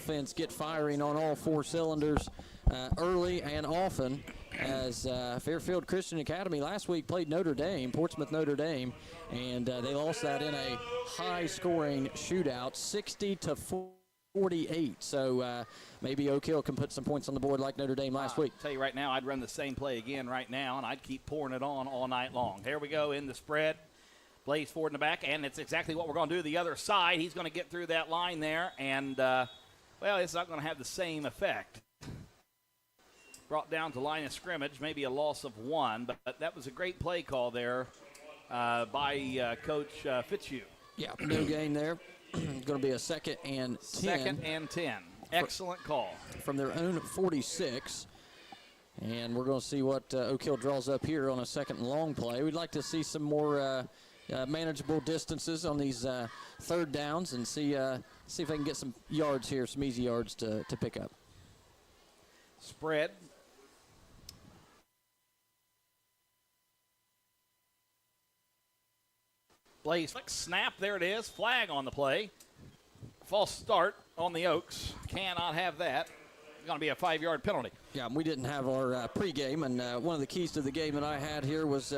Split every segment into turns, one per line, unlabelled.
offense get firing on all four cylinders early and often, as Fairfield Christian Academy last week played Portsmouth Notre Dame, and they lost that in a high-scoring shootout, 60-48. So maybe Oak Hill can put some points on the board like Notre Dame last week.
I'll tell you right now, I'd run the same play again right now, and I'd keep pouring it on all night long. Here we go in the spread. Blaze Ford in the back, and it's exactly what we're going to do the other side. He's going to get through that line there, and, well, it's not going to have the same effect. Brought down to line of scrimmage, maybe a loss of one, but that was a great play call there by Coach Fitzhugh.
Yeah, no gain there. Going to be a 2nd and 10.
2nd and 10. Excellent call.
From their own 46. And we're going to see what Oak Hill draws up here on a 2nd and long play. We'd like to see some more manageable distances on these 3rd downs and see if I can get some yards here, some easy yards to pick up.
Spread. Blaze flick, snap, there it is. Flag on the play. False start on the Oaks. Cannot have that. It's going to be a 5-yard penalty.
Yeah, we didn't have our pregame, and one of the keys to the game that I had here was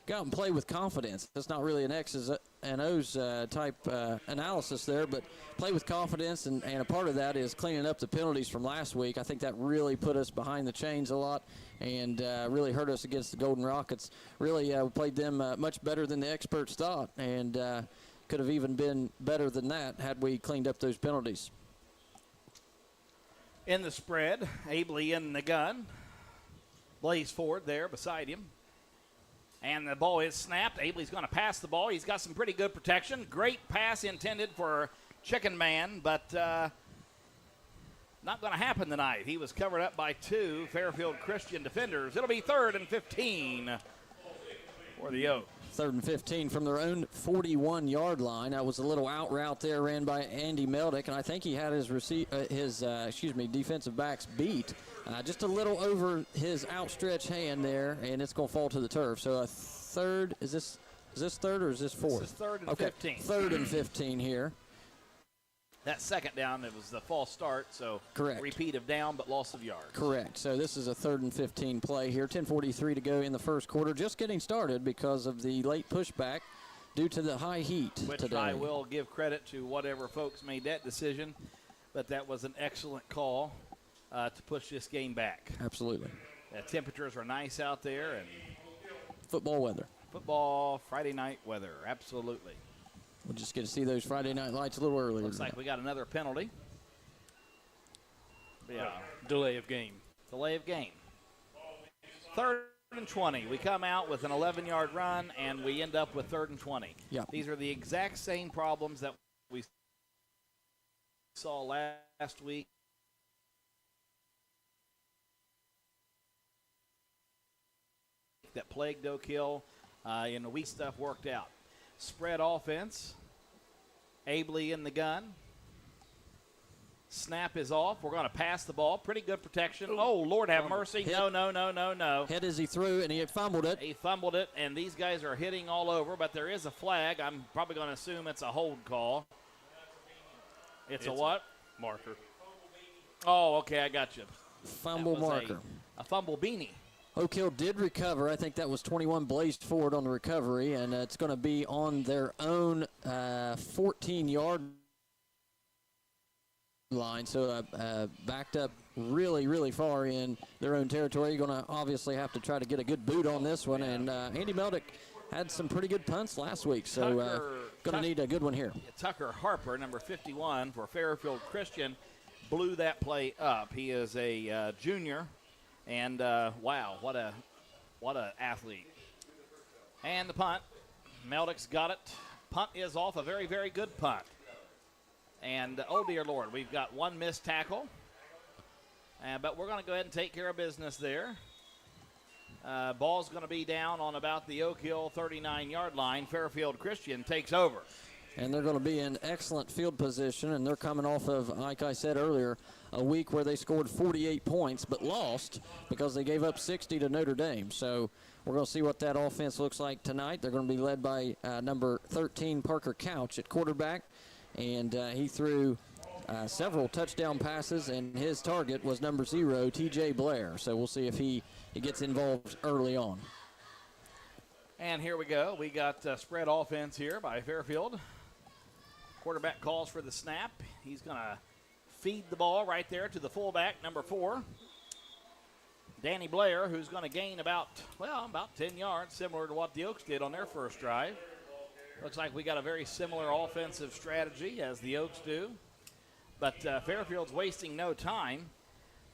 go out and play with confidence. That's not really an X's and O's type analysis there, but play with confidence, and a part of that is cleaning up the penalties from last week. I think that really put us behind the chains a lot and really hurt us against the Golden Rockets. Really played them much better than the experts thought, and could have even been better than that had we cleaned up those penalties.
In the spread, Abley in the gun. Blaze Ford there beside him. And the ball is snapped. Abley's going to pass the ball. He's got some pretty good protection. Great pass intended for Chicken Man, but not going to happen tonight. He was covered up by 2 Fairfield Christian defenders. It'll be 3rd and 15 for the Oaks.
3rd and 15 from their own 41-yard line. That was a little out route there ran by Andy Meldick, and I think he had his defensive backs beat just a little over his outstretched hand there, and it's going to fall to the turf. So a 3rd, is this 3rd or is this 4th?
This is 3rd and
okay.
15.
3rd and 15 here.
That 2nd down, it was the false start, so
correct.
Repeat of down but loss of yards.
Correct. So this is a 3rd and 15 play here. 10:43 to go in the first quarter. Just getting started because of the late pushback due to the high heat
Which
today.
I will give credit to whatever folks made that decision, but that was an excellent call to push this game back.
Absolutely.
The temperatures are nice out there, and
football weather.
Football Friday night weather, absolutely.
We'll just get to see those Friday night lights a little earlier.
Looks like we got another penalty. Yeah.
Delay of game.
Delay of game. 3rd and 20. We come out with an 11-yard run, and we end up with 3rd and 20.
Yep.
These are the exact same problems that we saw last week. That plagued Oak Hill, and the weak stuff worked out. Spread offense. Abley in the gun. Snap is off. We're going to pass the ball. Pretty good protection. Oh, Lord have mercy.
Hit.
No.
Hit as he threw, and he fumbled it.
He fumbled it, and these guys are hitting all over, but there is a flag. I'm probably going to assume it's a hold call. It's a what?
Marker.
Oh, okay, I got you.
Fumble marker.
A fumble beanie.
Oak Hill did recover. I think that was 21 blazed forward on the recovery, and it's going to be on their own 14-yard line. So backed up really, really far in their own territory. You're going to obviously have to try to get a good boot on this one. And Andy Meldick had some pretty good punts last week, so going to need a good one here.
Tucker Harper, number 51 for Fairfield Christian, blew that play up. He is a junior. And, wow, what a athlete. And the punt. Meldick's got it. Punt is off, a very, very good punt. And, oh, dear Lord, we've got one missed tackle. But we're going to go ahead and take care of business there. Ball's going to be down on about the Oak Hill 39-yard line. Fairfield Christian takes over.
And they're going to be in excellent field position, and they're coming off of, like I said earlier, a week where they scored 48 points but lost because they gave up 60 to Notre Dame. So we're going to see what that offense looks like tonight. They're going to be led by number 13, Parker Couch, at quarterback, and he threw several touchdown passes, and his target was number 0, T.J. Blair. So we'll see if he gets involved early on.
And here we go. We got spread offense here by Fairfield. Quarterback calls for the snap. He's going to feed the ball right there to the fullback, number 4, Danny Blair, who's going to gain about 10 yards, similar to what the Oaks did on their first drive. Looks like we got a very similar offensive strategy as the Oaks do. But Fairfield's wasting no time.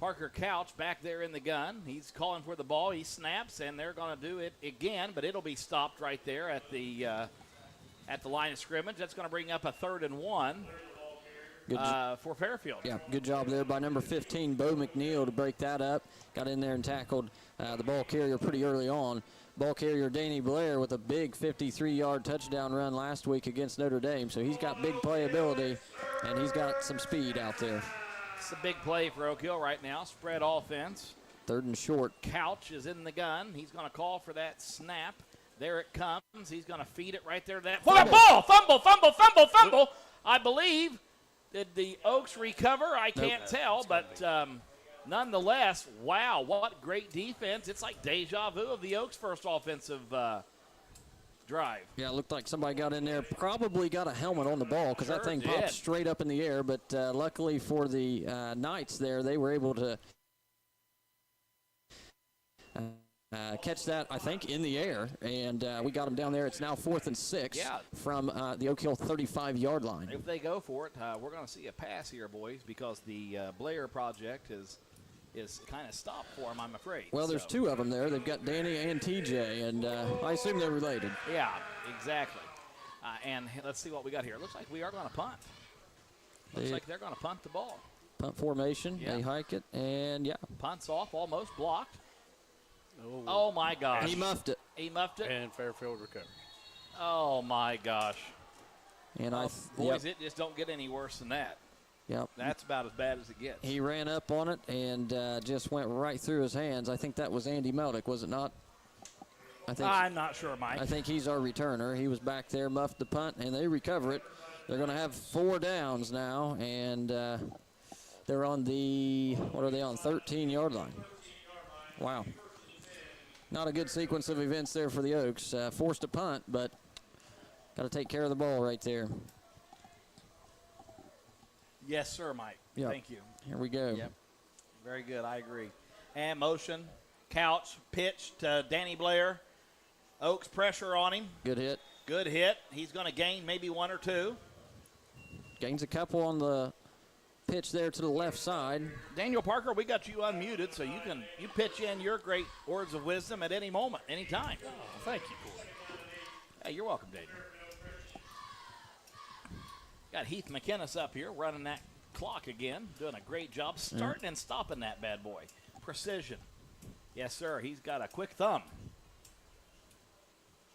Parker Couch back there in the gun. He's calling for the ball. He snaps, and they're going to do it again, but it'll be stopped right there at the line of scrimmage. That's going to bring up a 3rd and 1 for Fairfield.
Yeah, good job there by number 15, Bo McNeil, to break that up. Got in there and tackled the ball carrier pretty early on. Ball carrier Danny Blair with a big 53-yard touchdown run last week against Notre Dame. So he's got big playability, and he's got some speed out there.
It's a big play for Oak Hill right now. Spread offense.
3rd and short.
Couch is in the gun. He's going to call for that snap. There it comes. He's going to feed it right there to that fumble. I believe. Did the Oaks recover? I can't tell, but nonetheless, wow, what great defense. It's like deja vu of the Oaks' first offensive drive.
Yeah, it looked like somebody got in there, probably got a helmet on the ball because that thing popped straight up in the air, but luckily for the Knights there, they were able to catch that, I think, in the air, and we got them down there. It's now 4th and 6 from the Oak Hill 35-yard line.
If they go for it, we're going to see a pass here, boys, because the Blair project is kind of stopped for them, I'm afraid.
Well, there's 2 of them there. They've got Danny and TJ, and I assume they're related.
Yeah, exactly. And let's see what we got here. It looks like we are going to punt. Looks like they're going to punt the ball.
Punt formation. Yeah. They hike it, and
punts off, almost blocked. Oh, my gosh.
He muffed it.
And Fairfield recovered.
Oh, my gosh.
And
boys, it just don't get any worse than that.
Yep.
That's about as bad as it gets.
He ran up on it and just went right through his hands. I think that was Andy Meldick, was it not?
I'm not sure, Mike.
I think he's our returner. He was back there, muffed the punt, and they recover it. They're going to have 4 downs now, and they're on the, 13-yard line. Wow. Not a good sequence of events there for the Oaks. Forced a punt, but got to take care of the ball right there.
Yes, sir, Mike.
Yep.
Thank you.
Here we go.
Yep. Very good. I agree. And motion. Couch. Pitch to Danny Blair. Oaks pressure on him.
Good hit.
Good hit. He's going to gain maybe 1 or 2.
Gains a couple on the pitch there to the left side.
Daniel Parker, we got you unmuted, so you pitch in your great words of wisdom at any moment, any time.
Oh, thank you, Corey.
Hey, you're welcome, Daniel. Got Heath McInnes up here running that clock again, doing a great job starting and stopping that bad boy. Precision. Yes, sir. He's got a quick thumb.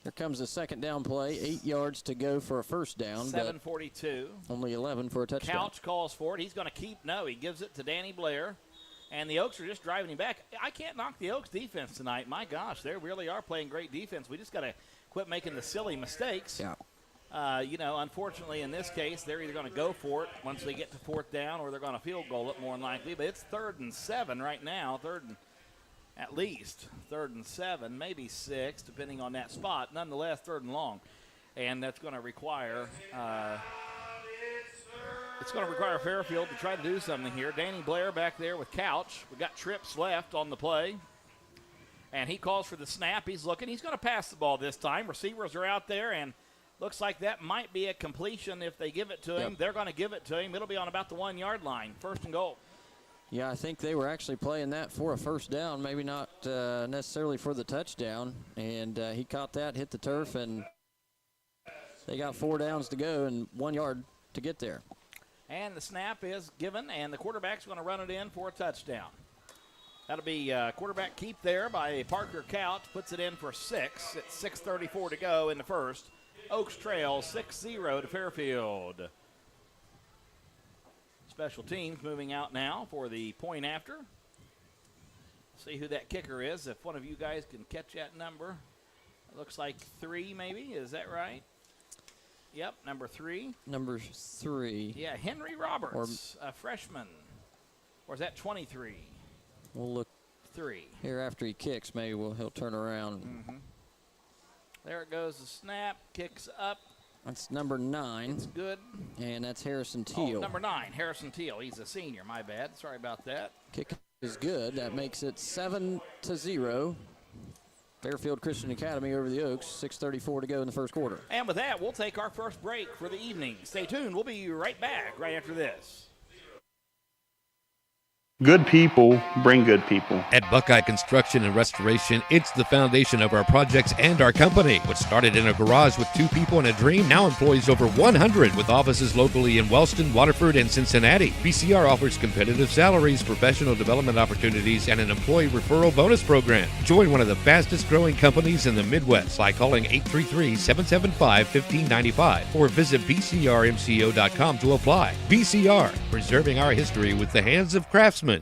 Here comes the 2nd down play. 8 yards to go for a first down.
7:42.
Only 11 for a touchdown.
Couch calls for it. He's going to keep. No, he gives it to Danny Blair. And the Oaks are just driving him back. I can't knock the Oaks defense tonight. My gosh, they really are playing great defense. We just got to quit making the silly mistakes.
Yeah.
Unfortunately, in this case, they're either going to go for it once they get to 4th down or they're going to field goal it more than likely. But it's 3rd and 7 right now, at least 3rd and 7, maybe 6, depending on that spot. Nonetheless, 3rd and long. And that's going to require Fairfield to try to do something here. Danny Blair back there with Couch. We got trips left on the play. And he calls for the snap. He's looking. He's going to pass the ball this time. Receivers are out there, and looks like that might be a completion if they give it to him.
Yep.
They're going to give it to him. It'll be on about the 1-yard line. 1st and goal.
Yeah, I think they were actually playing that for a first down, maybe not necessarily for the touchdown. And he caught that, hit the turf, and they got 4 downs to go and 1 yard to get there.
And the snap is given, and the quarterback's going to run it in for a touchdown. That'll be quarterback keep there by Parker Couch. Puts it in for 6. It's 6:34 to go in the first. Oaks trail 6-0 to Fairfield. Special teams moving out now for the point after. See who that kicker is. If one of you guys can catch that number. It looks like 3 maybe. Is that right? Yep, number 3.
Number 3.
Yeah, Henry Roberts, a freshman. Or is that 23?
We'll look
3.
here after he kicks. Maybe he'll turn around.
Mm-hmm. There it goes. The snap. Kicks up.
That's number 9.
It's good.
And that's Harrison Teal.
Oh, number 9, Harrison Teal. He's a senior. My bad. Sorry about that.
Kick is good. That makes it 7-0. Fairfield Christian Academy over the Oaks. 6:34 to go in the first quarter.
And with that, we'll take our first break for the evening. Stay tuned. We'll be right back right after this.
Good people bring good people.
At Buckeye Construction and Restoration, it's the foundation of our projects and our company. What started in a garage with 2 people and a dream now employs over 100 with offices locally in Wellston, Waterford, and Cincinnati. BCR offers competitive salaries, professional development opportunities, and an employee referral bonus program. Join one of the fastest growing companies in the Midwest by calling 833-775-1595 or visit bcrmco.com to apply. BCR, preserving our history with the hands of craftsmen.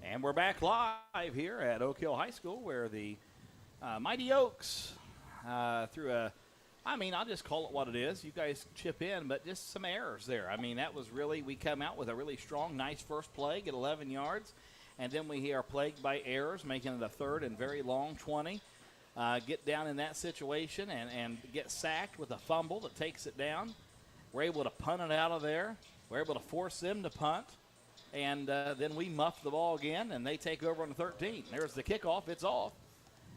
And we're back live here at Oak Hill High School where the Mighty Oaks through a, I'll just call it what it is. You guys chip in, but just some errors there. That was really, we come out with a really strong, nice first play, get 11 yards, and then we are plagued by errors, making it a third and very long 20. Get down in that situation and get sacked with a fumble that takes it down. We're able to punt it out of there. We're able to force them to punt. And then we muff the ball again, and they take over on the 13. There's the kickoff. It's off.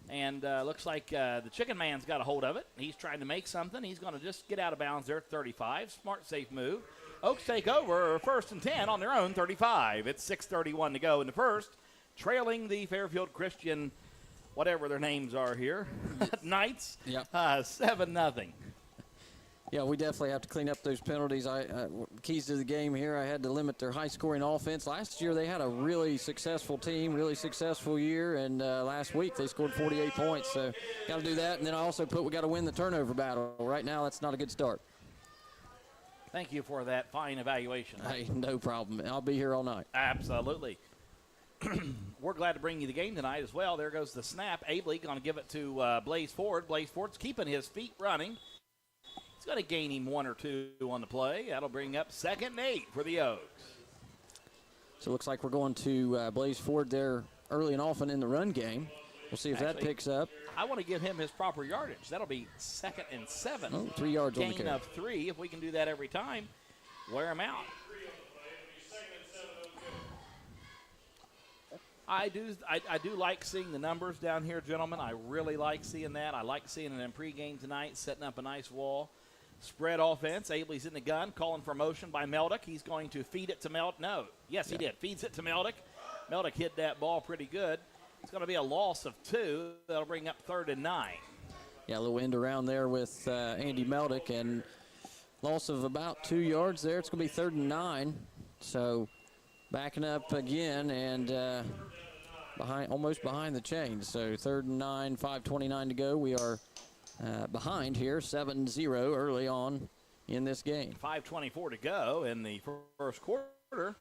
And looks like the chicken man's got a hold of it. He's trying to make something. He's going to just get out of bounds there at 35. Smart, safe move. Oaks take over 1st and 10 on their own 35. It's 6:31 to go in the first, trailing the Fairfield Christian, whatever their names are here, Knights,
Yep.
7-0.
Yeah, we definitely have to clean up those penalties. Keys to the game here, I had to limit their high-scoring offense. Last year they had a really successful team, really successful year, and last week they scored 48 points. So got to do that, and then I also we got to win the turnover battle. Right now that's not a good start.
Thank you for that fine evaluation.
Hey, no problem. I'll be here all night.
Absolutely. We're glad to bring you the game tonight as well. There goes the snap. Abley going to give it to Blaze Ford. Blaze Ford's keeping his feet running. He's going to gain him 1 or 2 on the play. That'll bring up 2nd and 8 for the Oaks.
So it looks like we're going to Blaze Ford there early and often in the run game. We'll see if that picks up.
I want to give him his proper yardage. That'll be 2nd and 7.
Oh, 3 yards on the
gain
carry.
of 3. If we can do that every time, wear him out. I do like seeing the numbers down here, gentlemen. I really like seeing that. I like seeing it in pregame tonight, setting up a nice wall. Spread offense. Abley's in the gun, calling for motion by Meldick. He's going to feed it to Meldick. No. Yes, he did. Feeds it to Meldick. Meldick hit that ball pretty good. It's going to be a loss of 2. That'll bring up 3rd and 9.
Yeah, a little end around there with Andy Meldick, and loss of about 2 yards there. It's going to be 3rd and 9. So backing up again and almost behind the chains. So 3rd and 9, 5:29 to go. We are behind here, 7-0 early on in this game.
5:24 to go in the first quarter.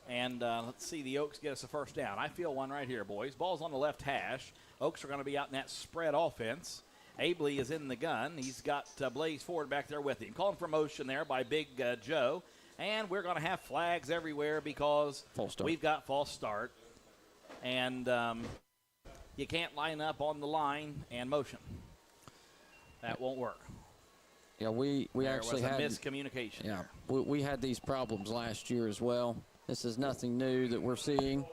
And let's see the Oaks get us a first down. I feel one right here, boys. Ball's on the left hash. Oaks are going to be out in that spread offense. Abley is in the gun. He's got Blaze Ford back there with him. Calling for motion there by Big Joe. And we're going to have flags everywhere because we've got false start. And you can't line up on the line and motion. That won't work.
Yeah, we actually had
miscommunication.
Yeah, we had these problems last year as well. This is nothing new that we're seeing,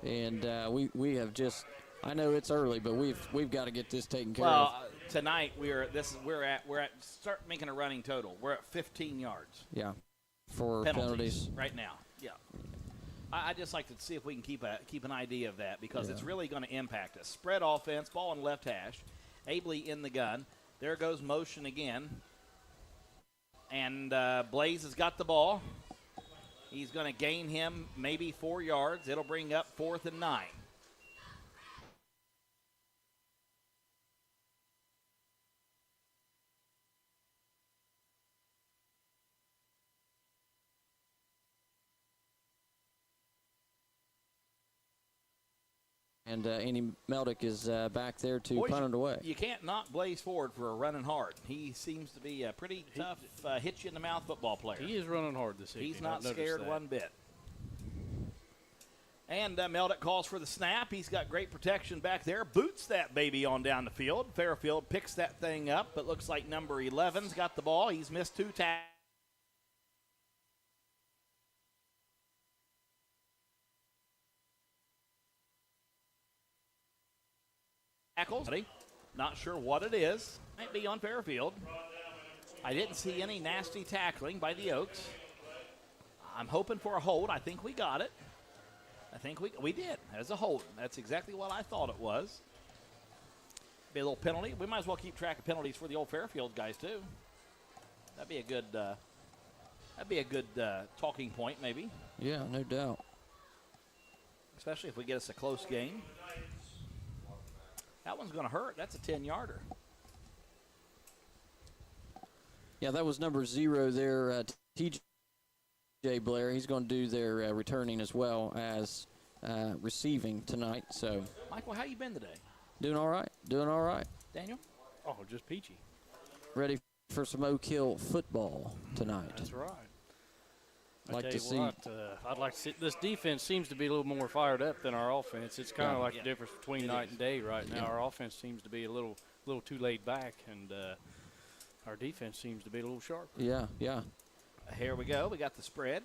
and we have just. I know it's early, but we've got to get this taken care of.
Well, tonight we're at start making a running total. We're at 15 yards.
Yeah, for penalties
right now. Yeah. I just like to see if we can keep an idea of that because it's really going to impact us. Spread offense, ball on the left hash. Abley in the gun. There goes motion again. And Blaze has got the ball. He's going to gain him maybe 4 yards. It'll bring up 4th and 9.
and Andy Meldick is back there to
Boys,
punt it away.
You can't knock Blaze Ford for running hard. He seems to be a pretty tough, hit you in the mouth football player.
He is running hard this evening.
He's not scared one bit. And Meldick calls for the snap. He's got great protection back there. Boots that baby on down the field. Fairfield picks that thing up, but looks like number 11's got the ball. He's missed 2 tackles. Not sure what it is. Might be on Fairfield. I didn't see any nasty tackling by the Oaks. I'm hoping for a hold. I think we got it. I think we did as a hold. That's exactly what I thought it was. Be a little penalty. We might as well keep track of penalties for the old Fairfield guys too. That'd be a good talking point maybe.
Yeah, no doubt.
Especially if we get us a close game. That one's going to hurt. That's a 10-yarder.
Yeah, that was number 0 there, T.J. Blair. He's going to do their returning as well as receiving tonight. So,
Michael, how you been today?
Doing all right.
Daniel?
Oh, just peachy.
Ready for some Oak Hill football tonight.
That's right.
Like
I
to
tell
see.
you what, I'd like to see. This defense seems to be a little more fired up than our offense. It's kind of like the difference between night and day right now. Our offense seems to be a little too laid back, and our defense seems to be a little sharper.
Yeah.
Here we go. We got the spread.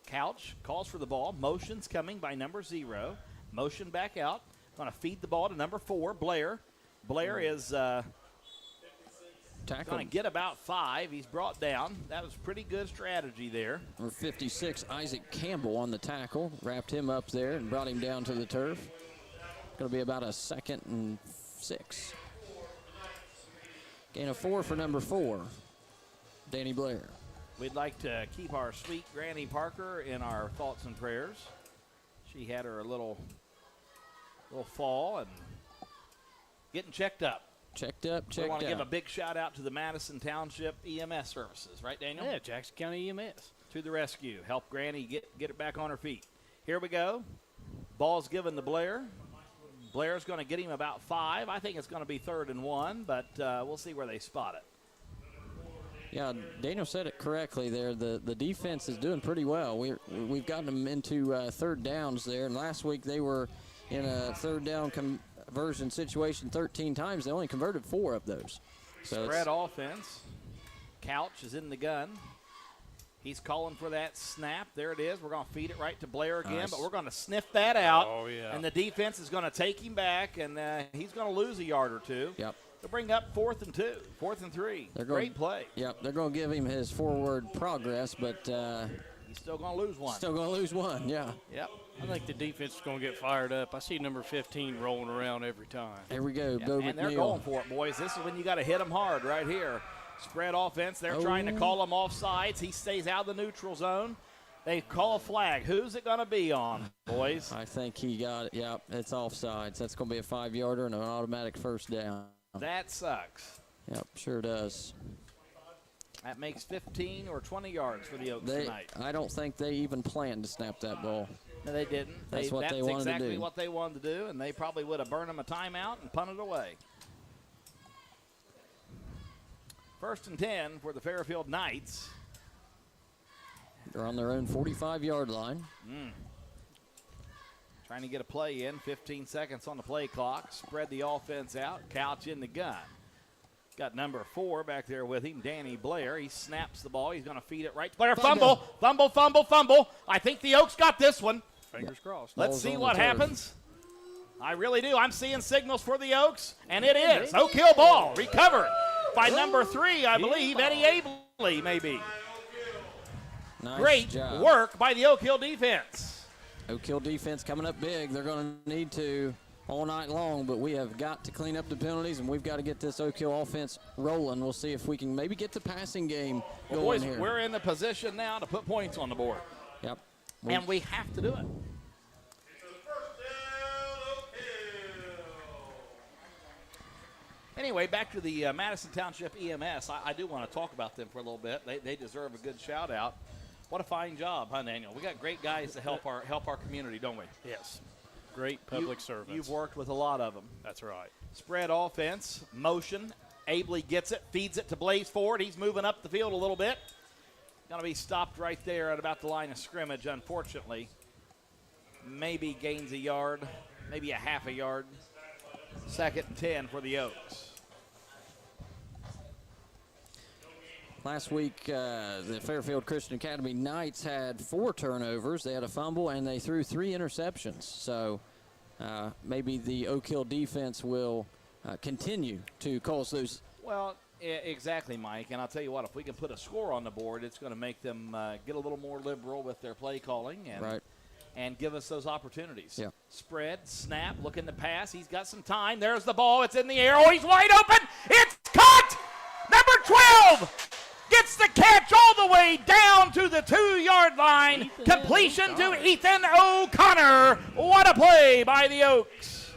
Couch calls for the ball. Motion's coming by number 0. Motion back out. Going to feed the ball to number 4, Blair. Blair is going to get about 5. He's brought down. That was pretty good strategy there.
Number 56, Isaac Campbell on the tackle. Wrapped him up there and brought him down to the turf. Going to be about a 2nd and 6. Gain of 4 for number 4, Danny Blair.
We'd like to keep our sweet Granny Parker in our thoughts and prayers. She had her little fall and getting checked up.
We
want to give a big shout out to the Madison Township EMS services, right, Daniel?
Yeah, Jackson County EMS.
To the rescue. Help Granny get her back on her feet. Here we go. Ball's given to Blair. Blair's going to get him about 5. I think it's going to be 3rd and 1, but we'll see where they spot it.
Yeah, Daniel said it correctly there. The defense is doing pretty well. We've gotten them into 3rd downs there, and last week they were in a 3rd down conversion situation 13 times. They only converted 4 of those. So
spread offense. Couch is in the gun. He's calling for that snap. There it is. We're going to feed it right to Blair again,
nice.
But we're going to sniff that out.
Oh, yeah.
And the defense is going to take him back, and he's going to lose a yard or 2.
Yep.
They'll bring up 4th and 2, 4th and 3. Great play.
Yep, they're going to give him his forward progress, but
he's still going to lose 1.
Still going to lose 1, yeah.
Yep.
I think the defense is going to get fired up. I see number 15 rolling around every time.
There we go, Bo
and they're
McNeil.
going for it, boys. This is when you got to hit them hard right here. Spread offense. They're trying to call him offsides. He stays out of the neutral zone. They call a flag. Who's it going to be on, boys?
I think he got it. Yep, it's offsides. That's going to be a 5-yarder and an automatic 1st down.
That sucks.
Yep, sure does.
That makes 15 or 20 yards for the Oaks tonight.
I don't think they even planned to snap that ball.
No, they didn't.
That's what they wanted to do.
That's exactly what they wanted to do, and they probably would have burned them a timeout and punted away. 1st and 10 for the Fairfield Knights.
They're on their own 45-yard line.
Trying to get a play in. 15 seconds on the play clock. Spread the offense out. Couch in the gun. Got number 4 back there with him, Danny Blair. He snaps the ball. He's going to feed it right to Blair. Fumble. I think the Oaks got this one.
Fingers crossed.
Let's see what happens. I really do. I'm seeing signals for the Oaks, and it is. Oak Hill ball recovered by number 3, I believe, Eddie Abley, maybe.
Nice
Great
job.
work by the Oak Hill defense.
Oak Hill defense coming up big. They're going to need to all night long, but we have got to clean up the penalties, and we've got to get this Oak Hill offense rolling. We'll see if we can maybe get the passing game going
boys,
here.
We're in the position now to put points on the board.
Yep.
And we have to do it. Anyway, back to the Madison Township EMS. I do want to talk about them for a little bit. They deserve a good shout-out. What a fine job, huh, Daniel? We got great guys to help our community, don't we?
Yes. Great public servants.
You've worked with a lot of them.
That's right.
Spread offense, motion. Abley gets it, feeds it to Blaze Ford. He's moving up the field a little bit. Going to be stopped right there at about the line of scrimmage, unfortunately. Maybe gains a yard, maybe a half a yard. 2nd and 10 for the Oaks.
Last week, the Fairfield Christian Academy Knights had 4 turnovers. They had a fumble, and they threw 3 interceptions. So maybe the Oak Hill defense will continue to cause those.
Well, exactly, Mike. And I'll tell you what, if we can put a score on the board, it's going to make them get a little more liberal with their play calling and give us those opportunities.
Yeah.
Spread, snap, looking to pass. He's got some time. There's the ball. It's in the air. Oh, he's wide open. It's caught. Number 12 gets the catch all the way down to the 2-yard line. Completion to Ethan O'Connor. What a play by the Oaks.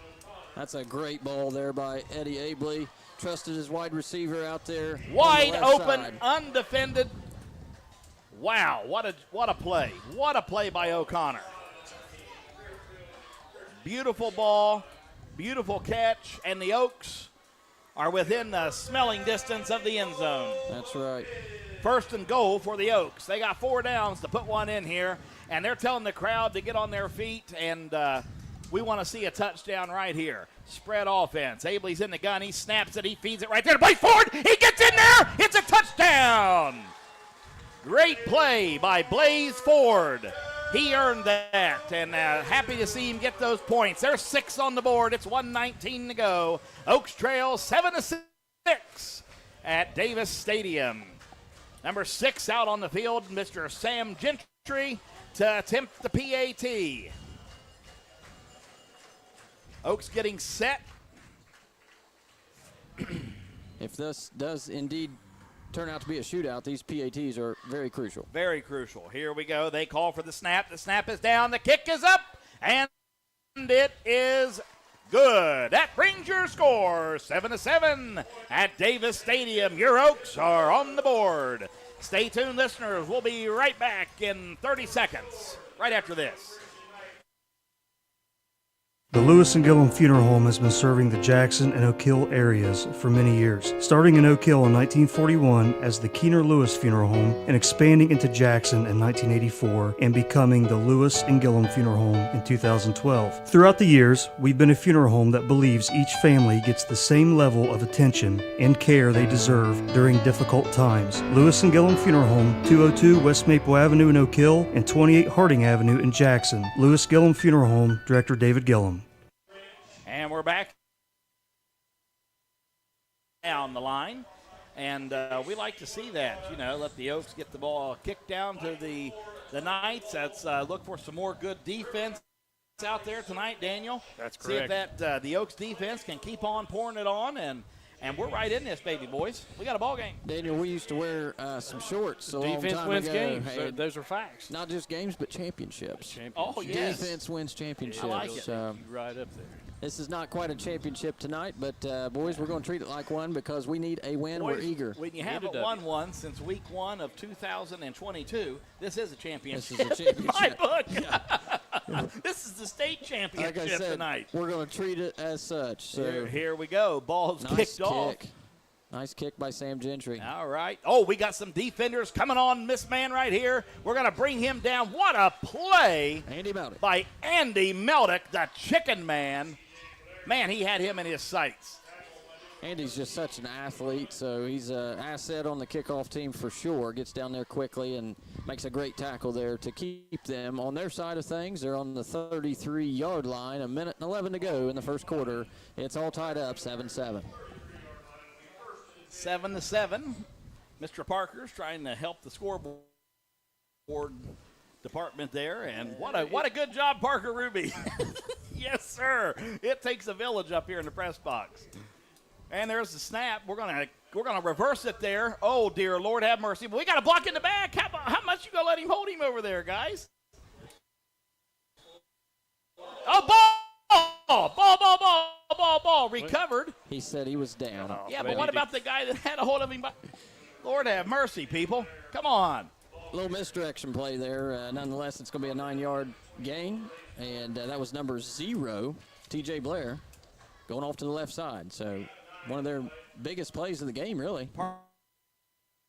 That's a great ball there by Eddie Abley. Trusted his wide receiver out there.
Wide open,
side.
undefended. Wow, what a play. What a play by O'Connor. Beautiful ball, beautiful catch, and the Oaks are within the smelling distance of the end zone.
That's right.
1st and goal for the Oaks. They got 4 downs to put one in here, and they're telling the crowd to get on their feet, and we want to see a touchdown right here. Spread offense. Abley's in the gun. He snaps it. He feeds it right there to Blaze Ford. He gets in there. It's a touchdown. Great play by Blaze Ford. He earned that, and happy to see him get those points. There's 6 on the board. It's 1:19 to go. Oaks trail 7-6 at Davis Stadium. Number 6 out on the field, Mr. Sam Gentry to attempt the PAT. Oaks getting set.
If this does indeed turn out to be a shootout, these PATs are very crucial.
Very crucial. Here we go. They call for the snap. The snap is down. The kick is up. And it is good. That brings your score 7-7 at Davis Stadium. Your Oaks are on the board. Stay tuned, listeners. We'll be right back in 30 seconds, right after this.
The Lewis and Gillum Funeral Home has been serving the Jackson and Oak Hill areas for many years, starting in Oak Hill in 1941 as the Keener Lewis Funeral Home and expanding into Jackson in 1984 and becoming the Lewis and Gillum Funeral Home in 2012. Throughout the years, we've been a funeral home that believes each family gets the same level of attention and care they deserve during difficult times. Lewis and Gillum Funeral Home, 202 West Maple Avenue in Oak Hill and 28 Harding Avenue in Jackson. Lewis Gillum Funeral Home, Director David Gillum.
And we're back down the line. And we like to see that, let the Oaks get the ball kicked down to the Knights. Let's look for some more good defense out there tonight, Daniel.
That's
See
correct.
if that the Oaks defense can keep on pouring it on, and we're right in this, baby boys. We got a ball game.
Daniel, we used to wear some shorts a long
Defense
time
wins
ago.
games.
Hey,
Those are facts.
not just games, but championships.
Oh, yes.
Defense wins championships.
I like it.
Right up there.
This is not quite a championship tonight, but boys, we're going to treat it like one because we need a win.
Boys,
we're eager.
When you haven't won one since week 1 of 2022, this is a championship.
This is a
In my
championship.
book. This is the state championship
Like I said,
tonight.
we're going to treat it as such. So
Here we go. Ball's
nice
kicked
kick.
off.
Nice kick by Sam Gentry.
All right. Oh, we got some defenders coming on this man right here. We're going to bring him down. What a play
Andy Meldick.
by Andy Meldick, the chicken man. Man, he had him in his sights.
Andy's just such an athlete, so he's an asset on the kickoff team for sure. Gets down there quickly and makes a great tackle there to keep them on their side of things. They're on the 33-yard line, 1:11 to go in the first quarter. It's all tied up, 7-7.
7-7. Mr. Parker's trying to help the scoreboard department there, and what a good job, Parker Ruby. Yes, sir. It takes a village up here in the press box. And there's the snap. We're gonna reverse it there. Oh dear Lord, have mercy! But we got a block in the back. How much you gonna let him hold him over there, guys? Oh, ball! Recovered.
He said he was down.
Yeah, but what about the guy that had a hold of him? Lord have mercy, people. Come on.
little misdirection play there. Nonetheless, it's going to be a 9-yard gain, and that was number 0, T.J. Blair, going off to the left side. So one of their biggest plays of the game, really.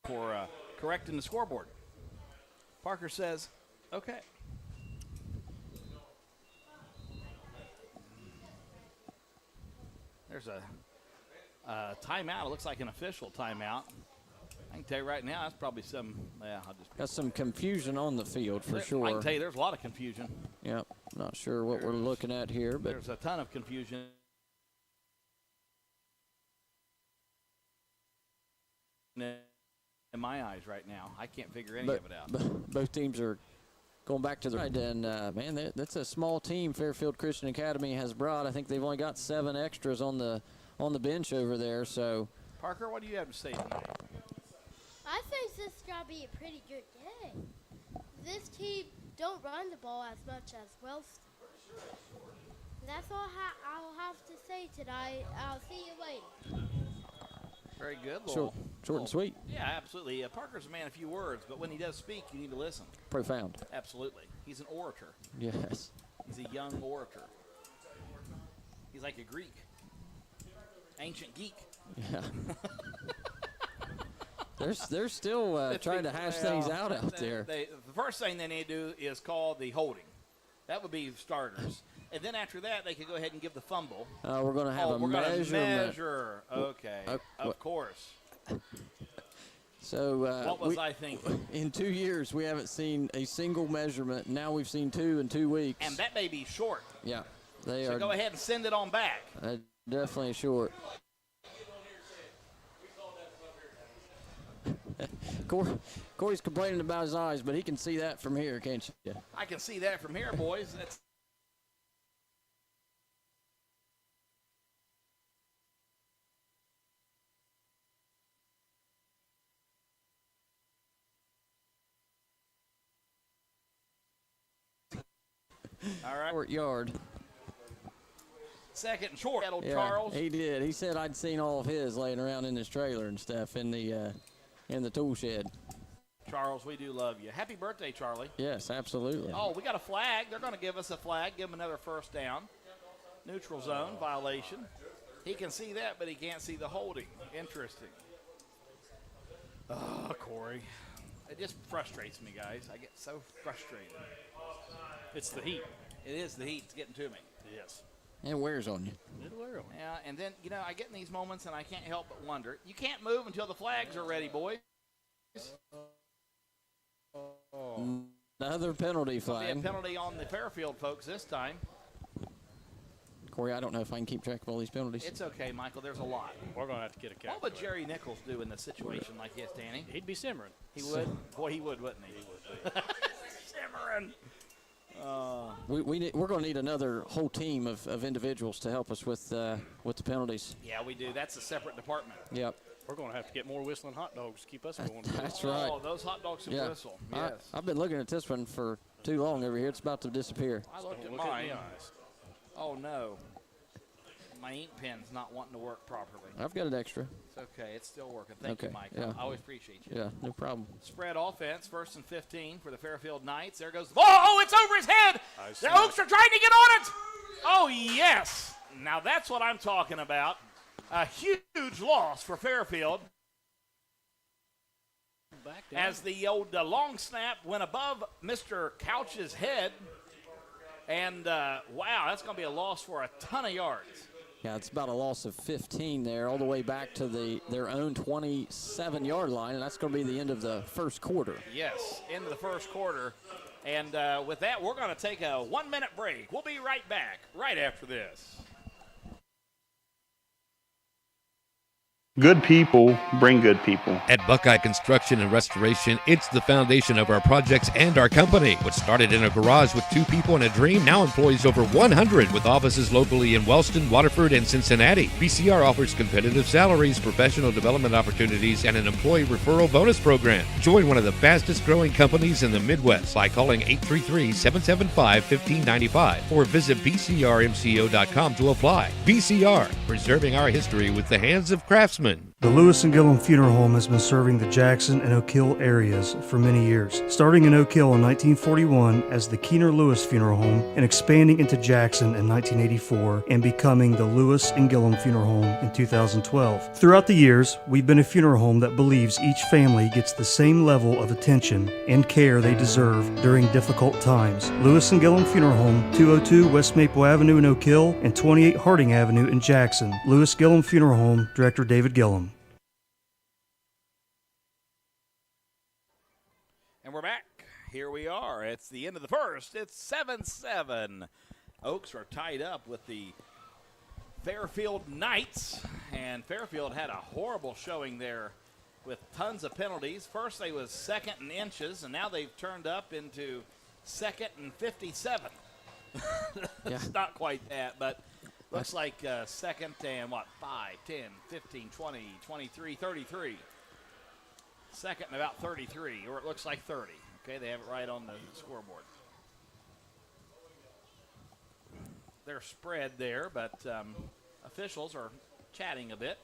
For correcting the scoreboard. Parker says, okay. There's a timeout. It looks like an official timeout. I can tell you right now, that's probably some,
Got some confusion on the field for sure.
I can tell you there's a lot of confusion.
Yep, not sure what we're looking at here, but
there's a ton of confusion. In my eyes right now, I can't figure any of it out.
Both teams are going back to the right, and man, that's a small team Fairfield Christian Academy has brought. I think they've only got 7 extras on the bench over there. So,
Parker, what do you have to say tonight?
I think this is gonna be a pretty good game. This team don't run the ball as much as Wellston. That's all I'll have to say tonight. I'll see you later.
Very good.
Short and sweet.
Yeah, absolutely. Parker's a man of few words, but when he does speak, you need to listen.
Profound.
Absolutely. He's an orator.
Yes.
He's a young orator. He's like a Greek. Ancient geek.
Yeah. They're still trying to hash things out there.
The first thing they need to do is call the holding. That would be starters. And then after that, they could go ahead and give the fumble.
We're going to have a measurement.
Measure. Okay. Of course.
So
what was I thinking?
In 2 years, we haven't seen a single measurement. Now we've seen 2 in 2 weeks.
And that may be short.
Yeah. They
so
are.
Go ahead and send it on back.
Definitely short. Corey's complaining about his eyes, but he can see that from here, can't you?
I can see that from here, boys. That's all right.
Short yard.
Second and short.
Yeah,
Charles.
he did. He said I'd seen all of his laying around in his trailer and stuff in the tool shed.
Charles, we do love you. Happy birthday, Charlie.
Yes, absolutely.
Oh, we got a flag. They're going to give us a flag. Give him another first down. Neutral zone violation. He can see that, but he can't see the holding. Interesting. Oh, Corey. It just frustrates me, guys. I get so frustrated.
It's the heat.
It is the heat. It's getting to me.
Yes.
It wears on you.
It'll wear on.
Yeah, and then, I get in these moments, and I can't help but wonder. You can't move until the flags are ready, boys.
Another penalty flag.
There'll be a penalty on the Fairfield folks this time.
Corey, I don't know if I can keep track of all these penalties.
It's okay, Michael. There's a lot.
We're going to have to get a
What would Jerry Nichols do in a situation like this, Danny?
He'd be simmering.
He would? Boy, he would, wouldn't he? He would. Simmering.
We're going to need another whole team of individuals to help us with the penalties.
Yeah, we do. That's a separate department.
Yep.
We're going to have to get more whistling hot dogs to keep us going.
That's right.
Oh, those hot dogs and whistle. Yes.
I've been looking at this one for too long over here. It's about to disappear.
I looked at
Look
mine.
in the eyes.
Oh, no. My ink pen's not wanting to work properly.
I've got an extra.
It's okay. It's still working. Thank you, Mike.
Yeah.
I always appreciate you.
Yeah, no problem.
Spread offense, 1st and 15 for the Fairfield Knights. There goes the ball. Oh, it's over his head. The Oaks are trying to get on it. Oh, yes. Now that's what I'm talking about. A huge loss for Fairfield. As the old long snap went above Mr. Couch's head. And, wow, that's going to be a loss for a ton of yards.
Yeah, it's about a loss of 15 there, all the way back to their own 27-yard line, and that's going to be the end of the first quarter.
Yes, into the first quarter. And with that, we're going to take a 1-minute break. We'll be right back right after this.
Good people bring good people.
At Buckeye Construction and Restoration, it's the foundation of our projects and our company. What started in a garage with 2 people and a dream now employs over 100 with offices locally in Wellston, Waterford, and Cincinnati. BCR offers competitive salaries, professional development opportunities, and an employee referral bonus program. Join one of the fastest growing companies in the Midwest by calling 833-775-1595 or visit bcrmco.com to apply. BCR, preserving our history with the hands of craftsmen.
The Lewis and Gillum Funeral Home has been serving the Jackson and Oak Hill areas for many years, starting in Oak Hill in 1941 as the Keener Lewis Funeral Home and expanding into Jackson in 1984 and becoming the Lewis and Gillum Funeral Home in 2012. Throughout the years, we've been a funeral home that believes each family gets the same level of attention and care they deserve during difficult times. Lewis and Gillum Funeral Home, 202 West Maple Avenue in Oak Hill and 28 Harding Avenue in Jackson. Lewis Gillum Funeral Home, Director David Gillum.
And we're back. Here we are. It's the end of the first. It's 7-7. Oaks are tied up with the Fairfield Knights. And Fairfield had a horrible showing there with tons of penalties. First they was second in inches, and now they've turned up into second and 57. It's not quite that, but looks like second and 5, 10, 15, 20, 23, 33. Second and about 33, or it looks like 30. Okay, they have it right on the scoreboard. They're spread there, but officials are chatting a bit.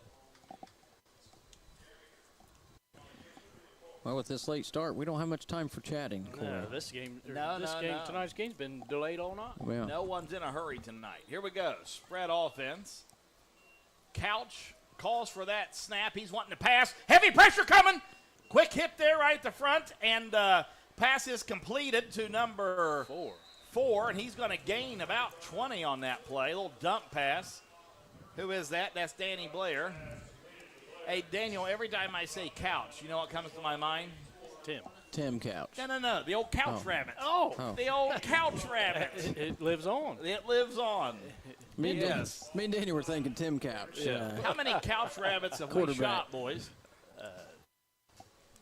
Well, with this late start, we don't have much time for chatting.
No, tonight's game's been delayed all night.
Well,
No one's in a hurry tonight. Here we go. Spread offense. Couch calls for that snap. He's wanting to pass. Heavy pressure coming. Quick hit there right at the front, and pass is completed to number 4, and he's going to gain about 20 on that play. A little dump pass. Who is that? That's Danny Blair. Hey, Daniel, every time I say couch, you know what comes to my mind?
Tim
Couch.
No. The old couch rabbit.
Oh.
The old couch rabbit.
It lives on.
It lives on.
Me and
Yes.
Danny were thinking Tim Couch.
Yeah.
How many couch rabbits have we
Quarterback.
shot, boys?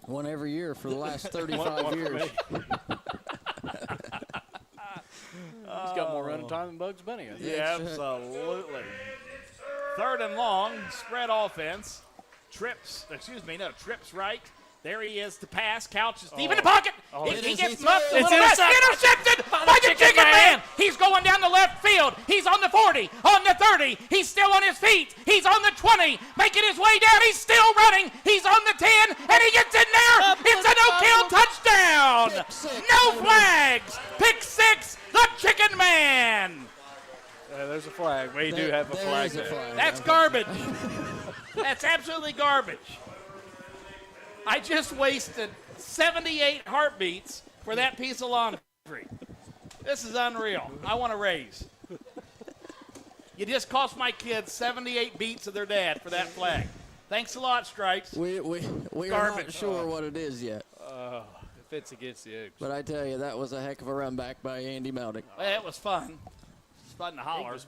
One every year for the last 35 years.
He's got more running time than Bugs Bunny. I think.
Yeah, absolutely. Third and long, spread offense. Trips right. There he is to pass. Couch is deep in the pocket. He gets muffed a little bit. Intercepted by the chicken man. He's going down the left field. He's on the 40, on the 30. He's still on his feet. He's on the 20, making his way down. He's still running. He's on the 10, and he gets in there. It's a no-kill touchdown. No flags. Pick 6, the chicken man.
There's a flag. We do have a flag there.
That's garbage. That's absolutely garbage. I just wasted 78 heartbeats for that piece of laundry. This is unreal. I want a raise. You just cost my kids 78 beats of their dad for that flag. Thanks a lot, Stripes.
We are not sure what it is yet.
If it's against the Oaks.
But I tell you, that was a heck of a run back by Andy Meldick.
Well, it was fun. It's fun to holler.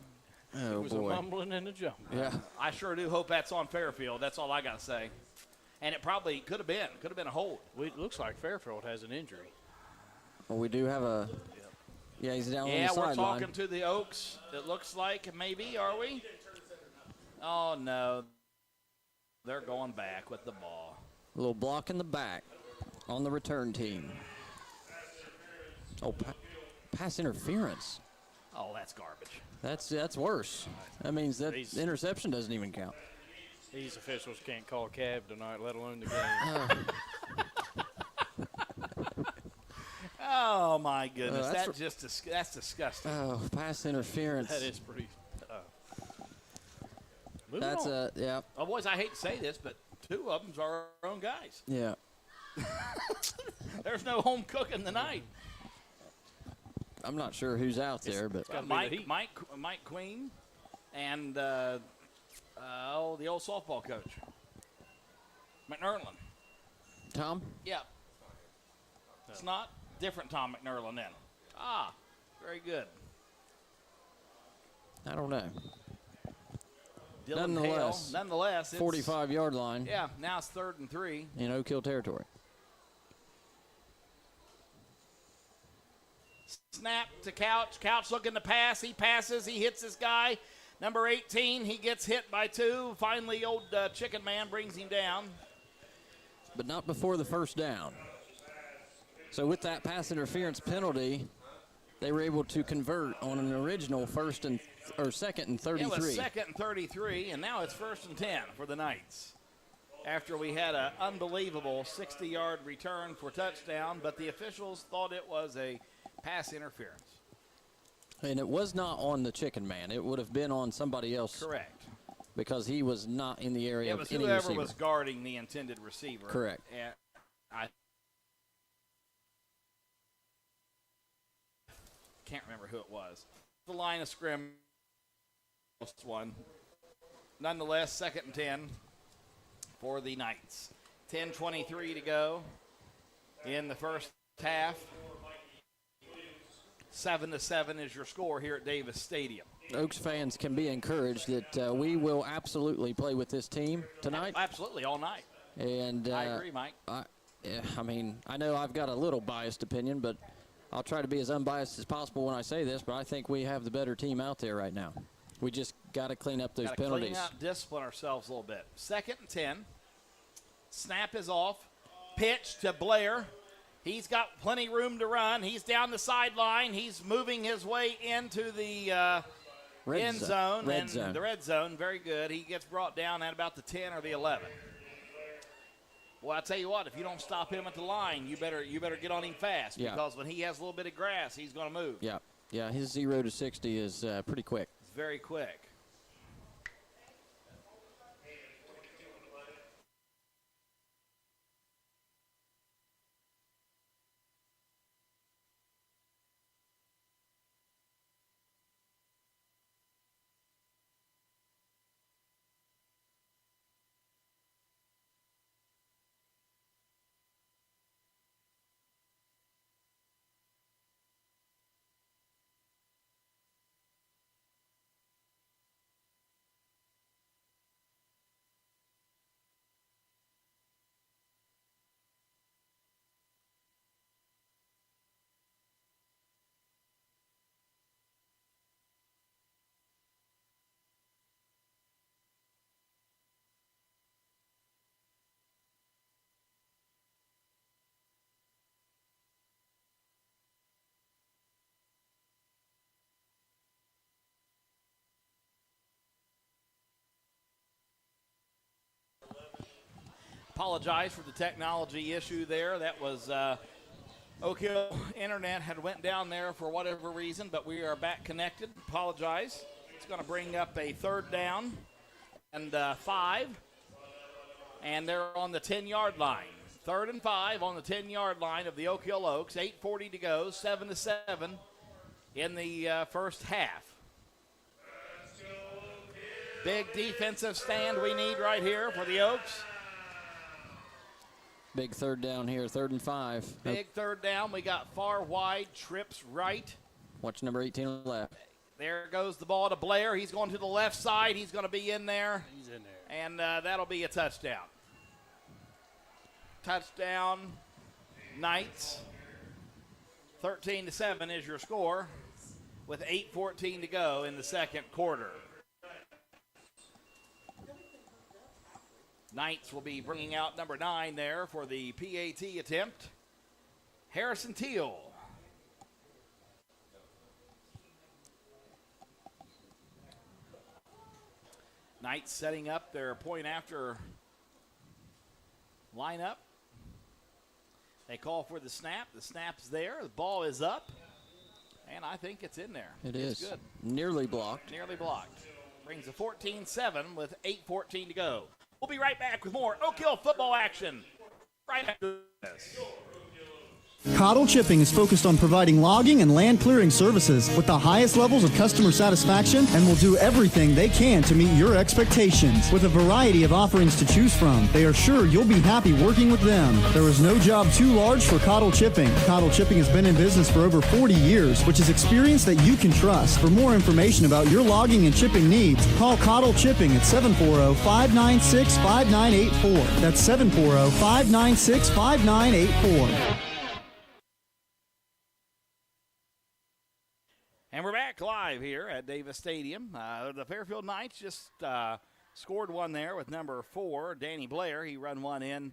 Oh,
It was a
boy.
mumbling and a jumbling.
Yeah.
I sure do hope that's on Fairfield. That's all I got to say. And it probably could have been. Could have been a hold.
It looks like Fairfield has an injury.
Well, we do have a. Yeah, he's down on the
Yeah, we're
sideline.
talking to the Oaks. It looks like maybe, are we? Oh, no. They're going back with the ball.
A little block in the back on the return team. Oh, pass interference.
Oh, that's garbage.
That's worse. That means that interception doesn't even count.
These officials can't call a cab tonight, let alone the game.
Oh, my goodness.
That's
That's disgusting.
Oh, pass interference.
That is pretty.
That's yeah.
Oh, boys, I hate to say this, but 2 of them are our own guys.
Yeah.
There's no home cooking tonight.
I'm not sure who's out there, but
Mike Queen and the old softball coach, McNerlin.
Tom?
Yeah. It's not different Tom McNerlin then. Ah, very good.
I don't know.
Dylan Nonetheless, it's
45-yard line.
Yeah, now it's 3rd and 3.
In Oak Hill territory.
Snap to Couch. Couch looking to pass. He passes. He hits this guy. Number 18, he gets hit by 2. Finally, old Chicken Man brings him down.
But not before the first down. So with that pass interference penalty, they were able to convert on an original 2nd and 33.
It was 2nd and 33, and now it's 1st and 10 for the Knights. after we had an unbelievable 60-yard return for touchdown, but the officials thought it was a pass interference.
And it was not on the chicken man. It would have been on somebody else.
Correct.
Because he was not in the area
It
of
was
any
whoever
receiver.
was guarding the intended receiver.
Correct.
And I can't remember who it was. The line of scrimmage one. Nonetheless, 2nd and 10 for the Knights. 10:23 to go in the first half. 7-7 is your score here at Davis Stadium.
Oaks fans can be encouraged that we will absolutely play with this team tonight.
Absolutely, all night.
And
I agree, Mike.
I mean, I know I've got a little biased opinion, but I'll try to be as unbiased as possible when I say this, but I think we have the better team out there right now. We just got to clean up those penalties.
Clean out, discipline ourselves a little bit. 2nd and 10. Snap is off. Pitch to Blair. He's got plenty room to run. He's down the sideline. He's moving his way into the end zone. The red zone. Very good. He gets brought down at about the 10 or the 11. Well, I'll tell you what, if you don't stop him at the line, you better get on him fast, because when he has a little bit of grass, he's going to move.
Yeah, his 0 to 60 is pretty quick.
It's very quick. Apologize for the technology issue there. That was Oak Hill Internet had went down there for whatever reason, but we are back connected. Apologize. It's going to bring up a 3rd down and 5, and they're on the 10-yard line. 3rd and 5 on the 10-yard line of the Oak Hill Oaks. 8:40 to go. 7-7 in the first half. Big defensive stand we need right here for the Oaks.
Big 3rd down here, 3rd and 5.
Big 3rd down. We got far wide, trips right.
Watch number 18 left.
There goes the ball to Blair. He's going to the left side. He's going to be in there.
He's in there.
And that'll be a touchdown. Touchdown, Knights. 13-7 is your score with 8:14 to go in the second quarter. Knights will be bringing out number 9 there for the PAT attempt. Harrison Teal. Knights setting up their point after lineup. They call for the snap. The snap's there. The ball is up. And I think it's in there.
It's
good.
Nearly blocked.
Nearly blocked. Brings a 14-7 with 8:14 to go. We'll be right back with more Oak Hill football action right after this.
Cottle Chipping is focused on providing logging and land clearing services with the highest levels of customer satisfaction and will do everything they can to meet your expectations. With a variety of offerings to choose from, they are sure you'll be happy working with them. There is no job too large for Cottle Chipping. Cottle Chipping has been in business for over 40 years, which is experience that you can trust. For more information about your logging and chipping needs, call Cottle Chipping at 740-596-5984. That's 740-596-5984.
And we're back live here at Davis Stadium. The Fairfield Knights just scored one there with number 4, Danny Blair. He run one in,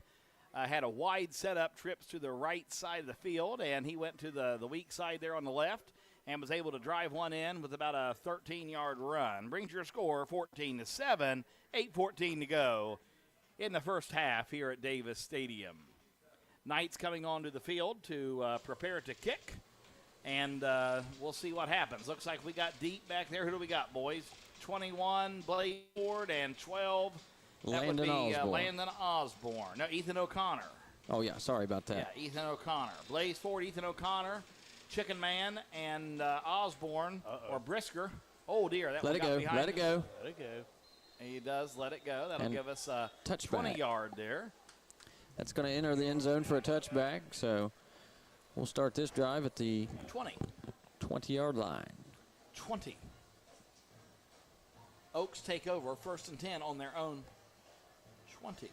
had a wide setup, trips to the right side of the field, and he went to the weak side there on the left and was able to drive one in with about a 13-yard run. Brings your score 14-7, 8:14 to go in the first half here at Davis Stadium. Knights coming onto the field to prepare to kick, and we'll see what happens. Looks like we got deep back there. Who do we got, boys? 21, Blaze Ford, and 12. That would be Landon Osborne. No, Ethan O'Connor.
Oh, yeah, sorry about that.
Yeah, Ethan O'Connor. Blaze Ford, Ethan O'Connor, Chicken Man, and Osborne or Brisker. Oh, dear. That
let it go. Let it go.
Let it go.
He does let it go. That'll give us a
touchback.
20-yard there.
That's going to enter the end zone for a touchback. So we'll start this drive at the 20-yard line.
20. Oaks take over, 1st and 10 on their own 20.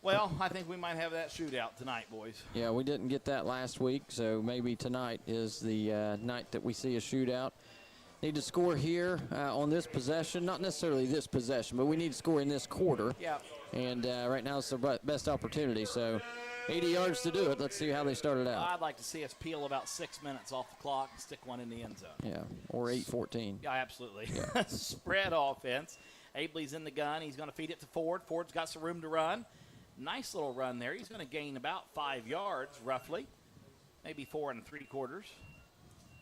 Well, I think we might have that shootout tonight, boys.
Yeah, we didn't get that last week, so maybe tonight is the night that we see a shootout. Need to score here on this possession. Not necessarily this possession, but we need to score in this quarter.
Yeah.
And right now it's the best opportunity. So 80 yards to do it. Let's see how they started out.
I'd like to see us peel about 6 minutes off the clock and stick one in the end zone.
Yeah, or 8-14.
Yeah, absolutely.
Yeah.
Spread offense. Abley's in the gun. He's going to feed it to Ford. Ford's got some room to run. Nice little run there. He's going to gain about 5 yards, roughly. Maybe 4 3/4.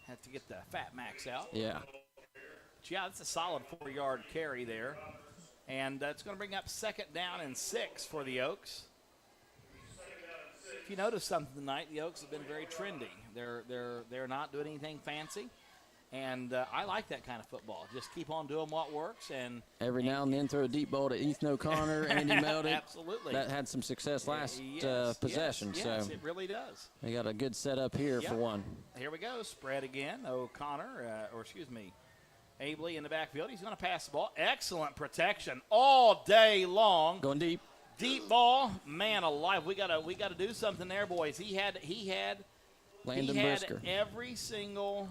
Have to get the fat max out.
Yeah.
But yeah, that's a solid 4-yard carry there. And it's going to bring up 2nd down and 6 for the Oaks. If you notice something tonight, the Oaks have been very trendy. They're not doing anything fancy. And I like that kind of football. Just keep on doing what works. And
every now and then throw a deep ball to Ethan O'Connor, Andy Meldick.
Absolutely.
That had some success last possession.
Yes,
so
it really does.
They got a good setup here for one.
Here we go. Spread again. O'Connor, Abley in the backfield. He's going to pass the ball. Excellent protection all day long.
Going deep.
Deep ball. Man alive. We gotta do something there, boys. He had
Landon Brisker.
every single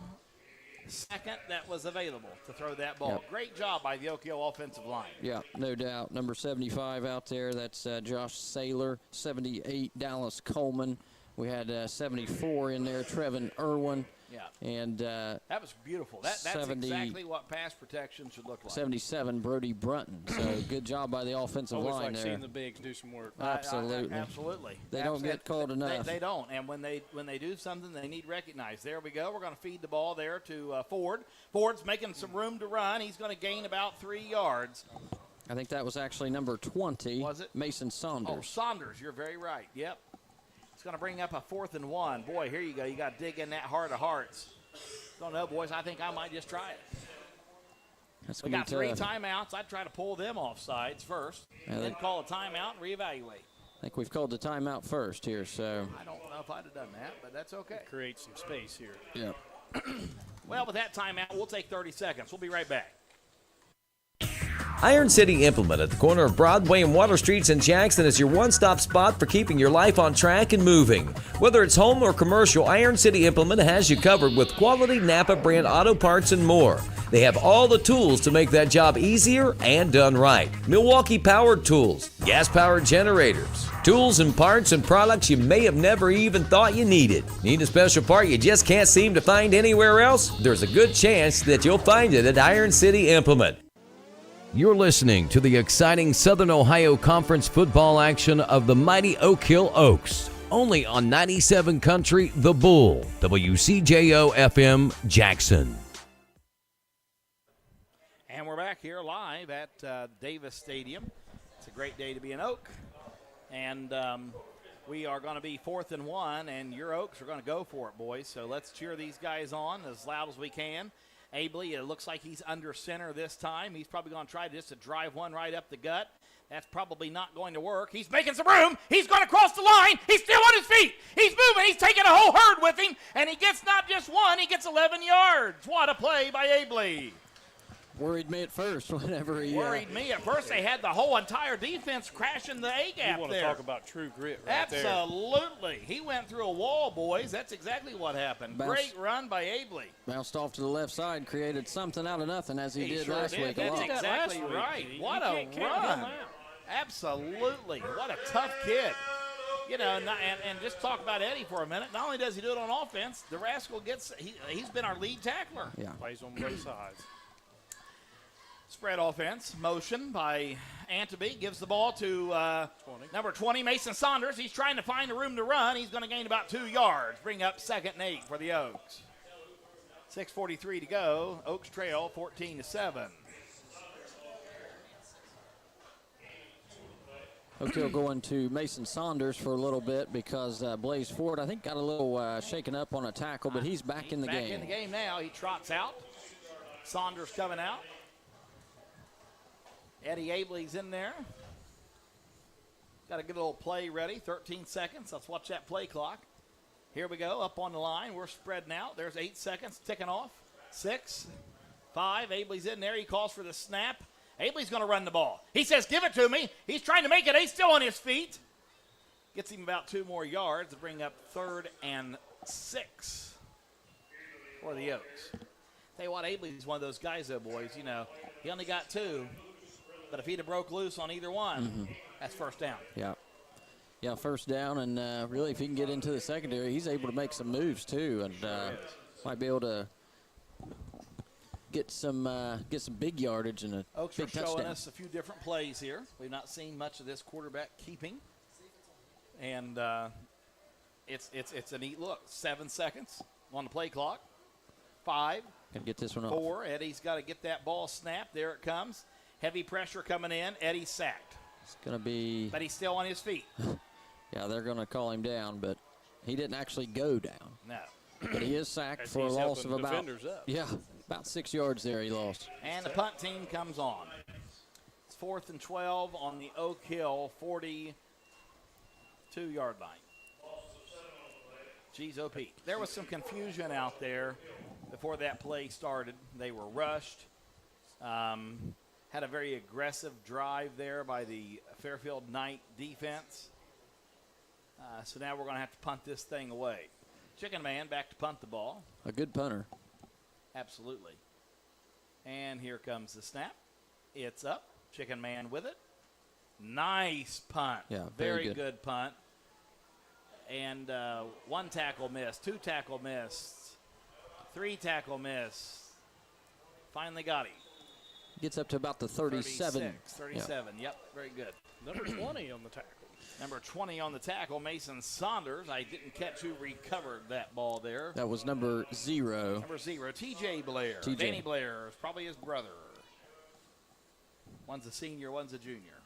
second that was available to throw that ball.
Yep.
Great job by the Oak Hill offensive line.
Yeah, no doubt. Number 75 out there, that's Josh Saylor. 78, Dallas Coleman. We had 74 in there, Trevin Irwin.
Yeah.
And
that was beautiful. That's exactly what pass protection should look like.
77, Brody Brunton. So good job by the offensive
Always
line
like
there.
seeing the bigs do some work.
Absolutely.
Absolutely.
They don't get called enough.
They don't. And when they do something, they need recognized. There we go. We're going to feed the ball there to Ford. Ford's making some room to run. He's going to gain about 3 yards.
I think that was actually number 20.
Was it?
Mason Saunders.
Oh, Saunders. You're very right. Yep. It's going to bring up a 4th and 1. Boy, here you go. You got to dig in that heart of hearts. Don't know, boys. I think I might just try it. We got 3 timeouts. I'd try to pull them off sides first, and then call a timeout and reevaluate.
I think we've called the timeout first here, so.
I don't know if I'd have done that, but that's okay.
Create some space here.
Yeah.
Well, with that timeout, we'll take 30 seconds. We'll be right back.
Iron City Implement at the corner of Broadway and Water Streets in Jackson is your one-stop spot for keeping your life on track and moving. Whether it's home or commercial, Iron City Implement has you covered with quality Napa brand auto parts and more. They have all the tools to make that job easier and done right. Milwaukee-powered tools, gas-powered generators, tools and parts and products you may have never even thought you needed. Need a special part you just can't seem to find anywhere else? There's a good chance that you'll find it at Iron City Implement. You're listening to the exciting Southern Ohio Conference football action of the mighty Oak Hill Oaks, only on 97 Country, The Bull, WCJO FM, Jackson.
And we're back here live at Davis Stadium. It's a great day to be an Oak. And we are going to be 4th and 1, and your Oaks are going to go for it, boys. So let's cheer these guys on as loud as we can. Abley, it looks like he's under center this time. He's probably going to try just to drive one right up the gut. That's probably not going to work. He's making some room. He's going to cross the line. He's still on his feet. He's moving. He's taking a whole herd with him, and he gets not just 1, he gets 11 yards. What a play by Abley.
Worried me at first whenever he...
Worried me at first. They had the whole entire defense crashing the A-gap there.
You want to talk about true grit right there.
Absolutely. He went through a wall, boys. That's exactly what happened. Great run by Abley.
Bounced off to the left side, created something out of nothing as he did
sure
last week.
That's exactly right. What a run. Absolutely. What a tough kid. You know, and just talk about Eddie for a minute. Not only does he do it on offense, the rascal he's been our lead tackler.
Yeah.
Plays on both sides.
Spread offense, motion by Antaby, gives the ball to number 20, Mason Saunders. He's trying to find a room to run. He's going to gain about 2 yards, bring up 2nd and 8 for the Oaks. 6:43 to go. Oaks trail 14-7.
Oak Hill going to Mason Saunders for a little bit because Blaze Ford, I think, got a little shaken up on a tackle, but he's back in the game.
Back in the game now. He trots out. Saunders coming out. Eddie Abley's in there. Got a good little play ready. 13 seconds. Let's watch that play clock. Here we go. Up on the line. We're spreading out. There's 8 seconds ticking off. 6, 5. Abley's in there. He calls for the snap. Abley's going to run the ball. He says, give it to me. He's trying to make it. He's still on his feet. Gets him about 2 more yards to bring up 3rd and 6 for the Oaks. Tell you what, Abley's one of those guys, though, boys. You know, he only got 2. But if he'd have broke loose on either one, that's first down.
Yeah. Yeah, first down, and really if he can get into the secondary, he's able to make some moves too, and might be able to get some big yardage and a
Oaks
big
are showing
touchdown.
us a few different plays here. We've not seen much of this quarterback keeping, and it's a neat look. 7 seconds on the play clock. 5.
Can get this one off.
4. Eddie's got to get that ball snapped. There it comes. Heavy pressure coming in. Eddie sacked.
It's going to be.
But he's still on his feet.
Yeah, they're going to call him down, but he didn't actually go down.
No.
But he is sacked
As
for a
he's
loss of
helping
about.
defenders up.
Yeah, about 6 yards there he lost.
And the punt team comes on. It's 4th and 12 on the Oak Hill 42-yard line. Geez, OP. There was some confusion out there before that play started. They were rushed. Had a very aggressive drive there by the Fairfield Knight defense. So now we're going to have to punt this thing away. Chicken Man back to punt the ball.
A good punter.
Absolutely. And here comes the snap. It's up. Chicken Man with it. Nice punt.
Yeah,
very good punt. And 1 tackle missed, 2 tackle missed, 3 tackle missed. Finally got him.
Gets up to about the 37.
37, yep, very good.
Number 20 on the tackle.
Number 20 on the tackle, Mason Saunders. I didn't catch who recovered that ball there.
That was number 0.
Number 0, T.J. Blair.
TJ.
Danny Blair is probably his brother. One's a senior, one's a junior.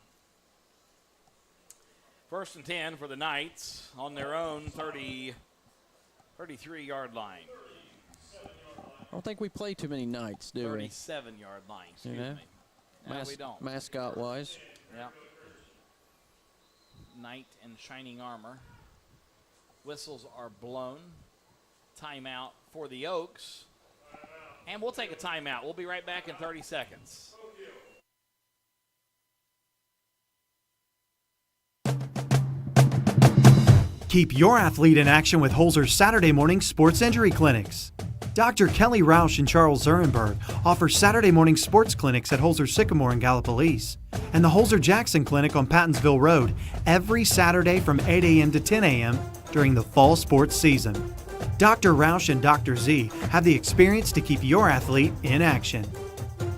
1st and 10 for the Knights on their own 33-yard line.
I don't think we play too many Knights, do we?
37-yard line, excuse
Yeah.
me. No, we don't.
Mascot-wise.
Yeah. Knight in shining armor. Whistles are blown. Timeout for the Oaks. And we'll take a timeout. We'll be right back in 30 seconds.
Keep your athlete in action with Holzer's Saturday morning sports injury clinics. Dr. Kelly Rausch and Charles Zurenberg offer Saturday morning sports clinics at Holzer Sycamore in Gallipolis and the Holzer Jackson Clinic on Pattonsville Road every Saturday from 8 a.m. to 10 a.m. during the fall sports season. Dr. Rausch and Dr. Z have the experience to keep your athlete in action.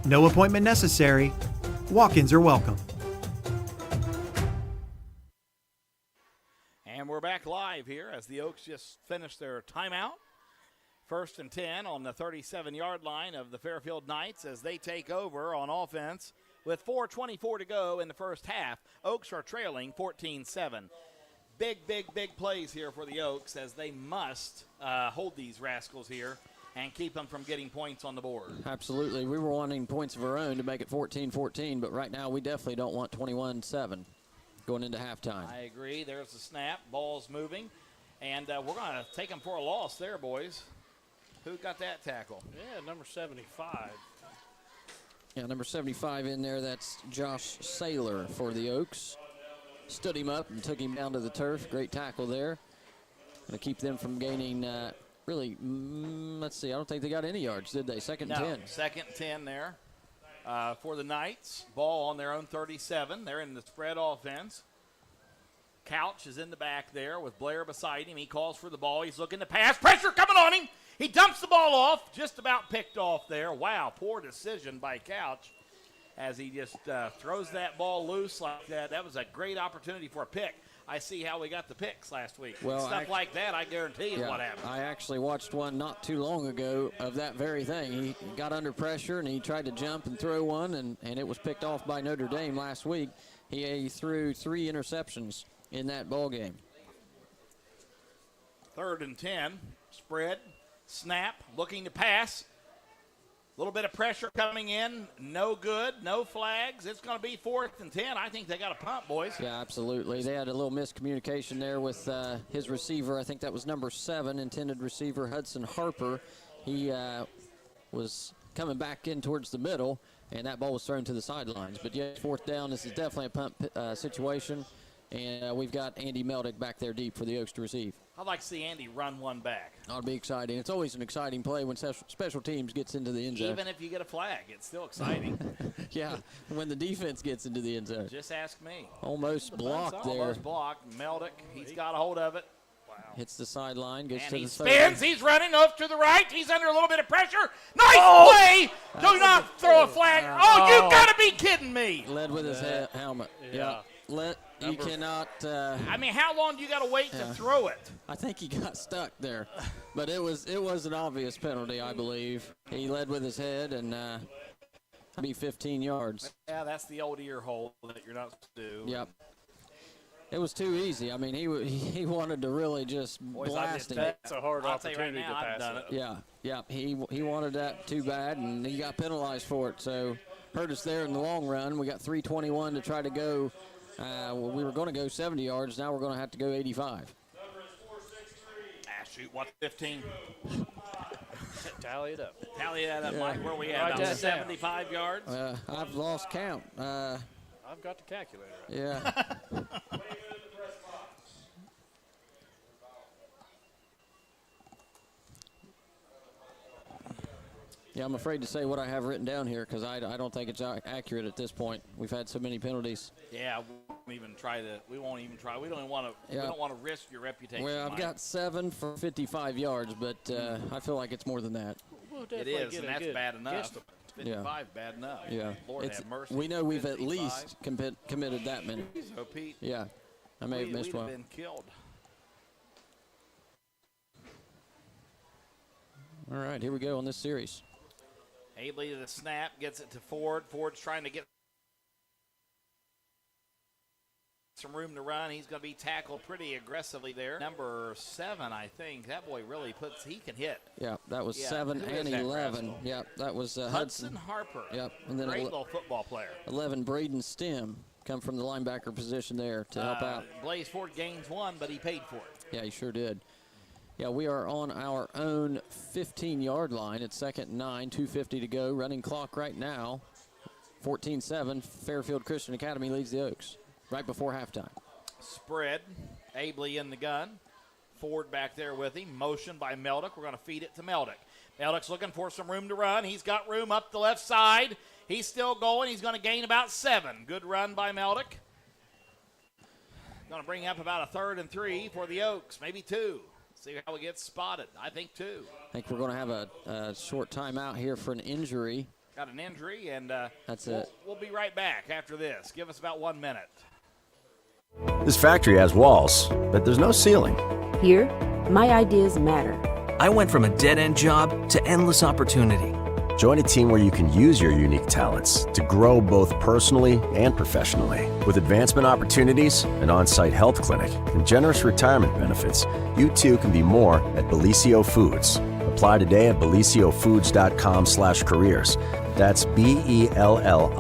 No appointment necessary. Walk-ins are welcome.
And we're back live here as the Oaks just finished their timeout. 1st and 10 on the 37-yard line of the Fairfield Knights as they take over on offense with 4:24 to go in the first half. Oaks are trailing 14-7. Big plays here for the Oaks as they must hold these rascals here and keep them from getting points on the board.
Absolutely. We were wanting points of our own to make it 14-14, but right now we definitely don't want 21-7 going into halftime.
I agree. There's the snap. Ball's moving. And we're going to take them for a loss there, boys. Who got that tackle?
Yeah, number 75.
Yeah, number 75 in there. That's Josh Saylor for the Oaks. Stood him up and took him down to the turf. Great tackle there. Going to keep them from gaining, let's see, I don't think they got any yards, did they? Second and 10.
Second 10 there for the Knights. Ball on their own 37. They're in the spread offense. Couch is in the back there with Blair beside him. He calls for the ball. He's looking to pass. Pressure coming on him. He dumps the ball off. Just about picked off there. Wow, poor decision by Couch. as he just throws that ball loose like that. That was a great opportunity for a pick. I see how we got the picks last week.
Well,
Stuff like that, I guarantee is what happened.
I actually watched one not too long ago of that very thing. He got under pressure, and he tried to jump and throw one, and it was picked off by Notre Dame last week. He threw 3 interceptions in that ball game.
3rd and 10, spread, snap, looking to pass. A little bit of pressure coming in, no good, no flags. It's going to be 4th and 10. I think they got a punt, boys.
Yeah, absolutely. They had a little miscommunication there with his receiver. I think that was number 7, intended receiver Hudson Harper. He was coming back in towards the middle, and that ball was thrown to the sidelines. But yes, 4th down. This is definitely a punt situation, and we've got Andy Meldick back there deep for the Oaks to receive.
I'd like to see Andy run one back.
That'll be exciting. It's always an exciting play when special teams gets into the end zone.
Even if you get a flag, it's still exciting.
Yeah, when the defense gets into the end zone.
Just ask me.
Almost blocked there.
Almost blocked. Meldick, he's got a hold of it. Wow.
Hits the sideline, goes
and
to
he
the
spins. He's running off to the right. He's under a little bit of pressure. Nice play. Do not throw a flag. You got to be kidding me.
Led with his helmet. Yeah. You cannot.
I mean, how long do you got to wait to throw it?
I think he got stuck there, but it was an obvious penalty, I believe. He led with his head and be 15 yards.
Yeah, that's the old ear hole that you're not supposed to do.
Yep. It was too easy. I mean, he wanted to really just blast him.
That's a hard opportunity to pass it.
Yeah. He wanted that too bad, and he got penalized for it. So hurt us there in the long run. We got 3:21 to try to go. We were going to go 70 yards. Now we're going to have to go 85.
Shoot, what's 15?
Tally it up.
Tally that up, Mike. Where are we at? About 75 yards?
I've lost count.
I've got the calculator.
Yeah. Yeah, I'm afraid to say what I have written down here because I don't think it's accurate at this point. We've had so many penalties.
Yeah, we won't even try. We don't even want to. We don't want to risk your reputation.
Well, I've got 7 for 55 yards, but I feel like it's more than that.
It is, and that's bad enough. 55, bad enough.
Yeah.
Lord have mercy.
We know we've 55. At least committed that many.
So, Pete.
Yeah. I may have missed one.
We'd have been killed.
All right, here we go on this series.
Abley to the snap, gets it to Ford. Ford's trying to get some room to run. He's going to be tackled pretty aggressively there. Number 7, I think. That boy really he can hit.
Yeah, that was 7 and 11. Yeah, that was
Hudson Harper.
Yep. And then
great little football player.
11, Braden Stem, come from the linebacker position there to help out.
Blaze Ford gains 1, but he paid for it.
Yeah, he sure did. Yeah, we are on our own 15-yard line. It's 2nd and 9, 2:50 to go. Running clock right now, 14-7. Fairfield Christian Academy leads the Oaks right before halftime.
Spread. Abley in the gun. Ford back there with him. Motion by Meldick. We're going to feed it to Meldick. Meldick's looking for some room to run. He's got room up the left side. He's still going. He's going to gain about 7. Good run by Meldick. Going to bring up about a 3rd and 3 for the Oaks. Maybe 2. See how he gets spotted. I think 2.
I think we're going to have a short timeout here for an injury.
Got an injury, and
that's it.
We'll be right back after this. Give us about 1 minute.
This factory has walls, but there's no ceiling.
Here, my ideas matter.
I went from a dead-end job to endless opportunity.
Join a team where you can use your unique talents to grow both personally and professionally. With advancement opportunities, an on-site health clinic, and generous retirement benefits, you too can be more at Bellisio Foods. Apply today at BellisioFoods.com/careers. That's BELLISIO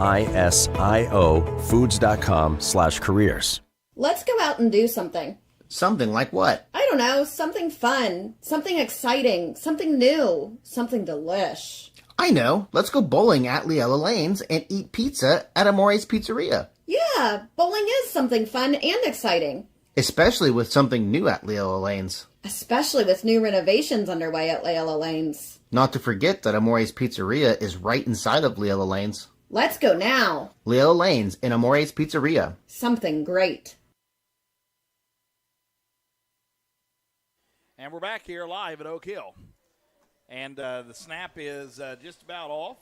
Foods.com/careers.
Let's go out and do something.
Something like what?
I don't know, something fun, something exciting, something new, something delish.
I know. Let's go bowling at Leella Lanes and eat pizza at Amore's Pizzeria.
Yeah, bowling is something fun and exciting.
Especially with something new at Leella Lanes.
Especially with new renovations underway at Leella Lanes.
Not to forget that Amore's Pizzeria is right inside of Leella Lanes.
Let's go now.
Leella Lanes and Amore's Pizzeria.
Something great.
And we're back here live at Oak Hill. And the snap is just about off.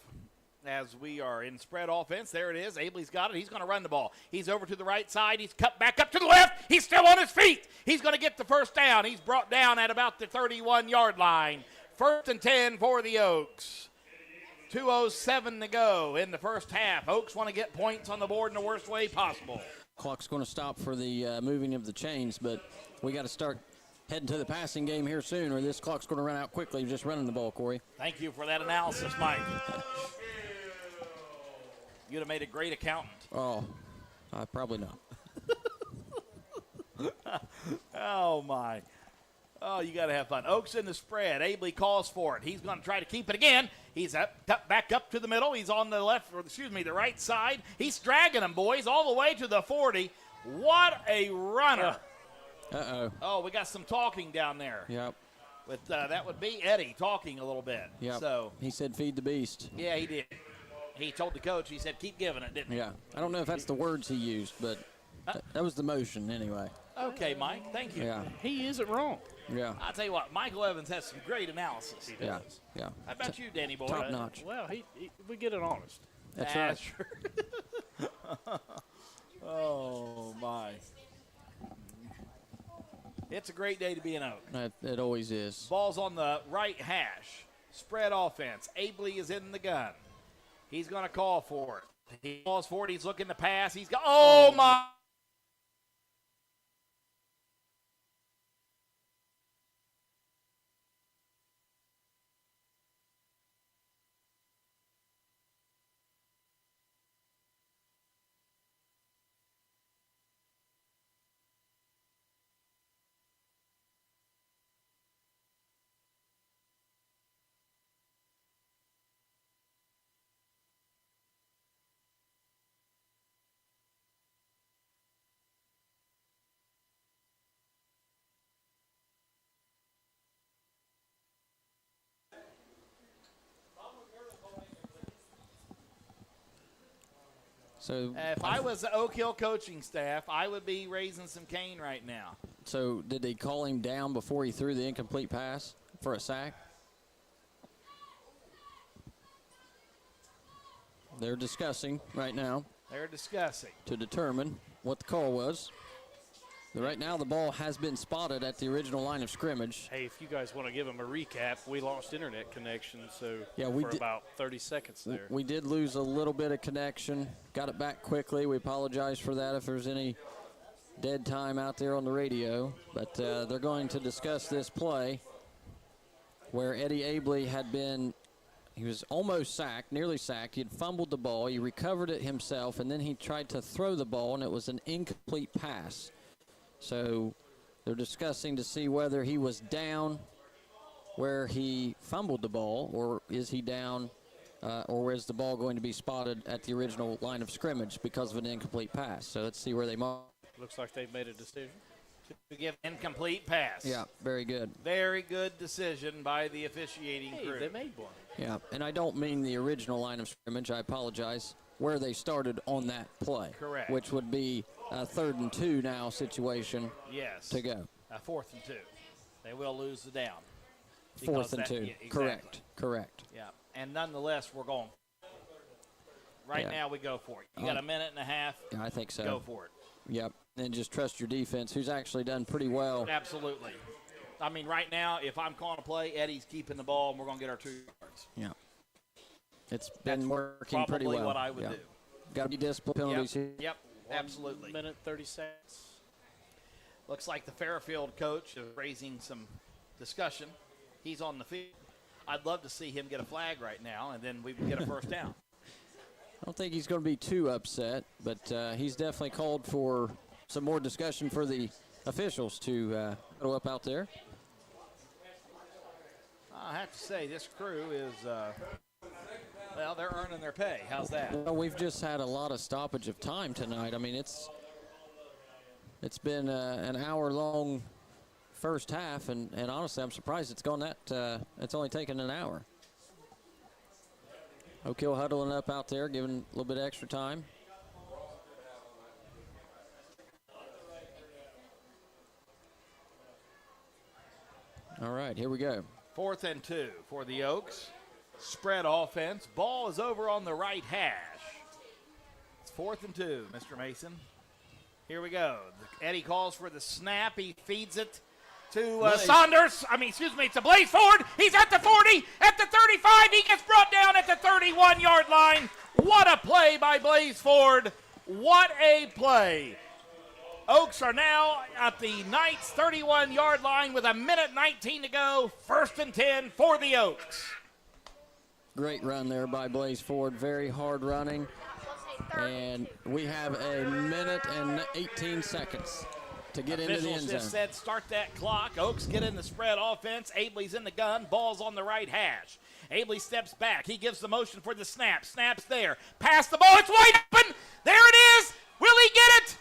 as we are in spread offense. There it is. Abley's got it. He's going to run the ball. He's over to the right side. He's cut back up to the left. He's still on his feet. He's going to get the first down. He's brought down at about the 31-yard line. 1st and 10 for the Oaks. 2:07 to go in the first half. Oaks want to get points on the board in the worst way possible.
Clock's going to stop for the moving of the chains, but we got to start heading to the passing game here soon, or this clock's going to run out quickly just running the ball, Corey.
Thank you for that analysis, Mike. You'd have made a great accountant.
Oh, probably not.
Oh, my. Oh, you got to have fun. Oaks in the spread. Abley calls for it. He's going to try to keep it again. He's back up to the middle. He's on the the right side. He's dragging them, boys, all the way to the 40. What a runner.
Uh-oh.
Oh, we got some talking down there.
Yep.
With that would be Eddie talking a little bit.
Yep.
So
he said feed the beast.
Yeah, he did. He told the coach, he said keep giving it, didn't he?
Yeah. I don't know if that's the words he used, but that was the motion anyway.
Okay, Mike. Thank you.
Yeah.
He isn't wrong.
Yeah.
I'll tell you what, Michael Evans has some great analysis. He does.
Yeah.
How about you, Danny boy?
Top notch.
Well, we get it honest.
That's right.
True. Oh, my. It's a great day to be an Oak.
It always is.
Ball's on the right hash. Spread offense. Abley is in the gun. He's going to call for it. He calls for it. He's looking to pass. He's got, oh, my.
So
if I was the Oak Hill coaching staff, I would be raising some cane right now.
So did they call him down before he threw the incomplete pass for a sack? They're discussing right now.
They're discussing
to determine what the call was. Right now, the ball has been spotted at the original line of scrimmage.
Hey, if you guys want to give them a recap, we lost internet connection, so
we
for
did,
about 30 seconds there.
We did lose a little bit of connection. Got it back quickly. We apologize for that if there's any dead time out there on the radio. But they're going to discuss this play where Eddie Abley he was almost sacked, nearly sacked. He had fumbled the ball. He recovered it himself, and then he tried to throw the ball, and it was an incomplete pass. So they're discussing to see whether he was down where he fumbled the ball, or is he down, or is the ball going to be spotted at the original line of scrimmage because of an incomplete pass. So let's see where they mark.
Looks like they've made a decision
to give incomplete pass.
Yeah, very good.
Very good decision by the officiating crew.
They made one.
Yeah, and I don't mean the original line of scrimmage. I apologize. Where they started on that play.
Correct.
Which would be a 3rd and 2 now situation.
Yes.
To go.
4th and 2. They will lose the down.
4th and 2.
Yeah, exactly.
Correct.
Yeah. And nonetheless, we're going. Right now, we go for it. You got a minute and a half.
Yeah, I think so.
Go for it.
Yep. And just trust your defense, who's actually done pretty well.
Absolutely. I mean, right now, if I'm calling a play, Eddie's keeping the ball, and we're going to get our 2 yards.
Yeah. It's been working pretty well.
Probably what I would do.
Got to be disciplined penalties here.
Yep, absolutely.
1 minute, 30 seconds.
Looks like the Fairfield coach is raising some discussion. He's on the field. I'd love to see him get a flag right now, and then we would get a first down.
I don't think he's going to be too upset, but he's definitely called for some more discussion for the officials to go up out there.
I have to say, this crew is, well, they're earning their pay. How's that?
Well, we've just had a lot of stoppage of time tonight. I mean, it's been an hour-long first half, and honestly, I'm surprised it's gone that. It's only taken an hour. Oak Hill huddling up out there, giving a little bit extra time. All right, here we go.
4th and 2 for the Oaks. spread offense. Ball is over on the right hash. It's 4th and 2, Mr. Mason. Here we go. Eddie calls for the snap. He feeds it to Saunders. It's a Blaze Ford. He's at the 40, at the 35. He gets brought down at the 31-yard line. What a play by Blaze Ford. What a play. Oaks are now at the Knights' 31-yard line with 1:19 to go. 1st and 10 for the Oaks.
Great run there by Blaze Ford. Very hard running. And we have 1:18 to get into the end zone.
Just said start that clock. Oaks get in the spread offense. Abley's in the gun. Ball's on the right hash. Abley steps back. He gives the motion for the snap. Snap's there. Pass the ball. It's wide open. There it is. Will he get it?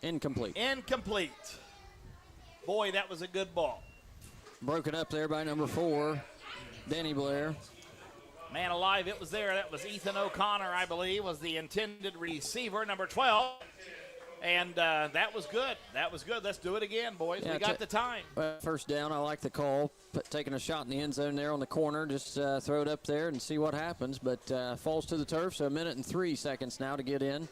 Incomplete. Boy, that was a good ball.
Broken up there by number 4, Danny Blair.
Man alive, it was there. That was Ethan O'Connor, I believe, was the intended receiver, number 12. And that was good. Let's do it again, boys. We got the time.
First down, I like the call. Taking a shot in the end zone there on the corner. Just throw it up there and see what happens. But falls to the turf, so 1:03 now to get in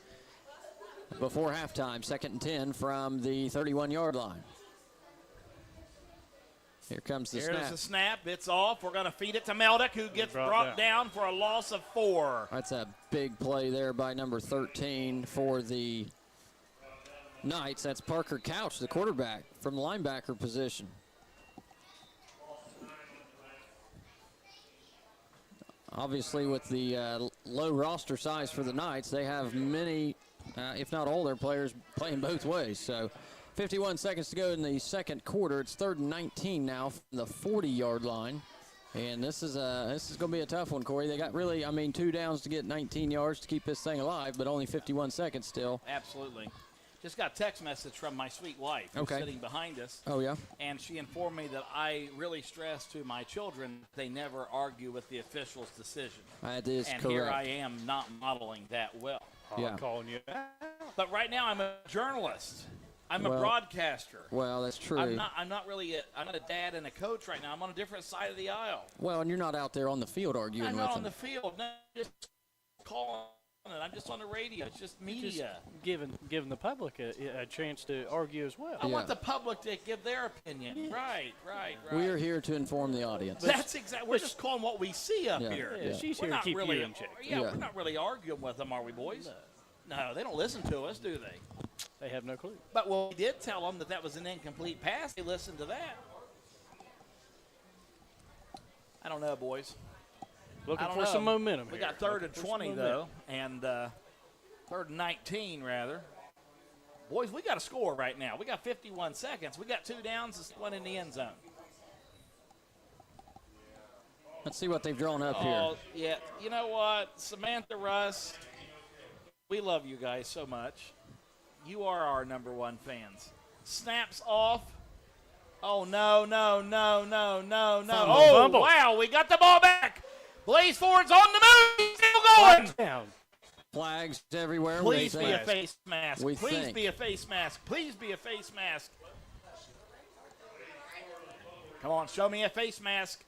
before halftime. 2nd and 10 from the 31-yard line. Here comes the snap.
Here's the snap. It's off. We're going to feed it to Meldick, who gets brought down for a loss of 4.
That's a big play there by number 13 for the Knights. That's Parker Couch, the quarterback, from the linebacker position. Obviously, with the low roster size for the Knights, they have many, if not all their players playing both ways. So 51 seconds to go in the second quarter. It's 3rd and 19 now from the 40-yard line. And this is going to be a tough one, Corey. They got 2 downs to get 19 yards to keep this thing alive, but only 51 seconds still.
Absolutely. Just got a text message from my sweet wife who's sitting behind us.
Oh, yeah?
And she informed me that I really stress to my children they never argue with the official's decision.
That is correct.
And here I am not modeling that well.
I'm calling you out.
But right now I'm a journalist. I'm a broadcaster.
Well, that's true.
I'm not a dad and a coach right now. I'm on a different side of the aisle.
Well, and you're not out there on the field arguing with them.
I'm not on the field. No, just calling it. I'm just on the radio. It's just media.
Just giving the public a chance to argue as well.
I want the public to give their opinion. Yeah. Right.
We are here to inform the audience.
That's exactly. We're just calling what we see up here.
Yeah. She's here to keep you in check.
We're not really arguing with them, are we, boys? No, they don't listen to us, do they?
They have no clue.
But we did tell them that was an incomplete pass. They listened to that. I don't know, boys.
Looking for some momentum.
We got 3rd and 20, though, and 3rd and 19, rather. Boys, we got a score right now. We got 51 seconds. We got 2 downs, one in the end zone.
Let's see what they've drawn up here.
Yeah. You know what? Samantha Russ, we love you guys so much. You are our number 1 fans. Snaps off. Oh, no.
Fumble.
Wow, we got the ball back. Blaze Ford's on the move. Still going.
Down.
Flags everywhere.
Please be a face mask.
Please
be a face mask. Please be a face mask. Come on, show me a face mask.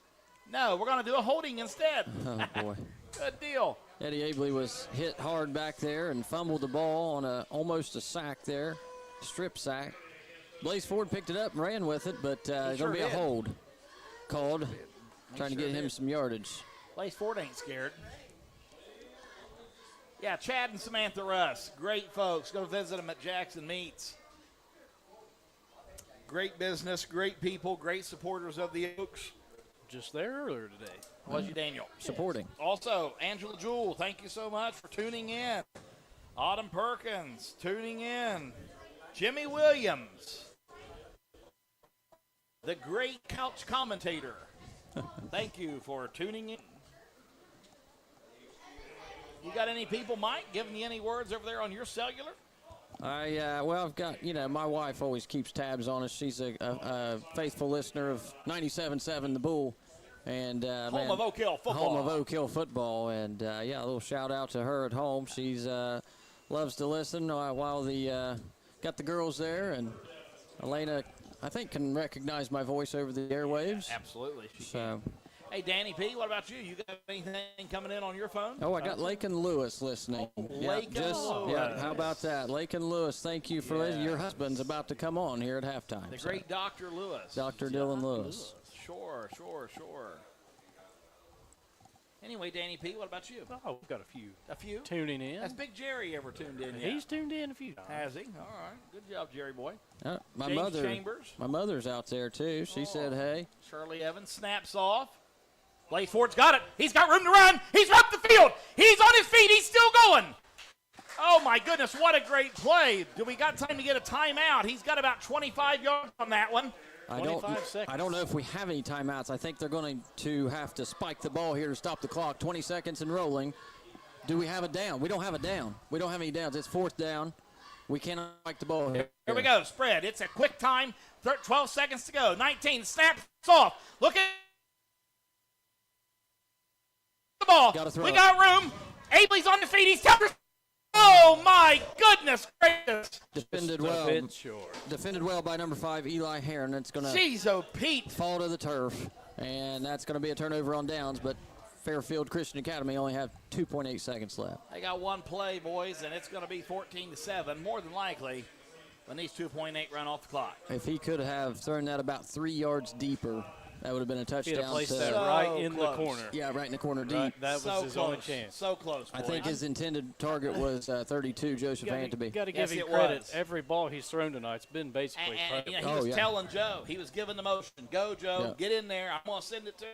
No, we're going to do a holding instead.
Oh, boy.
Good deal.
Eddie Abley was hit hard back there and fumbled the ball on almost a sack there, strip sack. Blaze Ford picked it up and ran with it, but going to be a hold called, trying to get him some yardage.
Blaze Ford ain't scared. Yeah, Chad and Samantha Russ, great folks. Go visit them at Jackson Meats. Great business, great people, great supporters of the Oaks.
Just there earlier today.
Was you, Daniel?
Supporting.
Also, Angela Jewell, thank you so much for tuning in. Autumn Perkins, tuning in. Jimmy Williams, the great couch commentator. Thank you for tuning in. You got any people, Mike, giving you any words over there on your cellular?
I've got, my wife always keeps tabs on us. She's a faithful listener of 97.7 The Bull. And
home of Oak Hill football.
Home of Oak Hill football. And, a little shout out to her at home. She's loves to listen while got the girls there. And Elena, I think, can recognize my voice over the airwaves.
Absolutely.
So
Hey, Danny P., what about you? You got anything coming in on your phone?
Oh, I got Lakin Lewis listening.
Lakin Lewis.
Yeah, how about that? Lakin Lewis, thank you for listening. Your husband's about to come on here at halftime.
The great Dr. Lewis.
Dr. Dylan Lewis.
Sure. Anyway, Danny P., what about you?
Oh, we've got a few.
A few?
Tuning in.
Has Big Jerry ever tuned in yet?
He's tuned in a few times.
Has he? All right. Good job, Jerry boy.
My
Chambers.
My mother's out there, too. She said, hey.
Shirley Evans snaps off. Blaze Ford's got it. He's got room to run. He's up the field. He's on his feet. He's still going. Oh, my goodness. What a great play. Do we got time to get a timeout? He's got about 25 yards on that one.
I don't know if we have any timeouts. I think they're going to have to spike the ball here to stop the clock. 20 seconds and rolling. Do we have a down? We don't have a down. We don't have any downs. It's 4th down. We cannot spike the ball here.
Here we go. Spread. It's a quick time. 12 seconds to go. 19. Snaps off. Look at the ball. We got room. Abley's on the feet. He's touched. Oh, my goodness gracious.
Defended well. Defended well by number 5, Eli Heron. It's going
to
fall to the turf, and that's going to be a turnover on downs, but Fairfield Christian Academy only have 2.8 seconds left.
They got one play, boys, and it's going to be 14-7, more than likely, when these 2.8 run off the clock.
If he could have thrown that about 3 yards deeper, that would have been a touchdown.
He'd have placed that right in the corner.
Yeah, right in the corner deep.
Right, that was his only chance.
So close, boys.
I think his intended target was 32, Joseph Anthony.
You got to give him credit. Every ball he's thrown tonight's been basically perfect.
He was telling Joe. He was giving the motion. Go, Joe. Get in there. I'm going to send it to him.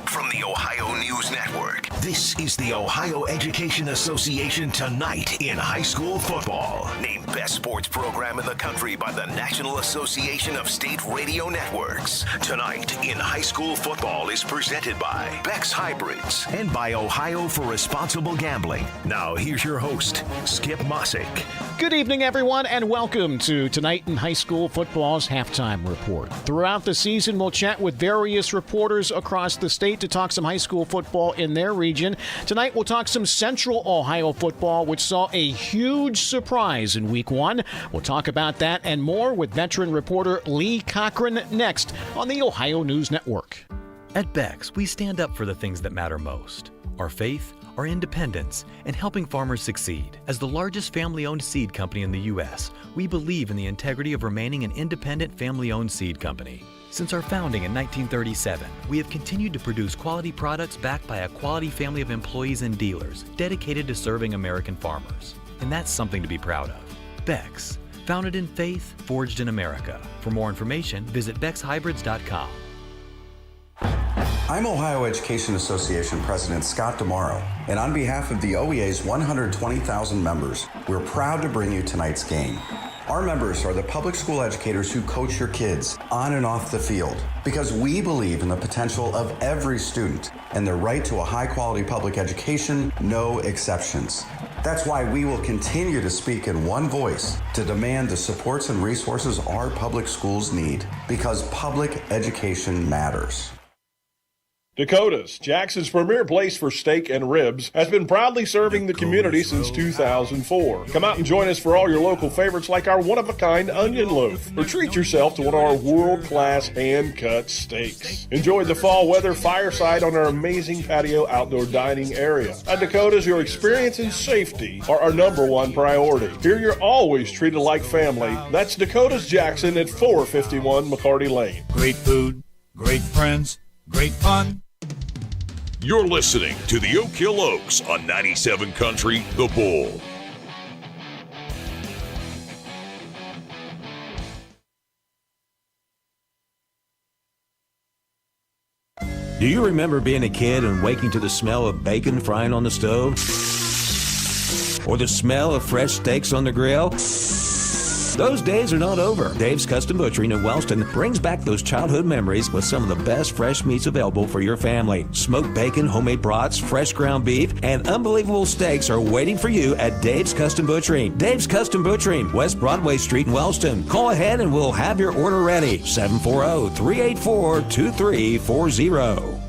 From the Ohio News Network, this is the Ohio Education Association Tonight in High School Football. Named best sports program in the country by the National Association of State Radio Networks. Tonight in high school football is presented by Beck's Hybrids and by Ohio for Responsible Gambling. Now here's your host, Skip Mossick.
Good evening, everyone, and welcome to Tonight in High School Football's Halftime Report. Throughout the season, we'll chat with various reporters across the state to talk some high school football in their region. Tonight, we'll talk some Central Ohio football, which saw a huge surprise in Week 1. We'll talk about that and more with veteran reporter Lee Cochran next on the Ohio News Network.
At Beck's, we stand up for the things that matter most: our faith, our independence, and helping farmers succeed. As the largest family-owned seed company in the U.S., we believe in the integrity of remaining an independent family-owned seed company. Since our founding in 1937, we have continued to produce quality products backed by a quality family of employees and dealers dedicated to serving American farmers. And that's something to be proud of. Beck's, founded in faith, forged in America. For more information, visit beckshybrids.com.
I'm Ohio Education Association President Scott DeMauro, and on behalf of the OEA's 120,000 members, we're proud to bring you tonight's game. Our members are the public school educators who coach your kids on and off the field, because we believe in the potential of every student and their right to a high-quality public education, no exceptions. That's why we will continue to speak in one voice to demand the supports and resources our public schools need, because public education matters.
Dakota's, Jackson's premier place for steak and ribs, has been proudly serving the community since 2004. Come out and join us for all your local favorites like our one-of-a-kind onion loaf, or treat yourself to one of our world-class hand-cut steaks. Enjoy the fall weather fireside on our amazing patio outdoor dining area. At Dakota's, your experience and safety are our #1 priority. Here you're always treated like family. That's Dakota's Jackson at 451 McCarty Lane.
Great food, great friends, great fun.
You're listening to the Oak Hill Oaks on 97 Country, The Bull.
Do you remember being a kid and waking to the smell of bacon frying on the stove? Or the smell of fresh steaks on the grill? Those days are not over. Dave's Custom Butchering in Wellston brings back those childhood memories with some of the best fresh meats available for your family. Smoked bacon, homemade brats, fresh ground beef, and unbelievable steaks are waiting for you at Dave's Custom Butchering. Dave's Custom Butchering, West Broadway Street in Wellston. Call ahead and we'll have your order ready. 740-384-2340.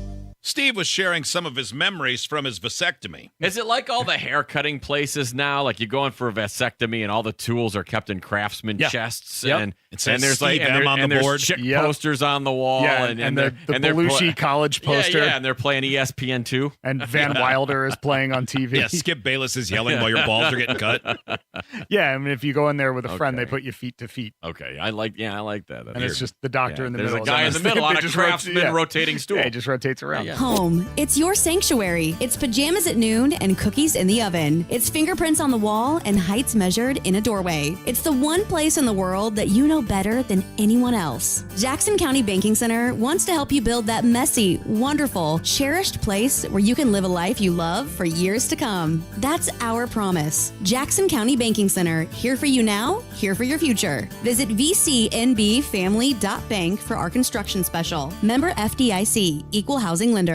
Steve was sharing some of his memories from his vasectomy.
Is it like all the hair cutting places now? Like you go in for a vasectomy and all the tools are kept in craftsman chests, and there's like
on the board,
chick posters on the wall,
and the Belushi college poster,
and they're playing ESPN2,
and Van Wilder is playing on TV.
Yeah, Skip Bayless is yelling while your balls are getting cut.
Yeah, I mean, if you go in there with a friend, they put you feet to feet.
Okay, I like that.
And it's just the doctor in the middle.
There's a guy in the middle on a craftsman rotating stool.
Yeah, he just rotates around.
Yeah.
Home. It's your sanctuary. It's pajamas at noon and cookies in the oven. It's fingerprints on the wall and heights measured in a doorway. It's the one place in the world that you know better than anyone else. Jackson County Banking Center wants to help you build that messy, wonderful, cherished place where you can live a life you love for years to come. That's our promise. Jackson County Banking Center, here for you now, here for your future. Visit vcnbfamily.bank for our construction special. Member FDIC, Equal Housing Lender.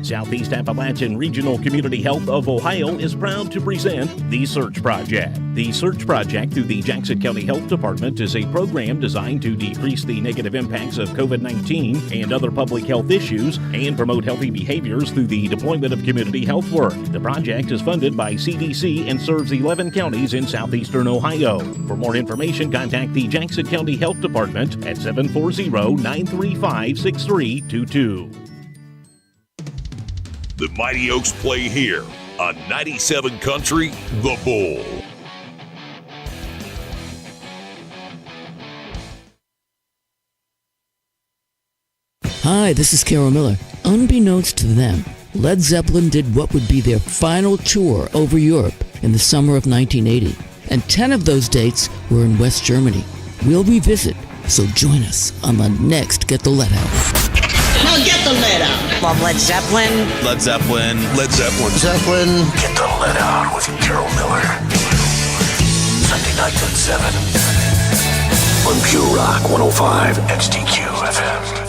Southeast Appalachian Regional Community Health of Ohio is proud to present The Search Project. The Search Project through the Jackson County Health Department is a program designed to decrease the negative impacts of COVID-19 and other public health issues and promote healthy behaviors through the deployment of community health work. The project is funded by CDC and serves 11 counties in southeastern Ohio. For more information, contact the Jackson County Health Department at 740-935-6322.
The Mighty Oaks play here on 97 Country, The Bull.
Hi, this is Carol Miller. Unbeknownst to them, Led Zeppelin did what would be their final tour over Europe in the summer of 1980. And 10 of those dates were in West Germany. We'll revisit, so join us on the next Get the Lead Out.
Now get the lead out. Love Led Zeppelin.
Led Zeppelin.
Get the lead out with Carol Miller.
Sunday nights at 7 on Pure Rock 105 XTQ FM.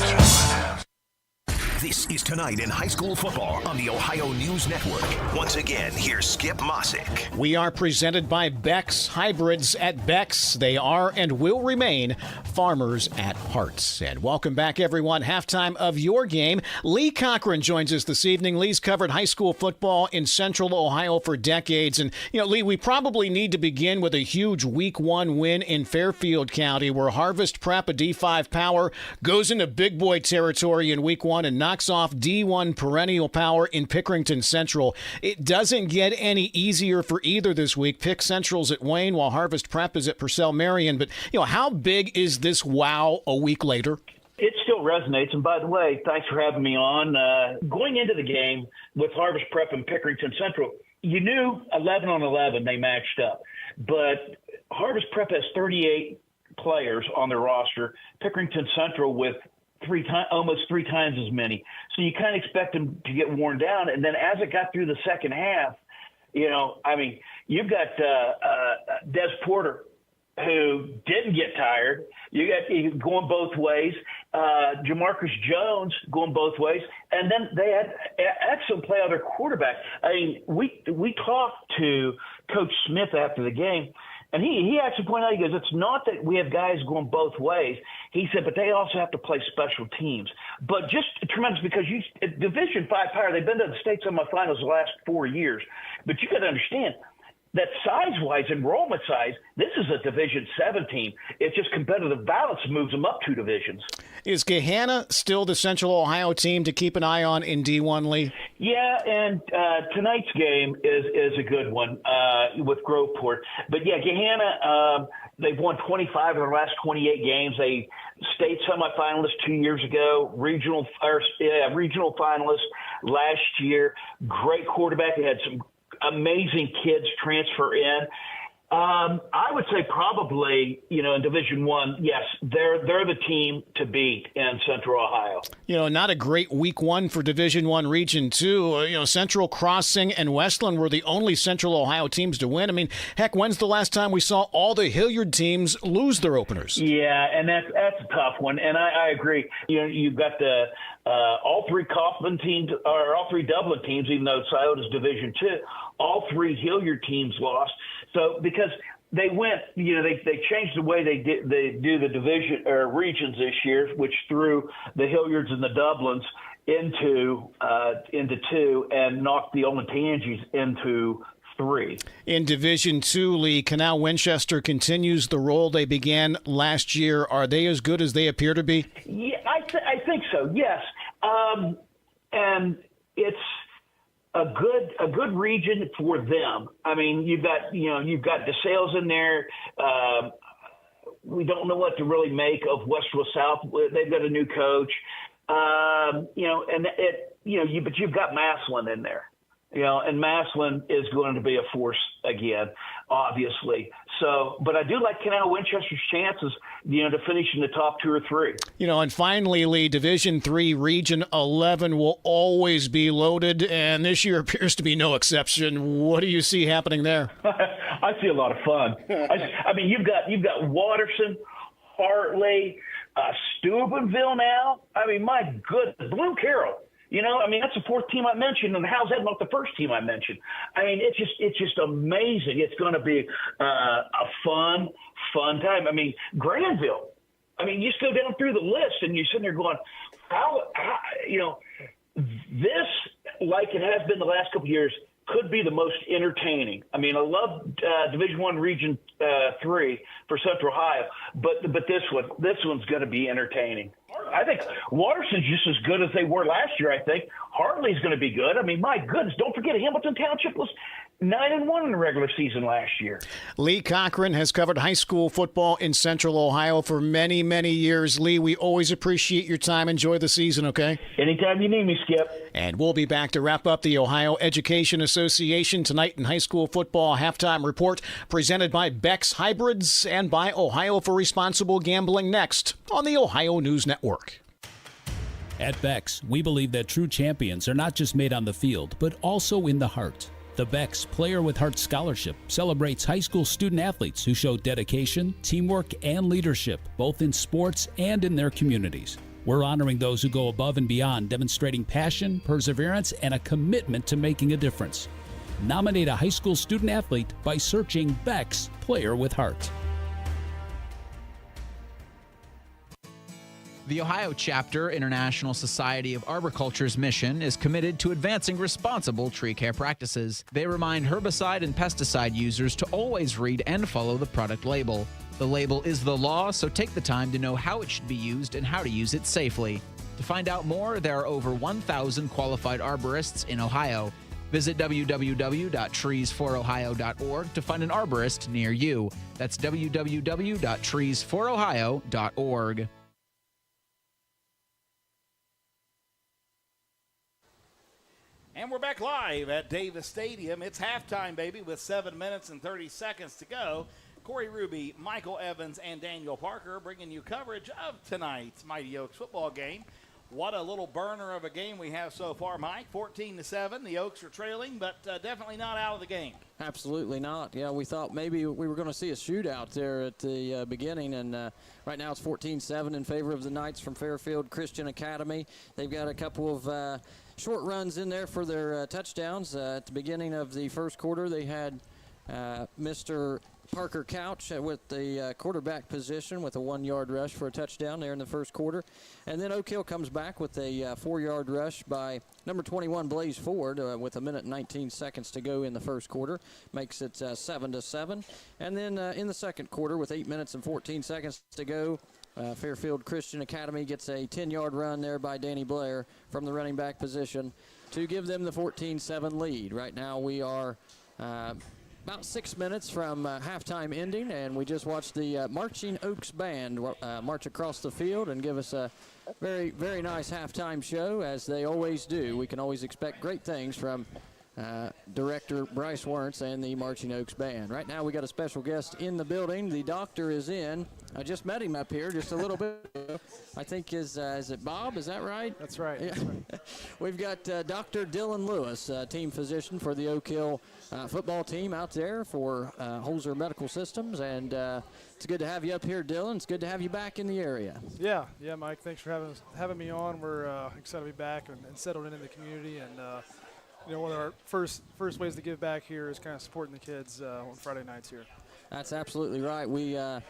This is Tonight in High School Football on the Ohio News Network. Once again, here's Skip Mossick.
We are presented by Beck's Hybrids. At Beck's, they are and will remain farmers at heart. And welcome back, everyone. Halftime of your game. Lee Cochran joins us this evening. Lee's covered high school football in Central Ohio for decades. And, Lee, we probably need to begin with a huge Week 1 win in Fairfield County, where Harvest Prep, a D5 power, goes into big boy territory in Week 1 and knocks off D1 perennial power in Pickerington Central. It doesn't get any easier for either this week. Pick Central's at Wayne, while Harvest Prep is at Purcell Marion. But, how big is this wow a week later?
It still resonates. And by the way, thanks for having me on. Going into the game with Harvest Prep and Pickerington Central, you knew 11 on 11 they matched up. But Harvest Prep has 38 players on their roster. Pickerington Central with almost three times as many. So you kind of expect them to get worn down. And then as it got through the second half, you've got Des Porter, who didn't get tired. You got going both ways. Jamarcus Jones going both ways. And then they had excellent play on their quarterback. We talked to Coach Smith after the game, and he actually pointed out, he goes, it's not that we have guys going both ways. He said, but they also have to play special teams. But just tremendous, because Division 5 power, they've been to the state semifinals the last 4 years. But you got to understand that size-wise, enrollment size, this is a Division 7 team. It's just competitive balance moves them up 2 divisions.
Is Gahanna still the Central Ohio team to keep an eye on in D1, Lee?
Yeah, and tonight's game is a good one with Groveport. But, yeah, Gahanna, they've won 25 of their last 28 games. They state semifinalists 2 years ago, regional finalists last year. Great quarterback. They had some amazing kids transfer in. I would say probably, in Division 1, yes, they're the team to beat in Central Ohio.
Not a great Week 1 for Division 1 Region 2. Central Crossing and Westland were the only Central Ohio teams to win. Heck, when's the last time we saw all the Hilliard teams lose their openers?
Yeah, and that's a tough one, and I agree. You've got the all three Kaufman teams, or all three Dublin teams, even though Scioto's Division 2, all three Hilliard teams lost. So because they went, they changed the way they do the division or regions this year, which threw the Hilliards and the Dublins into 2 and knocked the Olentangies into 3.
In Division 2, Lee, Canal Winchester continues the role they began last year. Are they as good as they appear to be?
Yeah, I think so. Yes, and it's a good region for them. You've got DeSales in there. We don't know what to really make of Westwood South. They've got a new coach. But you've got Massillon in there. And Massillon is going to be a force again, obviously. So, but I do like Canal Winchester's chances, to finish in the top 2 or 3.
And finally, Lee, Division 3, Region 11 will always be loaded, and this year appears to be no exception. What do you see happening there?
I see a lot of fun. You've got Watterson, Hartley, Steubenville now. My goodness, Blue Carroll. That's the 4th team I mentioned, and how's that not the first team I mentioned? It's just amazing. It's going to be a fun time. Granville. You just go down through the list, and you're sitting there going, how this, like it has been the last couple of years, could be the most entertaining. I love Division 1 Region 3 for Central Ohio, but this one's going to be entertaining. I think Watterson's just as good as they were last year, I think. Hartley's going to be good. My goodness, don't forget Hamilton Township was 9-1 in the regular season last year.
Lee Cochran has covered high school football in Central Ohio for many, many years. Lee, we always appreciate your time. Enjoy the season, okay?
Anytime you need me, Skip.
And we'll be back to wrap up the Ohio Education Association Tonight in High School Football Halftime Report, presented by Beck's Hybrids and by Ohio for Responsible Gambling, next on the Ohio News Network.
At Beck's, we believe that true champions are not just made on the field, but also in the heart. The Beck's Player with Heart Scholarship celebrates high school student athletes who show dedication, teamwork, and leadership, both in sports and in their communities. We're honoring those who go above and beyond, demonstrating passion, perseverance, and a commitment to making a difference. Nominate a high school student athlete by searching Beck's Player with Heart.
The Ohio Chapter International Society of Arboriculture's mission is committed to advancing responsible tree care practices. They remind herbicide and pesticide users to always read and follow the product label. The label is the law, so take the time to know how it should be used and how to use it safely. To find out more, there are over 1,000 qualified arborists in Ohio. Visit www.treesforohio.org to find an arborist near you. That's www.treesforohio.org.
And we're back live at Davis Stadium. It's halftime, baby, with 7 minutes and 30 seconds to go. Corey Ruby, Michael Evans, and Daniel Parker bringing you coverage of tonight's Mighty Oaks football game. What a little burner of a game we have so far, Mike. 14-7. The Oaks are trailing, but definitely not out of the game.
Absolutely not. Yeah, we thought maybe we were going to see a shootout there at the beginning, and right now it's 14-7 in favor of the Knights from Fairfield Christian Academy. They've got a couple of short runs in there for their touchdowns. At the beginning of the first quarter, they had Mr. Parker Couch with the quarterback position with a 1-yard rush for a touchdown there in the first quarter. And then Oak Hill comes back with a 4-yard rush by number 21, Blaze Ford, with 1 minute and 19 seconds to go in the first quarter. Makes it 7-7. And then in the second quarter with 8 minutes and 14 seconds to go, Fairfield Christian Academy gets a 10-yard run there by Danny Blair from the running back position to give them the 14-7 lead. Right now we are about 6 minutes from halftime ending, and we just watched the Marching Oaks Band march across the field and give us a very, very nice halftime show, as they always do. We can always expect great things from Director Bryce Wernz and the Marching Oaks Band. Right now we got a special guest in the building. The doctor is in. I just met him up here just a little bit ago. I think is it Bob? Is that right?
That's right.
Yeah.
That's right.
We've got Dr. Dylan Lewis, team physician for the Oak Hill football team out there for Holzer Medical Systems, and it's good to have you up here, Dylan. It's good to have you back in the area.
Yeah, Mike. Thanks for having me on. We're excited to be back and settled in the community, and one of our first ways to give back here is kind of supporting the kids on Friday nights here.
That's absolutely right. We are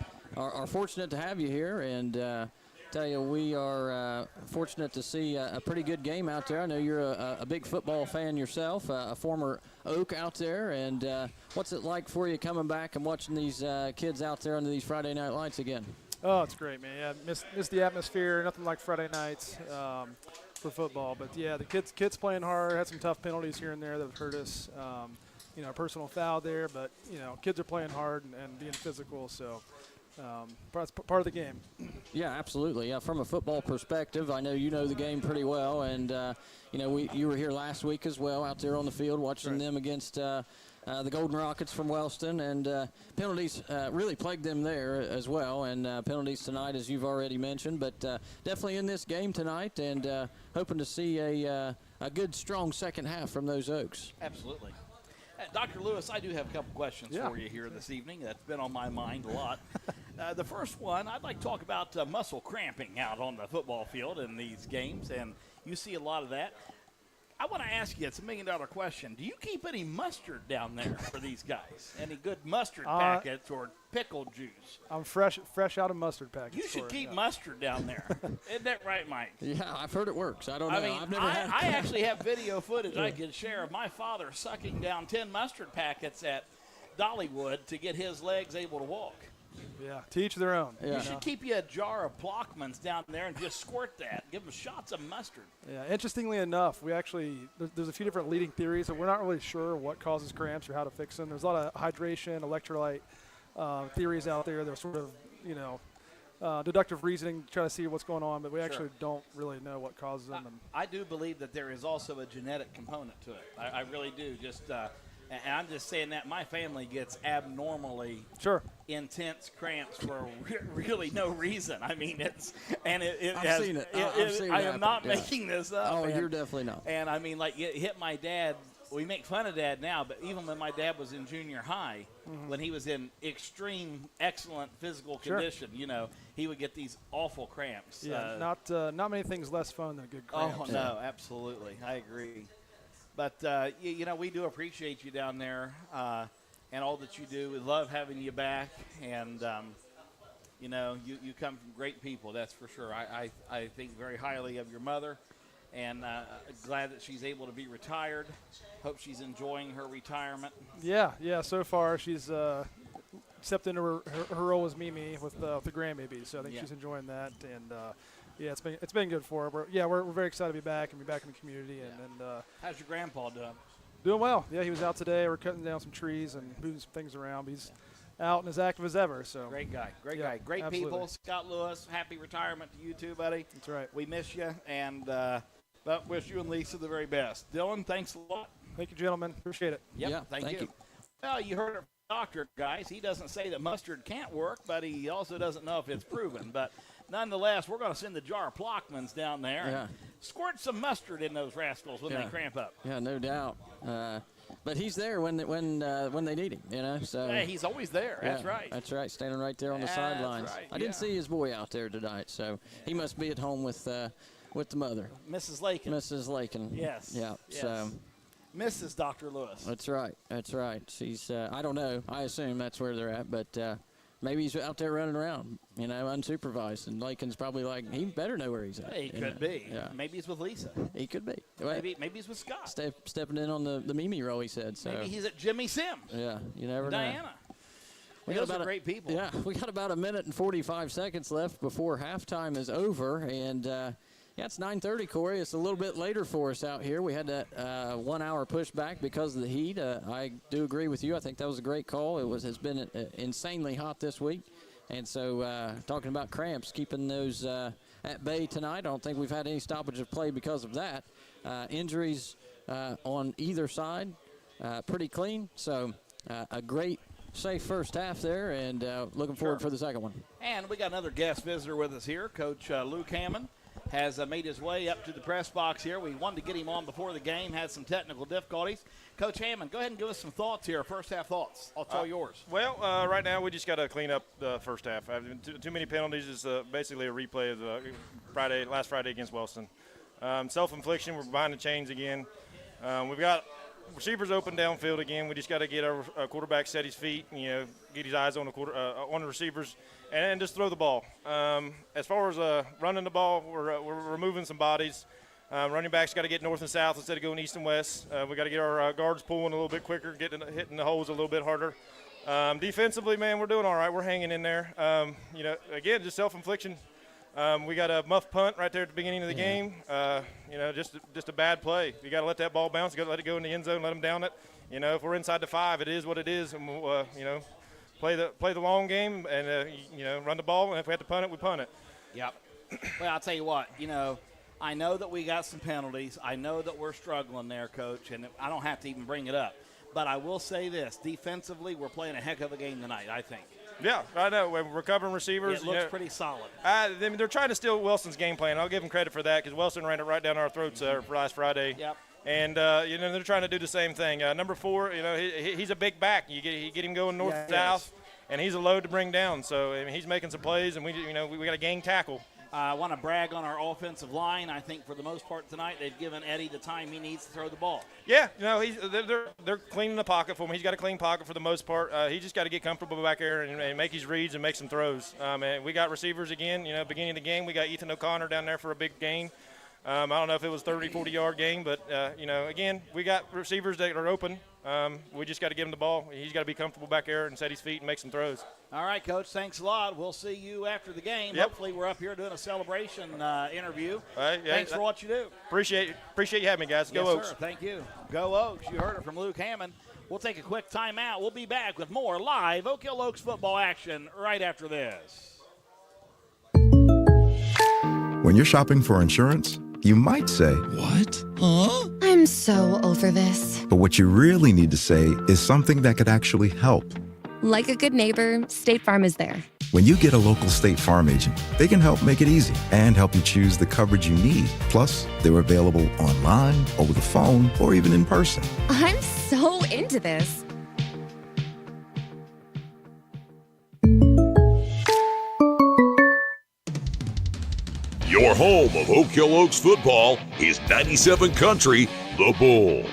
fortunate to have you here, and tell you, we are fortunate to see a pretty good game out there. I know you're a big football fan yourself, a former Oak out there, and what's it like for you coming back and watching these kids out there under these Friday night lights again?
Oh, it's great, man. Yeah, miss the atmosphere. Nothing like Friday nights for football. But yeah, the kids playing hard. Had some tough penalties here and there that hurt us. A personal foul there, but kids are playing hard and being physical. So. That's part of the game.
Yeah, absolutely. Yeah, from a football perspective, I know you know the game pretty well, and you were here last week as well, out there on the field watching them against the Golden Rockets from Wellston, and penalties really plagued them there as well, and penalties tonight, as you've already mentioned, but definitely in this game tonight, and hoping to see a good, strong second half from those Oaks.
Absolutely. Dr. Lewis, I do have a couple questions for you here this evening. That's been on my mind a lot. The first one, I'd like to talk about muscle cramping out on the football field in these games, and you see a lot of that. I want to ask you, it's $1 million question. Do you keep any mustard down there for these guys? Any good mustard packets or pickle juice?
I'm fresh out of mustard packets.
You should keep mustard down there. Isn't that right, Mike?
Yeah, I've heard it works. I don't know. I've never had it.
I actually have video footage I can share of my father sucking down 10 mustard packets at Dollywood to get his legs able to walk.
Yeah, to each their own.
You should keep you a jar of Plockmans down there and just squirt that. Give them shots of mustard.
Yeah, interestingly enough, we actually there's a few different leading theories, but we're not really sure what causes cramps or how to fix them. There's a lot of hydration, electrolyte theories out there. There's sort of deductive reasoning to try to see what's going on, but we actually don't really know what causes them.
I do believe that there is also a genetic component to it. I really do. And I'm just saying that my family gets abnormally intense cramps for really no reason. I mean, I've
seen it.
I am not making this up.
Oh, you're definitely not.
And I mean, like, it hit my dad we make fun of Dad now, but even when my dad was in junior high, when he was in extreme, excellent physical condition, he would get these awful cramps.
Yeah, not many things less fun than good cramps.
Oh, no, absolutely. I agree. But, we do appreciate you down there and all that you do. We love having you back. And, you come from great people, that's for sure. I think very highly of your mother. And glad that she's able to be retired. Hope she's enjoying her retirement.
Yeah. So far she's stepped into her role as Mimi with the grandbabies. So I think she's enjoying that. And it's been good for her. We're very excited to be back and be back in the community. And
how's your grandpa doing?
Doing well. Yeah, he was out today. We're cutting down some trees and moving some things around. But he's out and as active as ever. So
great guy, great absolutely. People. Scott Lewis, happy retirement to you too, buddy.
That's right.
We miss you and. But wish you and Lisa the very best. Dylan, thanks a lot.
Thank you, gentlemen. Appreciate it.
Yep,
yeah,
thank you. Well, you heard it from the doctor, guys. He doesn't say that mustard can't work, but he also doesn't know if it's proven. But nonetheless, we're going to send the jar of Plockmans down there and squirt some mustard in those rascals when they cramp up.
Yeah, no doubt. But he's there when they need him, So
yeah, he's always there. That's right.
That's right. Standing right there on the sidelines.
Right.
I didn't see his boy out there tonight, so he must be at home with the mother.
Mrs. Lakin.
Mrs. Lakin.
Yes.
Yeah.
Yes.
So.
Mrs. Dr. Lewis.
That's right. She's, I don't know. I assume that's where they're at, but maybe he's out there running around, unsupervised. And Lakin's probably like, he better know where he's at.
He could be.
Yeah.
Maybe he's with Lisa.
He could be.
Maybe he's with Scott.
Stepping in on the Mimi role, he said. So.
Maybe he's at Jimmy Sims.
Yeah, you never know.
Diana.
Those
are great people.
Yeah, we got about a minute and 45 seconds left before halftime is over, and it's 9:30, Corey. It's a little bit later for us out here. We had that 1 hour push back because of the heat. I do agree with you. I think that was a great call. Has been insanely hot this week, and so talking about cramps, keeping those at bay tonight. I don't think we've had any stoppage of play because of that. Injuries on either side, pretty clean. So a great, safe first half there, and looking forward for the second one.
And we got another guest visitor with us here. Coach Luke Hammond has made his way up to the press box here. We wanted to get him on before the game, had some technical difficulties. Coach Hammond, go ahead and give us some thoughts here, first half thoughts. It's all yours.
Well, right now we just got to clean up the first half. Too many penalties is basically a replay of last Friday against Wellston. Self-infliction, we're behind the chains again. We've got receivers open downfield again. We just got to get our quarterback set his feet, get his eyes on the receivers, and just throw the ball. As far as running the ball, we're removing some bodies. Running backs got to get north and south instead of going east and west. We got to get our guards pulling a little bit quicker, hitting the holes a little bit harder. Defensively, man, we're doing all right. We're hanging in there. Again, just self-infliction. We got a muff punt right there at the beginning of the game. Just a bad play. You got to let that ball bounce. You got to let it go in the end zone. Let them down it. If we're inside the 5, it is what it is. And we'll, play the long game and run the ball. And if we have to punt it, we punt it.
Yep. Well, I'll tell you what. I know that we got some penalties. I know that we're struggling there, Coach, and I don't have to even bring it up. But I will say this: defensively, we're playing a heck of a game tonight, I think.
Yeah, I know. We're recovering receivers.
It looks pretty solid.
They're trying to steal Wilson's game plan. I'll give them credit for that because Wilson ran it right down our throats last Friday.
Yep.
And, they're trying to do the same thing. Number 4, he's a big back. You get him going north-south, and he's a load to bring down. So, he's making some plays, and we got a gang tackle.
I want to brag on our offensive line. I think for the most part tonight they've given Eddie the time he needs to throw the ball.
Yeah, they're cleaning the pocket for him. He's got a clean pocket for the most part. He just got to get comfortable back there and make his reads and make some throws. And we got receivers again. Beginning of the game we got Ethan O'Connor down there for a big gain. I don't know if it was 30, 40-yard game, but, again, we got receivers that are open. We just got to give him the ball. He's got to be comfortable back there and set his feet and make some throws.
All right, Coach, thanks a lot. We'll see you after the game.
Yep.
Hopefully we're up here doing a celebration interview.
All right,
thanks for what you do.
Appreciate you having me, guys. Go Oaks.
Sir. Thank you. Go Oaks. You heard it from Luke Hammond. We'll take a quick timeout. We'll be back with more live Oak Hill Oaks football action right after this.
When you're shopping for insurance, you might say, "What? Huh?"
I'm so over this.
But what you really need to say is something that could actually help.
Like a good neighbor, State Farm is there.
When you get a local State Farm agent, they can help make it easy and help you choose the coverage you need. Plus, they're available online, over the phone, or even in person.
I'm so into this.
Your home of Oak Hill Oaks football is 97 Country, The Bull.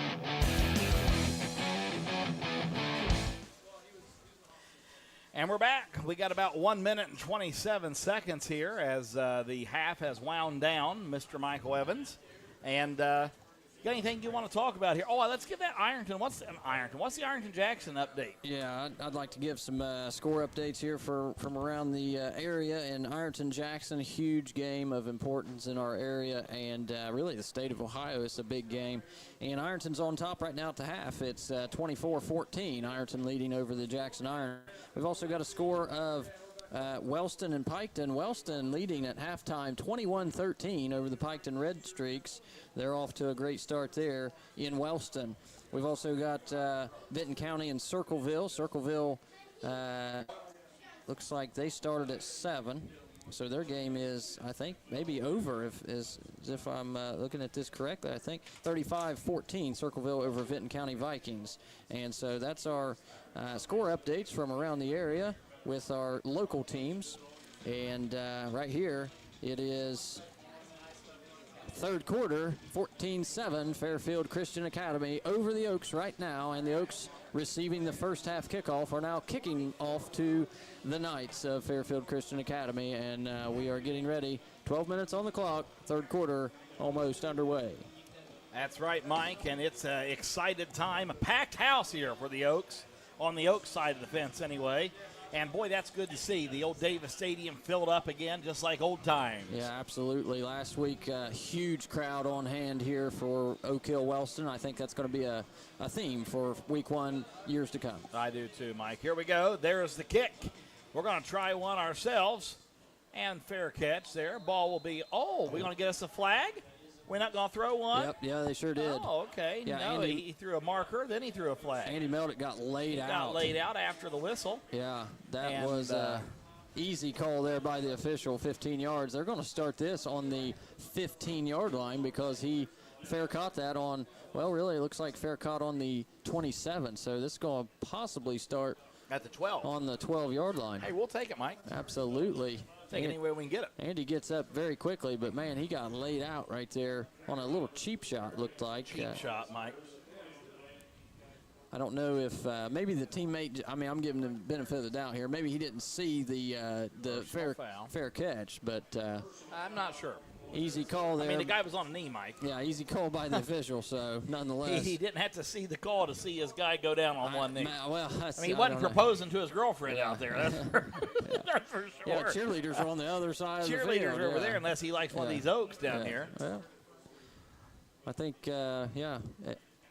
And we're back. We got about 1 minute and 27 seconds here as the half has wound down, Mr. Michael Evans. And got anything you want to talk about here? Oh, let's give that Ironton. What's the Ironton-Jackson update?
Yeah, I'd like to give some score updates here from around the area. In Ironton-Jackson, a huge game of importance in our area and really the state of Ohio. It's a big game. And Ironton's on top right now at the half. It's 24-14, Ironton leading over the Jackson Iron. We've also got a score of Wellston and Piketon. Wellston leading at halftime 21-13 over the Piketon Red Streaks. They're off to a great start there in Wellston. We've also got Benton County and Circleville. Circleville looks like they started at 7. So their game is, I think, maybe over if I'm looking at this correctly. I think 35-14 Circleville over Benton County Vikings. And so that's our score updates from around the area with our local teams. And right here, it is third quarter, 14-7, Fairfield Christian Academy over the Oaks right now. And the Oaks, receiving the first half kickoff, are now kicking off to the Knights of Fairfield Christian Academy. And we are getting ready. 12 minutes on the clock, third quarter almost underway.
That's right, Mike, and it's an excited time. A packed house here for the Oaks, on the Oaks side of the fence anyway. And, boy, that's good to see. The old Davis Stadium filled up again, just like old times.
Yeah, absolutely. Last week, huge crowd on hand here for Oak Hill Wellston. I think that's going to be a theme for week 1, years to come.
I do too, Mike. Here we go. There's the kick. We're going to try one ourselves. And fair catch there. Ball will be, we're going to get us a flag? We're not going to throw one?
Yep, yeah, they sure did.
Oh, okay.
Yeah,
no,
Andy,
he threw a marker, then he threw a flag.
Andy Meldick got laid out.
Got laid out after the whistle.
Yeah, that was an easy call there by the official, 15 yards. They're going to start this on the 15-yard line because he fair caught that on, well, really it looks like fair caught on the 27. So this is going to possibly start
at the 12.
On the 12-yard line.
Hey, we'll take it, Mike.
Absolutely.
Take it any way we can get it.
Andy gets up very quickly, but, man, he got laid out right there on a little cheap shot, looked like.
Cheap shot, Mike.
I don't know if maybe the teammate, I mean, I'm giving him the benefit of the doubt here. Maybe he didn't see the fair catch, but
I'm not sure.
Easy call there.
I mean, the guy was on a knee, Mike.
Yeah, easy call by the official, so nonetheless.
He didn't have to see the call to see his guy go down on one knee.
Well,
he wasn't proposing to his girlfriend out there. That's that's for sure.
Yeah, cheerleaders are on the other side of the field.
Cheerleaders are over there unless he likes one of these Oaks down here.
Well, I think,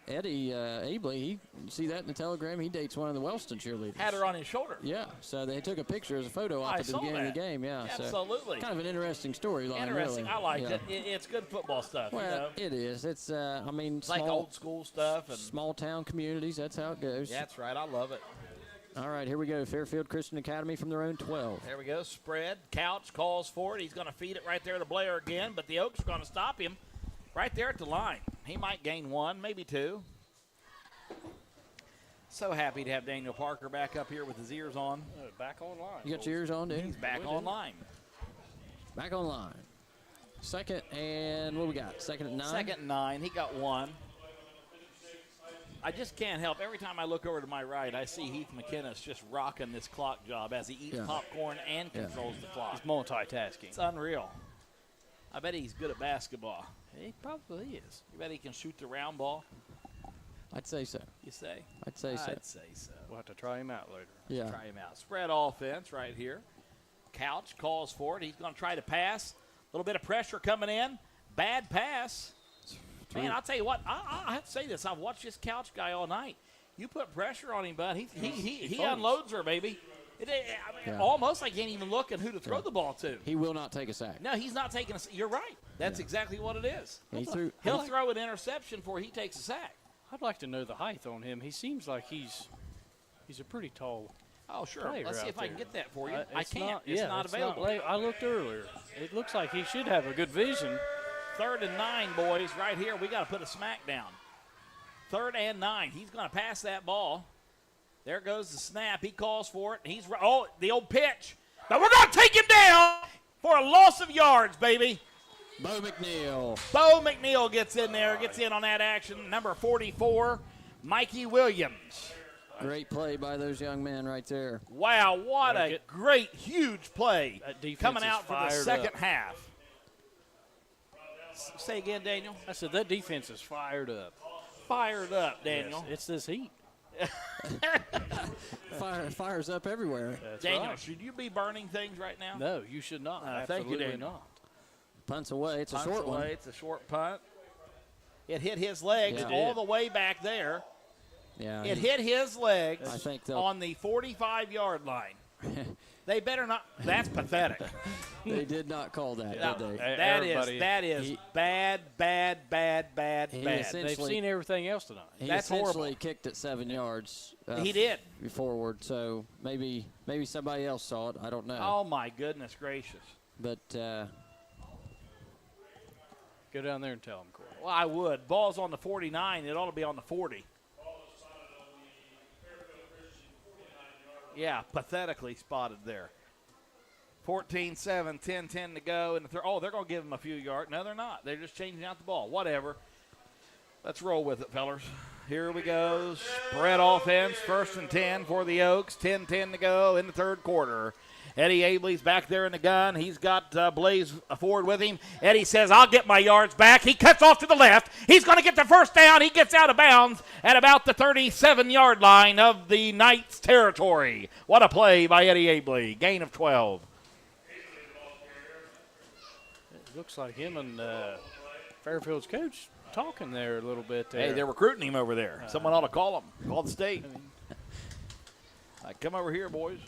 Eddie Abley, you see that in the telegram? He dates one of the Wellston cheerleaders.
Had her on his shoulder.
Yeah, so they took a picture as a photo op at the beginning of the game. Yeah,
absolutely.
So kind of an interesting storyline.
Interesting.
Really.
I liked it. It's good football stuff.
Well, it is. It's I mean,
it's like old school stuff and
small town communities. That's how it goes.
That's right. I love it.
All right, here we go. Fairfield Christian Academy from their own 12.
There we go. Spread. Couch calls for it. He's going to feed it right there to Blair again, but the Oaks are going to stop him right there at the line. He might gain 1, maybe 2. So happy to have Daniel Parker back up here with his ears on.
Back online.
You got your ears on, dude?
He's back online.
Back online. Second and what we got? Second and 9?
Second and 9. He got 1. I just can't help. Every time I look over to my right, I see Heath McKinnis just rocking this clock job as he eats popcorn and controls the clock.
He's multitasking.
It's unreal. I bet he's good at basketball. He probably is. You bet he can shoot the round ball?
I'd say so.
You say?
I'd say so.
I'd say so.
We'll have to try him out later.
Yeah.
Try him out. Spread offense right here. Couch calls for it. He's going to try to pass. A little bit of pressure coming in. Bad pass. Man, I'll tell you what. I have to say this. I've watched this Couch guy all night. You put pressure on him, bud. He unloads her, baby. Almost like he ain't even looking who to throw the ball to.
He will not take a sack.
No, he's not taking a sack. You're right. That's exactly what it is.
He'll
throw an interception before he takes a sack.
I'd like to know the height on him. He seems like he's a pretty tall.
Oh, sure.
player
Let's see
out
if I can
there.
get that for you. I
It's
can't.
It's
not available.
I looked earlier. It looks like he should have a good vision.
3rd and 9, boys, right here. We got to put a smack down. 3rd and 9. He's going to pass that ball. There goes the snap. He calls for it. He's the old pitch. But we're going to take him down for a loss of yards, baby.
Bo McNeil.
Bo McNeil gets in there, gets in on that action. Number 44, Mikey Williams.
Great play by those young men right there.
Wow, what a great, huge play coming out for the
fired
second
up.
half. Say again, Daniel.
I said that defense is fired up.
Fired up, Daniel.
Yes, it's this heat.
Fires up everywhere.
That's
Daniel,
right.
should you be burning things right now?
No, you should not.
Thank you,
Absolutely
Daniel.
not.
Punts away. It's a
Punts
short
away.
one.
It's a short punt. It hit his legs
Yeah.
all the way back there.
Yeah.
It hit his legs
I think
on the 45-yard line. They better not. That's pathetic.
They did not call that,
No,
did they?
that is bad.
They've seen everything else tonight.
He
That's
essentially
horrible.
kicked it 7 yards.
He did.
Forward, so maybe somebody else saw it. I don't know.
Oh, my goodness gracious.
But
Go down there and tell them, Corey.
Well, I would. Ball's on the 49. It ought to be on the 40. Yeah, pathetically spotted there. 14-7, 10-10 to go. And they're going to give them a few yards. No, they're not. They're just changing out the ball. Whatever. Let's roll with it, fellas. Here we go. Spread offense. 1st and 10 for the Oaks. 10-10 to go in the 3rd quarter. Eddie Abley's back there in the gun. He's got Blaze Ford with him. Eddie says, I'll get my yards back. He cuts off to the left. He's going to get the first down. He gets out of bounds at about the 37-yard line of the Knights' territory. What a play by Eddie Abley. Gain of 12.
It looks like him and Fairfield's coach talking there a little bit.
Hey, they're recruiting him over there. Someone ought to call him. Call the state. Come over here, boys.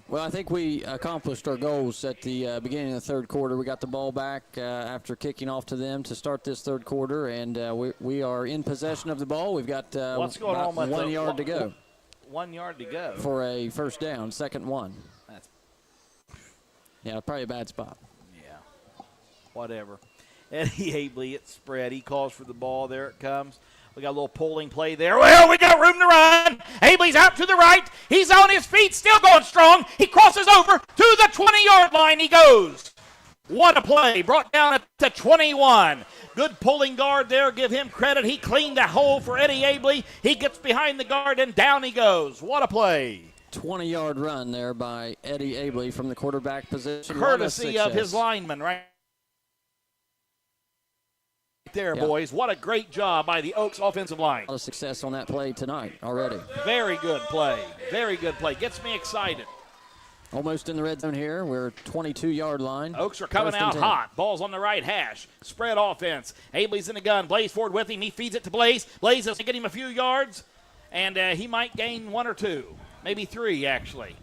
Well, I think we accomplished our goals at the beginning of the 3rd quarter. We got the ball back after kicking off to them to start this 3rd quarter, and we are in possession of the ball. We've got
What's going on with
1 yard to go.
1 yard to go.
For a first down, 2nd one. Yeah, probably a bad spot.
Yeah, whatever. Eddie Abley, it's spread. He calls for the ball. There it comes. We got a little pulling play there. Well, we got room to run. Abley's out to the right. He's on his feet, still going strong. He crosses over to the 20-yard line. He goes. What a play. Brought down at the 21. Good pulling guard there. Give him credit. He cleaned the hole for Eddie Abley. He gets behind the guard, and down he goes. What a play.
20-yard run there by Eddie Abley from the quarterback position.
Courtesy of his lineman right there, boys. What a great job by the Oaks offensive line.
A lot of success on that play tonight already.
Very good play. Very good play. Gets me excited.
Almost in the red zone here. We're 22-yard line.
Oaks are coming out hot. Ball's on the right hash. Spread offense. Abley's in the gun. Blaze Ford with him. He feeds it to Blaze. Blaze is going to get him a few yards, and he might gain 1 or 2. Maybe 3, actually.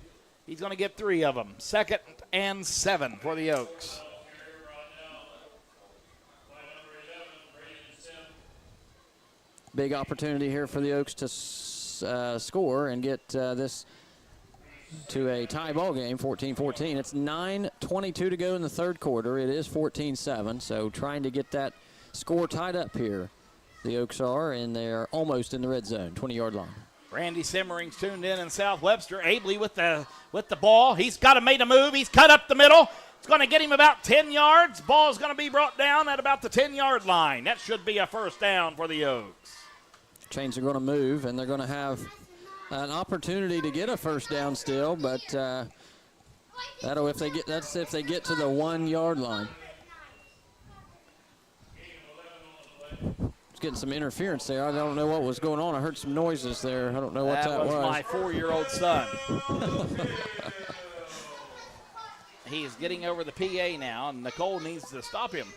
He's going to get 3 of them. 2nd and 7 for the Oaks.
Big opportunity here for the Oaks to score and get this to a tie ball game, 14-14. It's 9:22 to go in the 3rd quarter. It is 14-7, so trying to get that score tied up here. The Oaks are, and they're almost in the red zone, 20-yard line.
Randy Simmering's tuned in South Webster. Abley with the ball. He's got to make a move. He's cut up the middle. It's going to get him about 10 yards. Ball's going to be brought down at about the 10-yard line. That should be a first down for the Oaks.
Chains are going to move, and they're going to have an opportunity to get a first down still, but that's if they get to the 1-yard line. It's getting some interference there. I don't know what was going on. I heard some noises there. I don't know what that was.
That was my 4-year-old son. He's getting over the PA now, and Nicole needs to stop him.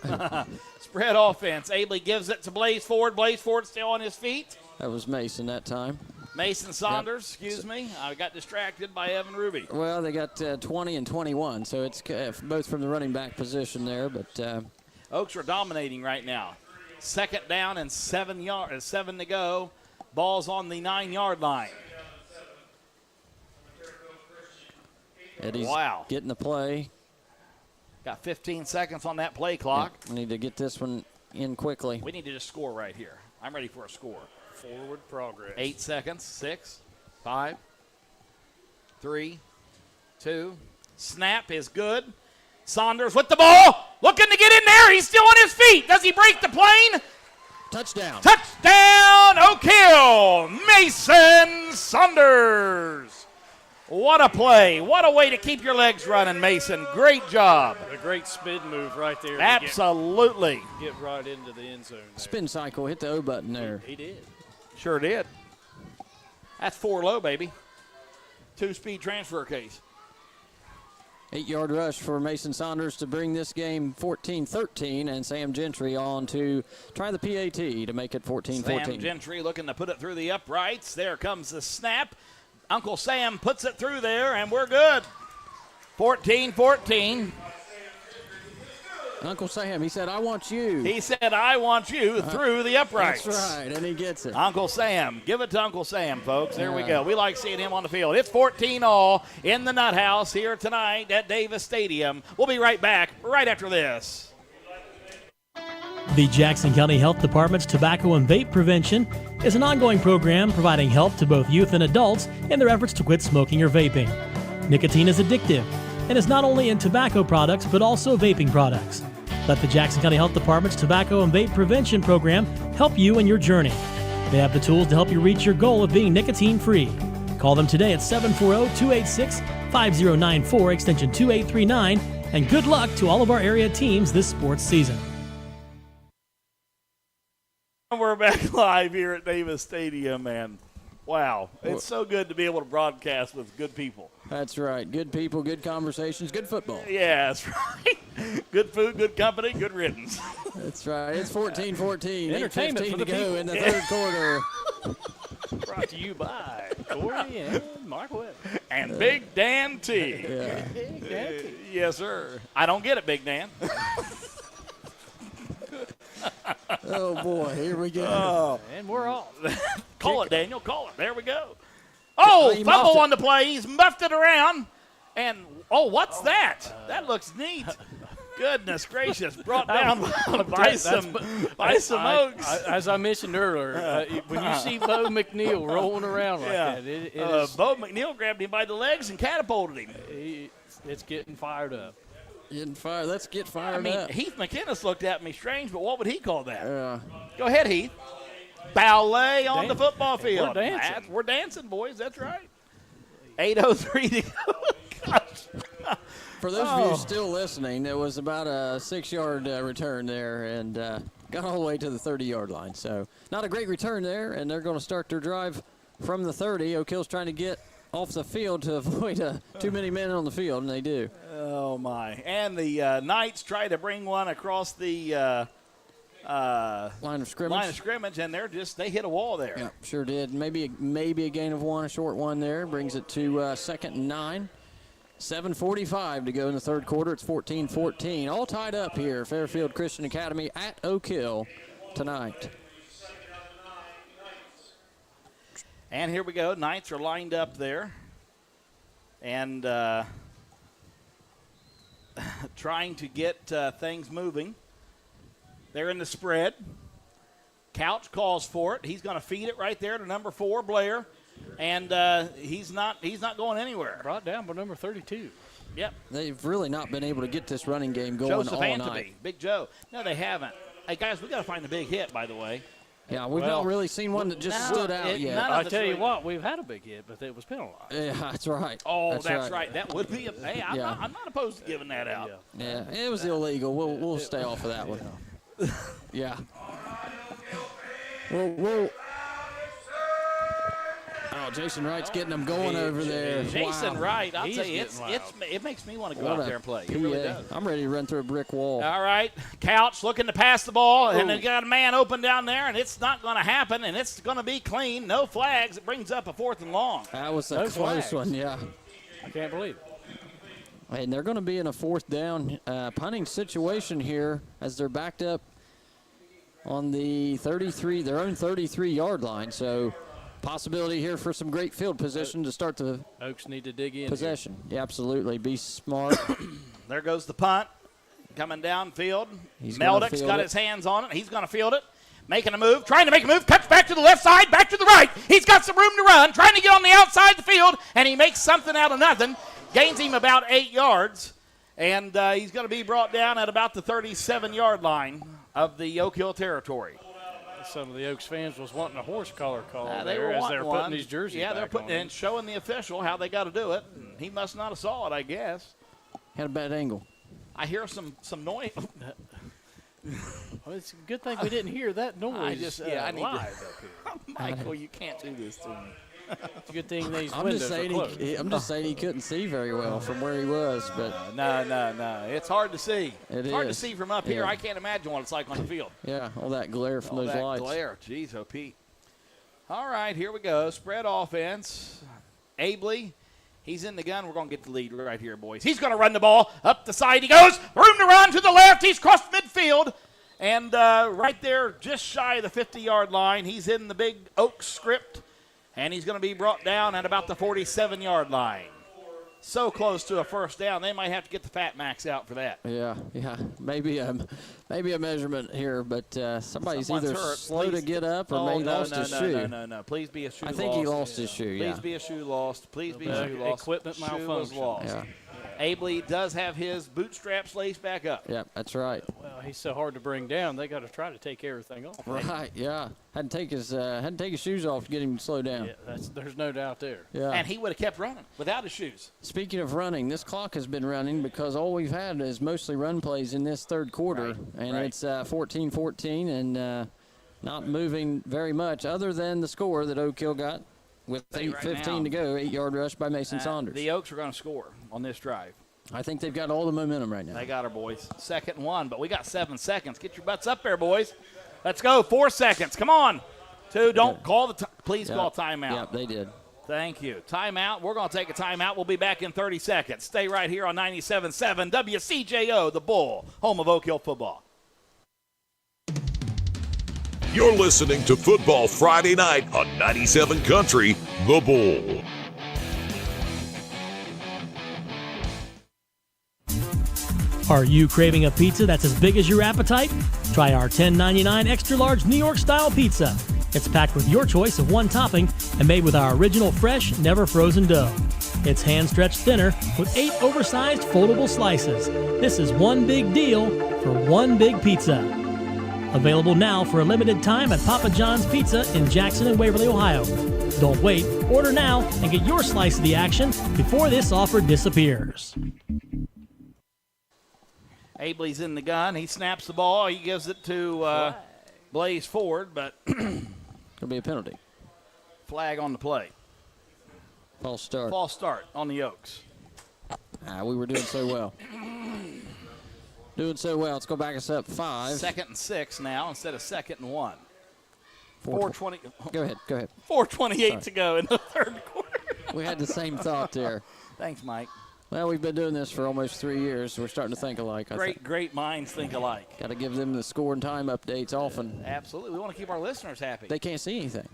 Spread offense. Abley gives it to Blaze Ford. Blaze Ford still on his feet.
That was Mason that time.
Mason Saunders, excuse me. I got distracted by Evan Ruby.
Well, they got 20 and 21, so it's both from the running back position there. But
Oaks are dominating right now. 2nd down and 7 to go. Ball's on the 9-yard line.
Eddie's
wow.
getting the play.
Got 15 seconds on that play clock.
Yeah, we need to get this one in quickly.
We need to just score right here. I'm ready for a score.
Forward progress.
8 seconds. 6, 5, 3, 2. Snap is good. Saunders with the ball. Looking to get in there. He's still on his feet. Does he break the plane?
Touchdown.
Touchdown, Oak Hill. Mason Saunders. What a play. What a way to keep your legs running, Mason. Great job.
A great spin move right there.
Absolutely.
Get right into the end zone there.
Spin cycle. Hit the O button there.
He did.
Sure did. That's 4 low, baby. 2-speed transfer case.
8-yard rush for Mason Saunders to bring this game 14-13, and Sam Gentry on to try the PAT to make it 14-14.
Sam Gentry looking to put it through the uprights. There comes the snap. Uncle Sam puts it through there, and we're good. 14-14.
Uncle Sam, he said, I want you.
He said, I want you through the uprights.
That's right, and he gets it.
Uncle Sam. Give it to Uncle Sam, folks. There we go. We like seeing him on the field. It's 14-all in the Nut House here tonight at Davis Stadium. We'll be right back right after this.
The Jackson County Health Department's Tobacco and Vape Prevention is an ongoing program providing help to both youth and adults in their efforts to quit smoking or vaping. Nicotine is addictive and is not only in tobacco products but also vaping products. Let the Jackson County Health Department's Tobacco and Vape Prevention Program help you in your journey. They have the tools to help you reach your goal of being nicotine-free. Call them today at 740-286-5094, extension 2839, and good luck to all of our area teams this sports season.
We're back live here at Davis Stadium, and wow, it's so good to be able to broadcast with good people.
That's right. Good people, good conversations, good football.
Yeah, that's right. Good food, good company, good riddance.
That's right. It's 14-14.
Entertainment for the
to go
people.
in the third quarter.
Brought to you by Corey and Mark Webb.
And Big Dan T.
Yeah.
Big Dan T.
Yes, sir. I don't get it, Big Dan.
Oh, boy. Here we go.
Oh.
And we're off.
Call it, Daniel. Call it. There we go. Oh, fumble on the play. He's muffed it around. And, what's that? That looks neat. Goodness gracious. Brought down by some Oaks.
As I mentioned earlier, when you see Bo McNeil rolling around like that, it is.
Bo McNeil grabbed him by the legs and catapulted him.
It's getting fired up.
Let's get fired up.
Heath McInnes looked at me strange, but what would he call that? Go ahead, Heath. Ballet on the football field.
We're dancing.
We're dancing, boys. That's right. 8:03 to go.
For those of you still listening, it was about a 6-yard return there and got all the way to the 30-yard line. So not a great return there, and they're going to start their drive from the 30. Oak Hill's trying to get off the field to avoid too many men on the field, and they do.
Oh, my. And the Knights try to bring one across the
line of scrimmage,
and they hit a wall there.
Yeah, sure did. Maybe a gain of one, a short one there. Brings it to 2nd and 9. 7:45 to go in the third quarter. It's 14-14. All tied up here. Fairfield Christian Academy at Oak Hill tonight.
And here we go. Knights are lined up there. And trying to get things moving. They're in the spread. Couch calls for it. He's going to feed it right there to number 4, Blair. And he's not going anywhere.
Brought down by number 32.
Yep.
They've really not been able to get this running game going
Joseph
all
Antony,
night.
Big Joe. No, they haven't. Hey, guys, we got to find the big hit, by the way.
Yeah, we've not really seen one that just stood out yet.
I tell you what, we've had a big hit, but it was penalized.
Yeah, that's right.
Oh, that's right. That would be I'm not opposed to giving that out.
Yeah, it was illegal. We'll stay off of that one. Yeah. We'll Oh, Jason Wright's getting them going over there.
Jason Wright, I'll tell you, it makes me want to go out there and play. It really does.
I'm ready to run through a brick wall.
All right, Couch looking to pass the ball, and they got a man open down there, and it's not going to happen, and it's going to be clean. No flags. It brings up a 4th and long.
That was a close one, yeah.
I can't believe it.
And they're going to be in a 4th down punting situation here as they're backed up on the 33, their own 33-yard line. So possibility here for some great field position to start the
Oaks need to dig in.
possession. Yeah, absolutely. Be smart.
There goes the punt. Coming downfield.
He's gonna
Meldick's
field
got
it.
his hands on it. He's going to field it. Making a move. Trying to make a move. Cuts back to the left side. Back to the right. He's got some room to run. Trying to get on the outside of the field. And he makes something out of nothing. Gains him about 8 yards. And he's going to be brought down at about the 37-yard line of the Oak Hill territory.
Some of the Oaks fans was wanting a horse collar call
They were
there as
wanting
they're
one.
putting these jerseys
Yeah, they're
back
putting
on.
and showing the official how they got to do it. He must not have saw it, I guess.
Had a bad angle.
I hear some noise.
Well, it's a good thing we didn't hear that noise
I need
live
to.
up here.
Michael, you can't do this to me.
It's a good thing these
I'm
windows
just
are
saying
closed.
I'm just saying he couldn't see very well from where he was, but
No. It's hard to see.
It's
hard to see from up here.
Yeah.
I can't imagine what it's like on the field.
yeah, all that glare from
All
those
that
lights.
glare. Jeez, oh, Pete. All right, here we go. Spread offense. Abley, he's in the gun. We're going to get the lead right here, boys. He's going to run the ball. Up the side he goes. Room to run to the left. He's crossed midfield. And right there, just shy of the 50-yard line, he's in the big Oak script. And he's going to be brought down at about the 47-yard line. So close to a first down, they might have to get the Fat Max out for that.
Yeah. Maybe a measurement here, but somebody's
Someone's
either
hurt.
slow to get up or maybe lost his shoe.
No. Please be a shoe
I
lost.
think he lost his shoe,
Please be a shoe lost. Please be a shoe lost.
Equipment
Shoe was
malfunction.
lost.
Yeah.
Abley does have his bootstraps laced back up.
Yeah, that's right.
Well, he's so hard to bring down. They got to try to take everything off.
Right, yeah. Had to take his shoes off to get him to slow down.
Yeah, there's no doubt there.
Yeah.
And he would have kept running without his shoes.
Speaking of running, this clock has been running because all we've had is mostly run plays in this third quarter, and it's 14-14 and not moving very much other than the score that Oak Hill got with 8:15 to go, 8-yard rush by Mason Saunders.
The Oaks are going to score on this drive.
I think they've got all the momentum right now.
They got her, boys. 2nd and 1, but we got 7 seconds. Get your butts up there, boys. Let's go. 4 seconds. Come on. 2, don't call the please call timeout.
Yep, they did.
Thank you. Timeout. We're going to take a timeout. We'll be back in 30 seconds. Stay right here on 97.7 WCJO, The Bull, home of Oak Hill football.
You're listening to Football Friday Night on 97 Country, The Bull.
Are you craving a pizza that's as big as your appetite? Try our $10.99 extra large New York style pizza. It's packed with your choice of one topping and made with our original fresh, never frozen dough. It's hand stretched thinner with 8 oversized foldable slices. This is one big deal for one big pizza. Available now for a limited time at Papa John's Pizza in Jackson and Waverly, Ohio. Don't wait, order now and get your slice of the action before this offer disappears.
Abley's in the gun. He snaps the ball. He gives it to Blaze Ford, but
Gonna be a penalty.
flag on the play.
False start.
False start on the Oaks.
We were doing so well. Doing so well. Let's go back us up 5.
2nd and 6 now instead of 2nd and 1. 4:20.
Go ahead.
4:28 to go in the third quarter.
We had the same thought there.
Thanks, Mike.
Well, we've been doing this for almost 3 years. We're starting to think alike.
Great minds think alike.
Got to give them the score and time updates often.
Absolutely. We want to keep our listeners happy.
They can't see anything.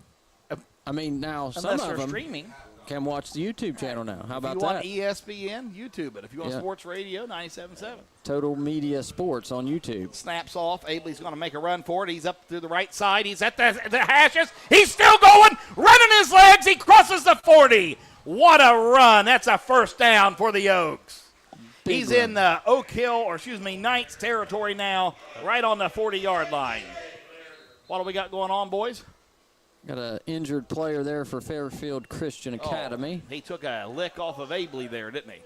I mean, now some
Unless
of
they're
them
streaming.
can watch the YouTube channel now. How about
if you
that?
want ESPN, YouTube it. If you want
Yeah.
sports radio, 97.7.
Total Media Sports on YouTube.
Snaps off. Abley's going to make a run for it. He's up through the right side. He's at the hashes. He's still going. Running his legs. He crosses the 40. What a run. That's a first down for the Oaks. He's in the Knights territory now, right on the 40-yard line. What do we got going on, boys?
Got an injured player there for Fairfield Christian Academy.
He took a lick off of Abley there, didn't he?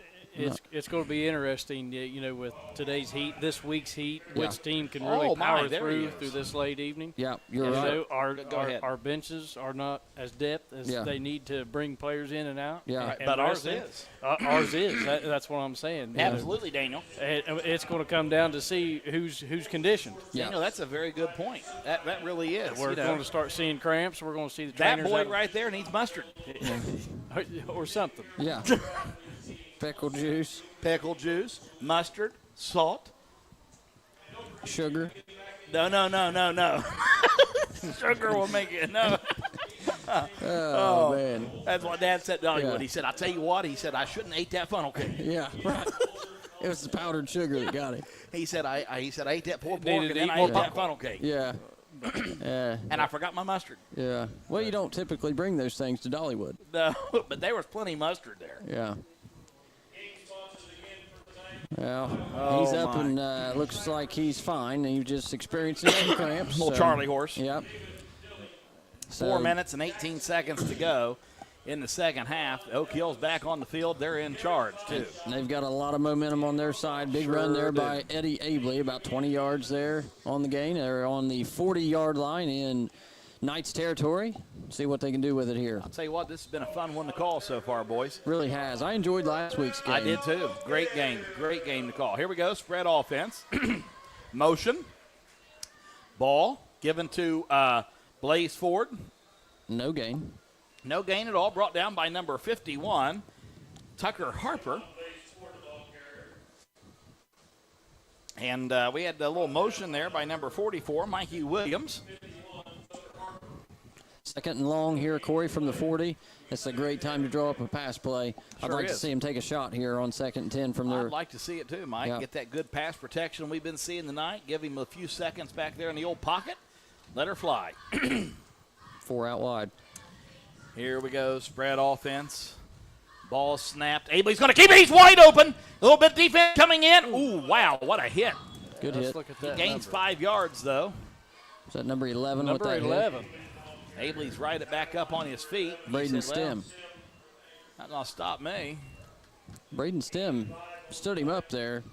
It's going to be interesting, with today's heat, this week's heat, which team can really
Oh, my,
power
there
through
he is.
through this late evening.
Yeah, you're right.
Go ahead.
Our benches are not as depth as they need to bring players in and out.
Yeah.
Right,
And
but
the
ours
rest of
is.
Ours is. That's what I'm saying.
Absolutely, Daniel.
It's going to come down to see who's conditioned.
Yeah.
Daniel, that's a very good point. That really is.
We're going to start seeing cramps. We're going to see the
that
trainers
boy right there needs mustard.
or something.
Yeah. Pickle juice.
Pickle juice, mustard, salt.
Sugar.
No. Sugar will make it. No.
Oh, man.
That's what Dad said to Dollywood.
Yeah.
He said, I'll tell you what. He said, I shouldn't have ate that funnel cake.
Yeah, right. It was the powdered sugar that got him.
He said, I ate that poor pork
Needed
and
to
then
eat
I
more
ate that
popcorn.
funnel cake.
Yeah.
And I forgot my mustard.
Yeah. Well, you don't typically bring those things to Dollywood.
No, but there was plenty of mustard there.
Yeah. Well,
Oh,
he's up
my.
and looks like he's fine. He just experiencing some cramps.
Little Charlie horse.
Yep.
4 minutes and 18 seconds to go in the second half. Oak Hill's back on the field. They're in charge, too.
And they've got a lot of momentum on their side. Big run there by Eddie Abley, about 20 yards there on the gain. They're on the 40-yard line in Knights territory. See what they can do with it here.
I'll tell you what, this has been a fun one to call so far, boys.
Really has. I enjoyed last week's game.
I did, too. Great game to call. Here we go, spread offense. Motion. Ball given to Blaze Ford.
No gain.
No gain at all, brought down by number 51, Tucker Harper. And we had a little motion there by number 44, Mikey Williams.
Second and long here, Corey, from the 40. It's a great time to draw up a pass play. I'd
Sure
like to
is.
see him take a shot here on 2nd and 10 from there.
I'd like to see it too, Mike.
Yeah.
Get that good pass protection we've been seeing tonight. Give him a few seconds back there in the old pocket. Let her fly.
4 out wide.
Here we go, spread offense. Ball snapped. Abley's going to keep it. He's wide open. A little bit defense coming in. Ooh, wow, what a hit.
Good
Let's
hit.
look at
He
that
gains
number.
5 yards, though.
Is that number 11
Number
with that
11.
hit?
Abley's right it back up on his feet. He
Braden
said, well,
Stem.
not going to stop me.
Braden Stem stood him up there,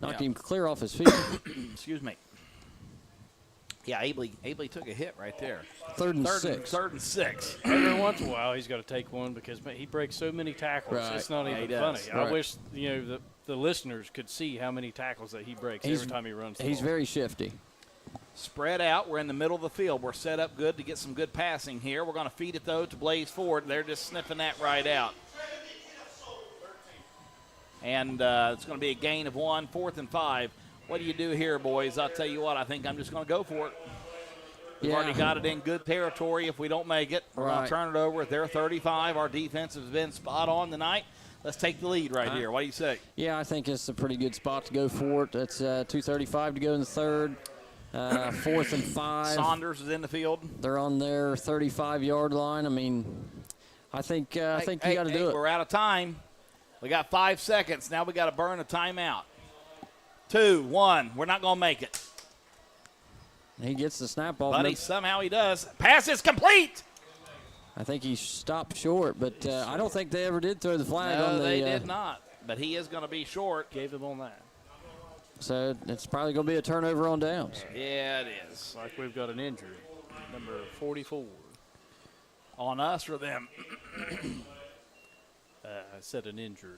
knocked
Yeah.
him clear off his feet.
Excuse me. Yeah, Abley took a hit right there.
Third and 6.
Third and 6.
Every once in a while, he's got to take one because man, he breaks so many tackles.
Right.
It's not
Yeah, he
even
does.
funny.
Right.
I wish the listeners could see how many tackles that he breaks every time he runs. The
He's
ball.
very shifty.
Spread out. We're in the middle of the field. We're set up good to get some good passing here. We're going to feed it, though, to Blaze Ford. They're just sniffing that right out. And it's going to be a gain of 1, 4th and 5. What do you do here, boys? I'll tell you what, I think I'm just going to go for it. We've already got it in good territory. If we don't make it, we're going to turn it over at their 35. Our defense has been spot on tonight. Let's take the lead right here. What do you say?
Yeah, I think it's a pretty good spot to go for it. It's 2:35 to go in the third. 4th and 5.
Saunders is in the field.
They're on their 35-yard line. I mean, I think you got to do it.
We're out of time. We got 5 seconds. Now we got to burn a timeout. 2, 1. We're not going to make it.
He gets the snap off.
Buddy, somehow he does. Pass is complete.
I think he stopped short, but I don't think they ever did throw the flag on
No,
the.
they did not. But he is going to be short.
Gave him on that.
So it's probably going to be a turnover on downs.
Yeah, it is.
Like we've got an injury. Number 44.
On us or them?
I said an injury.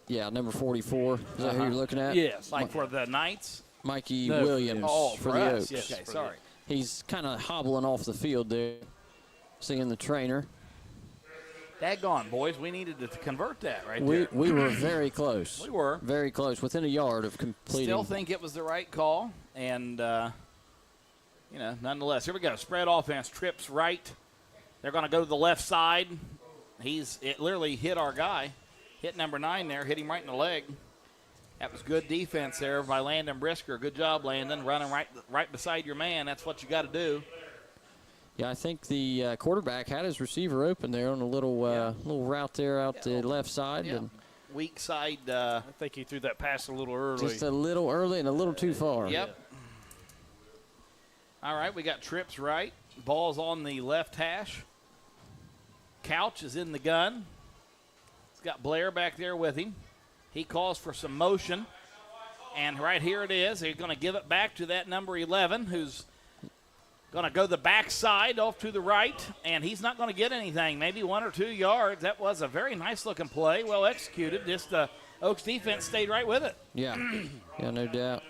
Yeah, number 44. Is that who you're looking at?
Yes.
Like for the Knights?
Mikey
No,
Williams
Oh,
for
for
the
us.
Oaks.
Yes, okay, sorry.
He's kind of hobbling off the field there, seeing the trainer.
Daggone, boys. We needed to convert that right
We
there.
we were very close.
We were.
Very close, within a yard of completing.
Still think it was the right call. And, nonetheless. Here we go. Spread offense. Trips right. They're going to go to the left side. It literally hit our guy. Hit number 9 there. Hit him right in the leg. That was good defense there by Landon Brisker. Good job, Landon, running right beside your man. That's what you got to do.
Yeah, I think the quarterback had his receiver open there on a little route there out the left side.
Yeah.
And
Weak side.
I think he threw that pass a little early.
just a little early and a little too far.
Yep. All right, we got trips right. Ball's on the left hash. Couch is in the gun. He's got Blair back there with him. He calls for some motion. And right here it is. He's going to give it back to that number 11, who's going to go the backside off to the right. And he's not going to get anything, maybe 1 or 2 yards. That was a very nice-looking play, well executed. Just the Oaks defense stayed right with it.
Yeah, no doubt.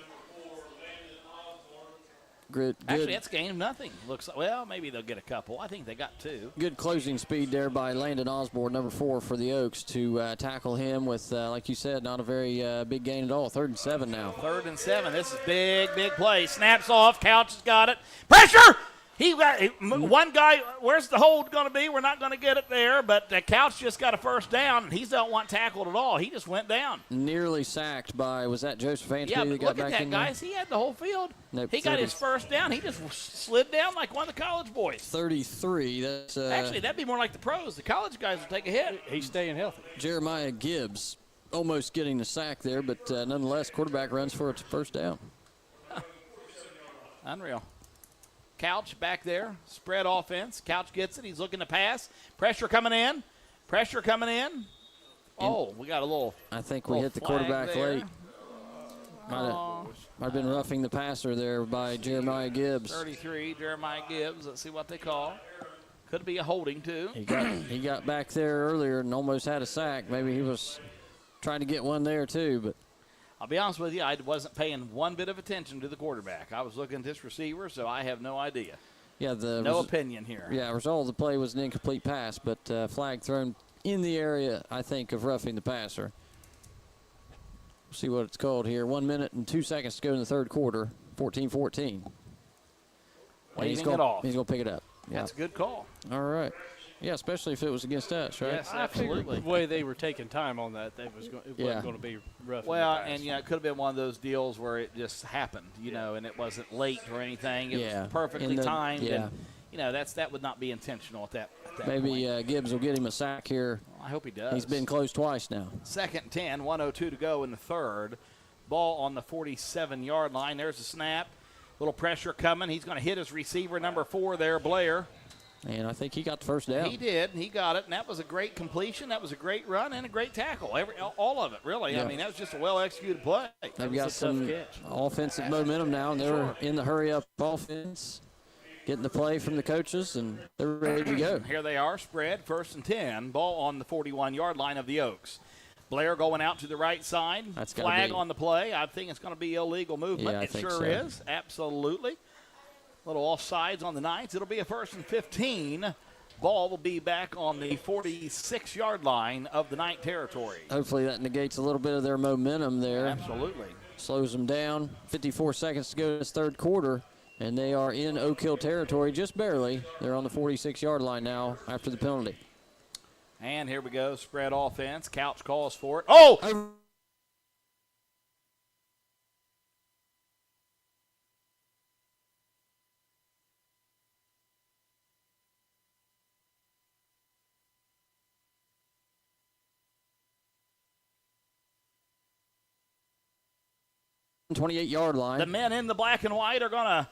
Good.
Actually, that's gain of nothing. Looks like, well, maybe they'll get a couple. I think they got 2.
Good closing speed there by Landon Osborne, number 4 for the Oaks, to tackle him with, like you said, not a very big gain at all. 3rd and 7 now.
3rd and 7. This is big play. Snaps off. Couch has got it. Pressure! One guy, where's the hold going to be? We're not going to get it there, but the Couch just got a first down, and he don't want tackled at all. He just went down.
Nearly sacked by, was that Joseph Ansby
Yeah,
that
but
got
look
back
at that,
in there?
guys. He had the whole field.
Nope,
he got
30.
his first down. He just slid down like one of the college boys.
33. That's
Actually, that'd be more like the pros. The college guys will take a hit.
He's staying healthy.
Jeremiah Gibbs almost getting the sack there, but nonetheless, quarterback runs for its first down.
Unreal. Couch back there, spread offense. Couch gets it. He's looking to pass. Pressure coming in. Oh, we got a little.
I think we hit the quarterback
there.
late. Might have been roughing the passer there by Jeremiah Gibbs.
33, Jeremiah Gibbs. Let's see what they call. Could be a holding, too.
He got back there earlier and almost had a sack. Maybe he was trying to get one there, too, but.
I'll be honest with you, I wasn't paying one bit of attention to the quarterback. I was looking at this receiver, so I have no idea.
Yeah,
no opinion here.
Yeah, result of the play was an incomplete pass, but flag thrown in the area, I think, of roughing the passer. We'll see what it's called here. 1 minute and 2 seconds to go in the third quarter, 14-14.
Waving it off.
He's going to pick it up. Yeah.
That's a good call.
All right. Yeah, especially if it was against us, right?
Yes, absolutely.
The way they were taking time on that, it wasn't going to be rough.
Well, and it could have been one of those deals where it just happened, and it wasn't late or anything. It was perfectly timed.
Yeah.
And, that would not be intentional at that
Maybe
point.
Gibbs will get him a sack here.
I hope he does.
He's been close twice now.
2nd and 10, 1:02 to go in the third. Ball on the 47-yard line. There's a snap. Little pressure coming. He's going to hit his receiver, number 4 there, Blair.
And I think he got the first down.
He did. He got it, and that was a great completion. That was a great run and a great tackle. All of it, really.
Yeah.
I mean, that was just a well-executed play.
They've got some offensive momentum now, and they're in the hurry-up offense, getting the play from the coaches, and they're ready to go.
Here they are, spread, 1st and 10. Ball on the 41-yard line of the Oaks. Blair going out to the right side.
That's
flag on the play. I think it's going to be illegal movement.
Yeah, I
it
think
sure
so.
is. Absolutely. Little offsides on the Knights. It'll be a 1st and 15. Ball will be back on the 46-yard line of the Knight territory.
Hopefully that negates a little bit of their momentum there.
Absolutely.
Slows them down. 54 seconds to go in this third quarter, and they are in Oak Hill territory just barely. They're on the 46-yard line now after the penalty.
And here we go, spread offense. Couch calls for it. Oh!
The 28-yard line.
The men in the black and white are going to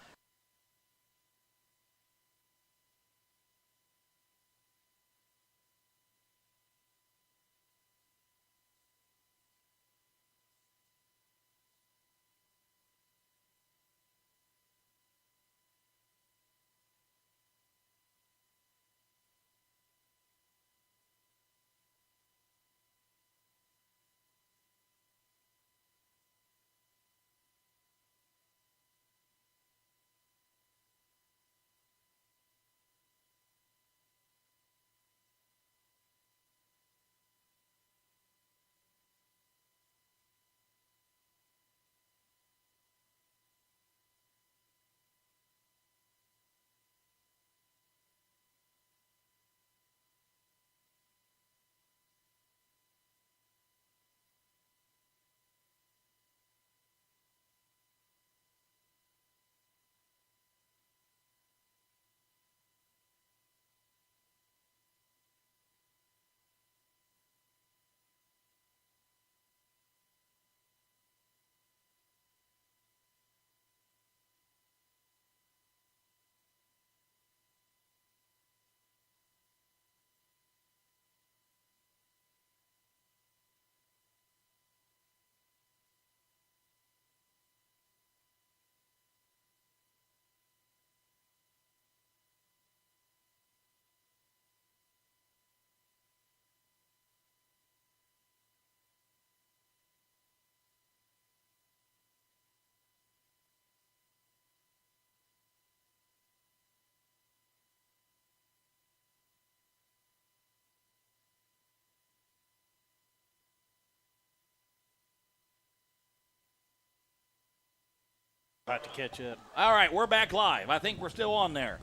About to catch up.
All right, we're back live. I think we're still on there.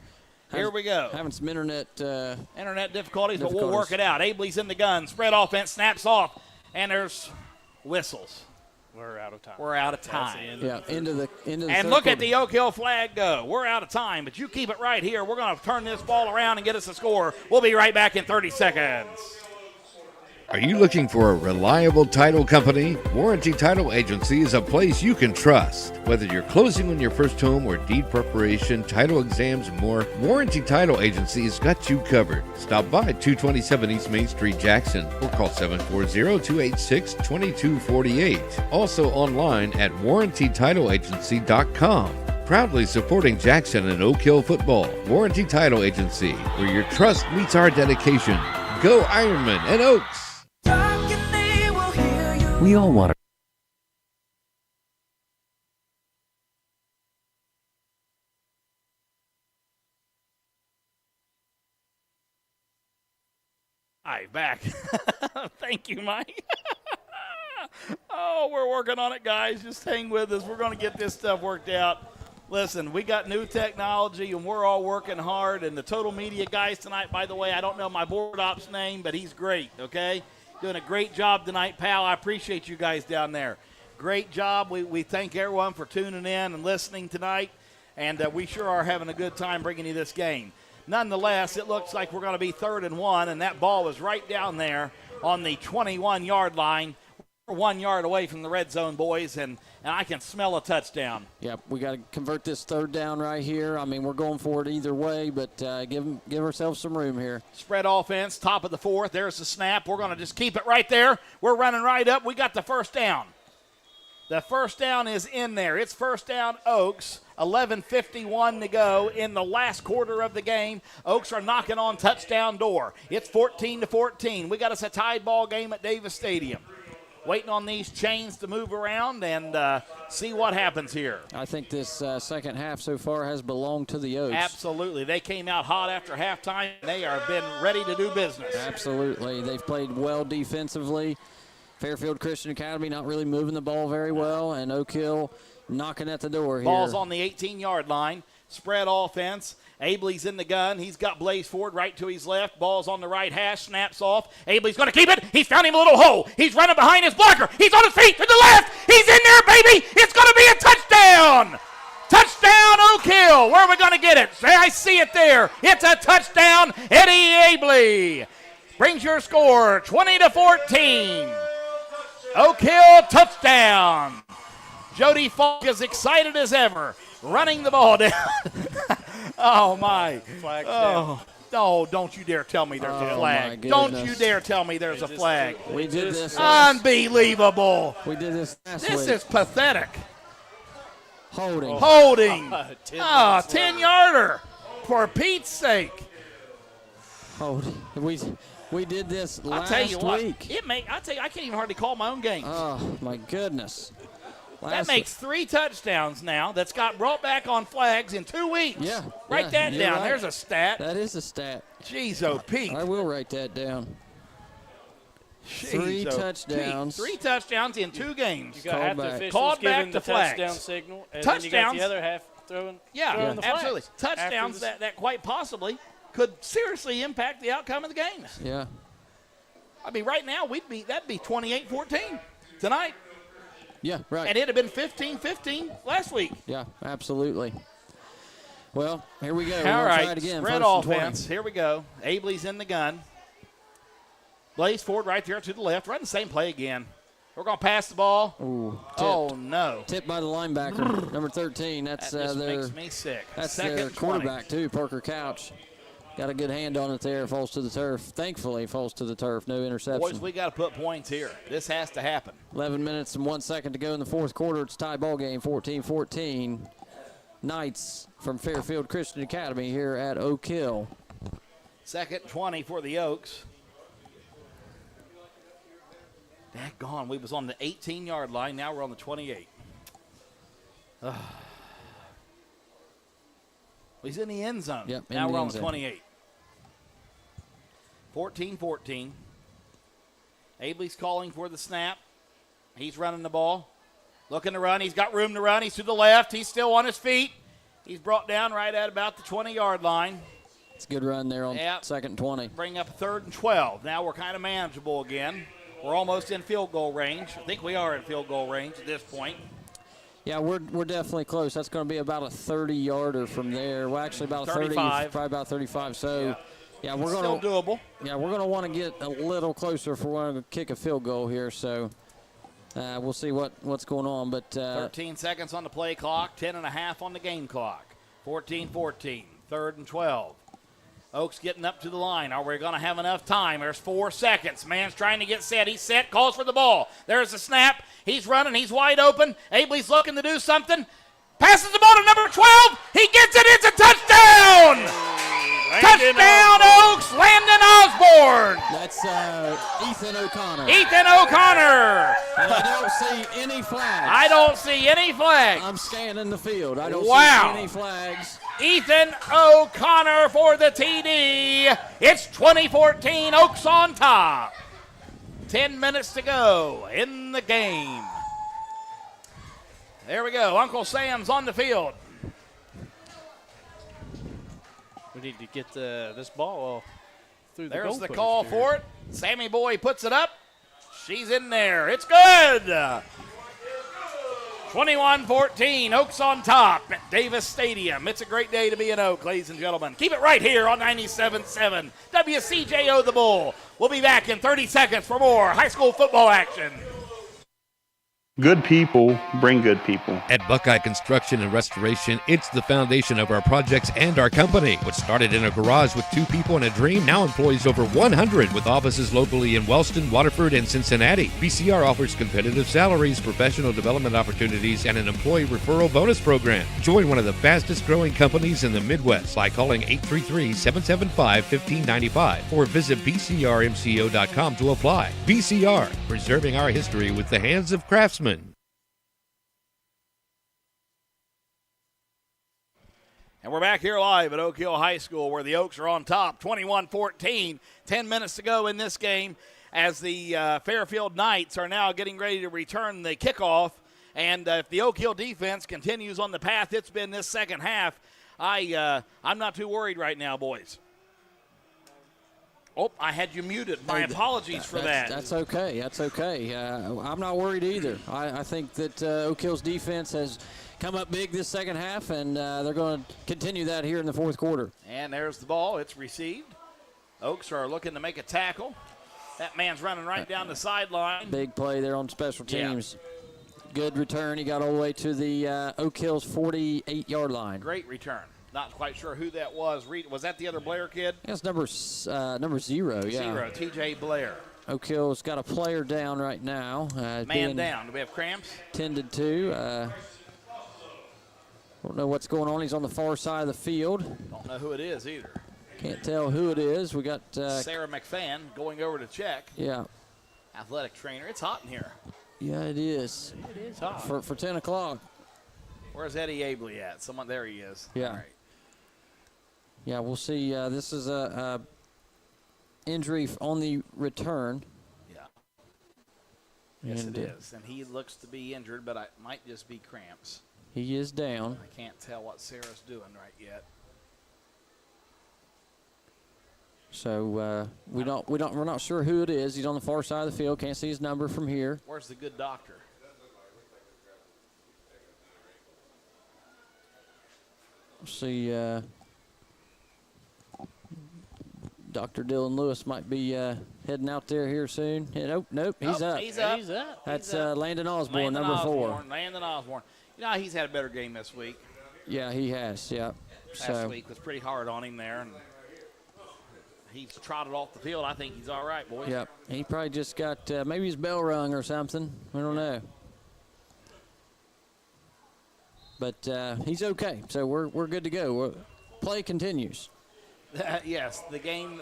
Here we go.
Having some internet
difficulties, but we'll work it out. Abley's in the gun. Spread offense, snaps off, and there's whistles.
We're out of time.
We're out of time.
Into the
and look at the Oak Hill flag go. We're out of time, but you keep it right here. We're going to turn this ball around and get us a score. We'll be right back in 30 seconds.
Are you looking for a reliable title company? Warranty Title Agency is a place you can trust. Whether you're closing on your first home or deed preparation, title exams, and more, Warranty Title Agency has got you covered. Stop by 227 East Main Street, Jackson, or call 740-286-2248. Also online at warrantytitleagency.com. Proudly supporting Jackson and Oak Hill football. Warranty Title Agency, where your trust meets our dedication. Go Ironman and Oaks!
We all want to.
Hi, back. Thank you, Mike. Oh, we're working on it, guys. Just hang with us. We're going to get this stuff worked out. Listen, we got new technology, and we're all working hard. And the Total Media guys tonight, by the way, I don't know my board ops name, but he's great, okay? Doing a great job tonight, pal. I appreciate you guys down there. Great job. We thank everyone for tuning in and listening tonight, and we sure are having a good time bringing you this game. Nonetheless, it looks like we're going to be 3rd and 1, and that ball was right down there on the 21-yard line. We're 1 yard away from the red zone, boys, and I can smell a touchdown.
Yep, we got to convert this 3rd down right here. I mean, we're going for it either way, but give ourselves some room here.
Spread offense, top of the 4th. There's the snap. We're going to just keep it right there. We're running right up. We got the first down. The first down is in there. It's first down, Oaks. 11:51 to go in the last quarter of the game. Oaks are knocking on touchdown door. It's 14-14. We got us a tied ball game at Davis Stadium. Waiting on these chains to move around and see what happens here.
I think this second half so far has belonged to the Oaks.
Absolutely. They came out hot after halftime. They have been ready to do business.
Absolutely. They've played well defensively. Fairfield Christian Academy not really moving the ball very well, and Oak Hill knocking at the door here.
Ball's on the 18-yard line. Spread offense. Abley's in the gun. He's got Blaze Ford right to his left. Ball's on the right hash. Snaps off. Abley's going to keep it. He's found him a little hole. He's running behind his blocker. He's on his feet to the left. He's in there, baby. It's going to be a touchdown. Touchdown, Oak Hill. Where are we going to get it? I see it there. It's a touchdown. Eddie Abley brings your score 20-14. Oak Hill touchdown. Jody Falk is excited as ever, running the ball down. Oh, my.
Flag's down.
Oh, don't you dare tell me there's a flag. Don't you dare tell me there's a flag.
We did this.
Unbelievable.
We did this last week.
This is pathetic.
Holding.
10-yarder. For Pete's sake.
Holding. We did this last
I'll tell you what,
week.
I can't even hardly call my own games.
Oh, my goodness.
That makes 3 touchdowns now that's got brought back on flags in 2 weeks.
Yeah.
Write that down.
Right.
There's a stat.
That is a stat.
Jeez, oh, Pete.
I will write that down.
Jeez,
3 touchdowns.
Pete, 3 touchdowns in 2 games.
You got half the officials
Called
giving
back
the
the flags.
touchdown signal, and
Touchdowns.
then you got the other half throwing the flags.
Absolutely. Touchdowns that quite possibly could seriously impact the outcome of the games.
Yeah.
I mean, right now, that'd be 28-14 tonight.
Yeah, right.
And it'd have been 15-15 last week.
Yeah, absolutely. Well, here we go.
All right,
try it again.
Spread offense. Here we go. Abley's in the gun. Blaze Ford right there to the left. Run the same play again. We're going to pass the ball.
Ooh,
oh, no.
Tipped by the linebacker, number 13.
That just makes me sick.
That's
Second
their
20.
quarterback, too, Parker Couch. Got a good hand on it there. Falls to the turf. Thankfully, falls to the turf. No interception.
Boys, we got to put points here. This has to happen.
11 minutes and 1 second to go in the fourth quarter. It's tie ball game, 14-14. Knights from Fairfield Christian Academy here at Oak Hill.
Second 20 for the Oaks. Daggone, we was on the 18-yard line. Now we're on the 28. He's in the end zone.
Yep,
now we're on the 28. 14-14. Abley's calling for the snap. He's running the ball. Looking to run. He's got room to run. He's to the left. He's still on his feet. He's brought down right at about the 20-yard line.
It's a good run there on second and 20.
Bring up 3rd and 12. Now we're kind of manageable again. We're almost in field goal range. I think we are in field goal range at this point.
Yeah, we're definitely close. That's going to be about a 30-yarder from there. Well, actually about
35.
probably about 35. So, yeah we're going to
still doable.
Yeah, we're going to want to get a little closer if we're going to kick a field goal here. So, we'll see what's going on. But
13 seconds on the play clock, 10.5 on the game clock. 14-14, 3rd and 12. Oaks getting up to the line. Are we going to have enough time? There's 4 seconds. Man's trying to get set. He's set, calls for the ball. There's the snap. He's running. He's wide open. Abley's looking to do something. Passes the ball to number 12. He gets it. It's a touchdown. Touchdown, Oaks. Landon Osborne.
That's Ethan O'Connor.
Ethan O'Connor.
And I don't see any flags.
I don't see any flags.
I'm scanning the field. I don't see any flags.
Ethan O'Connor for the TD. It's 2014, Oaks on top. 10 minutes to go in the game. There we go. Uncle Sam's on the field.
We need to get this ball through the goal
There's the
post
call
here.
for it. Sammy Boy puts it up. She's in there. It's good. 21-14, Oaks on top at Davis Stadium. It's a great day to be an Oak, ladies and gentlemen. Keep it right here on 97.7 WCJO The Bull. We'll be back in 30 seconds for more high school football action.
Good people bring good people.
At Buckeye Construction and Restoration, it's the foundation of our projects and our company. What started in a garage with 2 people and a dream now employs over 100 with offices locally in Wellston, Waterford, and Cincinnati. BCR offers competitive salaries, professional development opportunities, and an employee referral bonus program. Join one of the fastest growing companies in the Midwest by calling 833-775-1595 or visit bcrmco.com to apply. BCR, preserving our history with the hands of craftsmen.
And we're back here live at Oak Hill High School where the Oaks are on top, 21-14. 10 minutes to go in this game as the Fairfield Knights are now getting ready to return the kickoff. And if the Oak Hill defense continues on the path it's been this second half, I'm not too worried right now, boys. Oh, I had you muted. My apologies for that.
That's okay. That's okay. I'm not worried either. I think that Oak Hill's defense has come up big this second half, and they're going to continue that here in the fourth quarter.
And there's the ball. It's received. Oaks are looking to make a tackle. That man's running right down the sideline.
Big play there on special teams. Yeah. Good return. He got all the way to the Oak Hill's 48-yard line.
Great return. Not quite sure who that was. Was that the other Blair kid?
That's number 0, yeah.
0, T.J. Blair.
Oak Hill's got a player down right now.
Man down. Do we have cramps?
Tended to. Don't know what's going on. He's on the far side of the field.
Don't know who it is either.
Can't tell who it is. We got
Sarah McFadden going over to check.
Yeah.
Athletic trainer. It's hot in here.
Yeah, it is.
It is hot.
For 10 o'clock.
Where's Eddie Abley at? Someone, there he is.
Yeah.
All right.
Yeah, we'll see. This is a injury on the return.
Yeah. Yes, it is. And he looks to be injured, but it might just be cramps.
He is down.
I can't tell what Sarah's doing right yet.
So we're not sure who it is. He's on the far side of the field. Can't see his number from here.
Where's the good doctor?
Let's see. Dr. Dylan Lewis might be heading out there here soon. Nope, he's up.
He's up.
That's Landon Osborne, number 4.
Landon Osborne. You know, he's had a better game this week.
Yeah, he has, yeah.
Last week was pretty hard on him there, and he's trotted off the field. I think he's all right, boys.
Yep, he probably just got maybe his bell rung or something. We don't know. But he's okay, so we're good to go. Play continues.
Yes, the game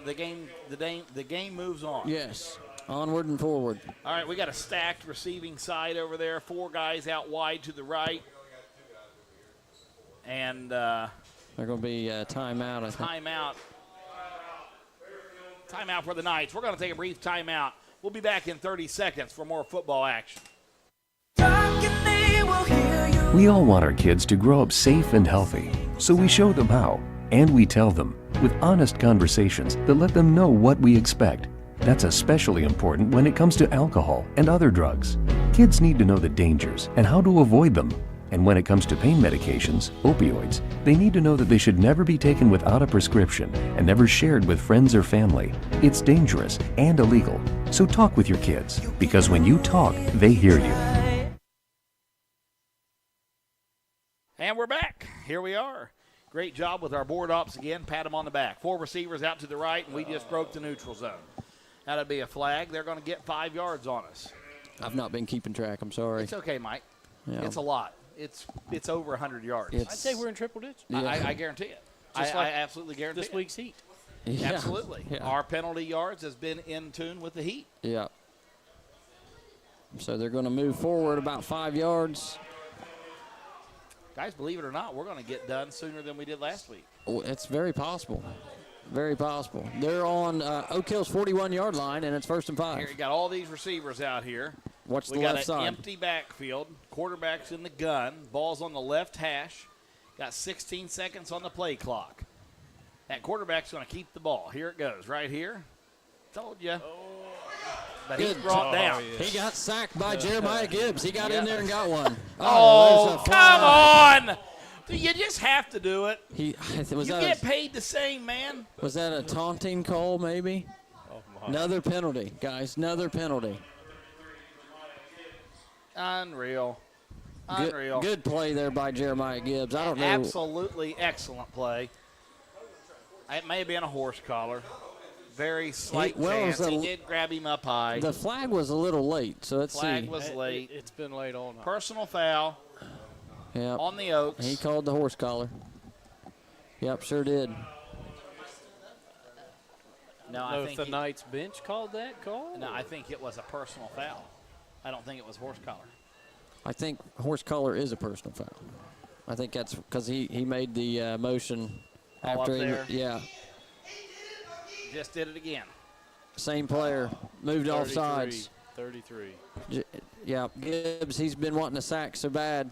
moves on.
Yes, onward and forward.
All right, we got a stacked receiving side over there. 4 guys out wide to the right. And
they're going to be timeout, I think.
Timeout for the Knights. We're going to take a brief timeout. We'll be back in 30 seconds for more football action.
We all want our kids to grow up safe and healthy, so we show them how, and we tell them with honest conversations that let them know what we expect. That's especially important when it comes to alcohol and other drugs. Kids need to know the dangers and how to avoid them. And when it comes to pain medications, opioids, they need to know that they should never be taken without a prescription and never shared with friends or family. It's dangerous and illegal. So talk with your kids, because when you talk, they hear you.
And we're back. Here we are. Great job with our board ops again. Pat them on the back. 4 receivers out to the right, and we just broke the neutral zone. That'll be a flag. They're going to get 5 yards on us.
I've not been keeping track. I'm sorry.
It's okay, Mike.
Yeah.
It's a lot. It's over 100 yards.
I'd say we're in triple digits.
Yeah.
I guarantee it. I absolutely guarantee
this week's heat.
Yeah.
Absolutely.
Yeah.
Our penalty yards has been in tune with the heat.
Yeah. So they're going to move forward about 5 yards.
Guys, believe it or not, we're going to get done sooner than we did last week.
Oh, it's very possible. Very possible. They're on Oak Hill's 41-yard line, and it's 1st and 5.
Here, you got all these receivers out here.
Watch the
we got
left
an
side.
empty backfield. Quarterback's in the gun. Ball's on the left hash. Got 16 seconds on the play clock. That quarterback's going to keep the ball. Here it goes, right here. Told you. But he's brought down.
He got sacked by Jeremiah Gibbs. He got in there and got one.
Oh, come on. You just have to do it. You get paid the same, man.
Was that a taunting call, maybe? Another penalty, guys. Another penalty.
Unreal.
Good play there by Jeremiah Gibbs. I don't know.
Absolutely excellent play. It may have been a horse collar. Very slight chance. He did grab him up high.
The flag was a little late, so let's see.
Flag was late.
It's been late all night.
Personal foul on the Oaks.
He called the horse collar. Yep, sure did.
No,
I think the Knights bench called that call?
No, I think it was a personal foul. I don't think it was horse collar.
I think horse collar is a personal foul. I think that's because he made the motion after
up there.
Yeah.
Just did it again.
Same player moved off sides.
33.
Yeah, Gibbs, he's been wanting a sack so bad.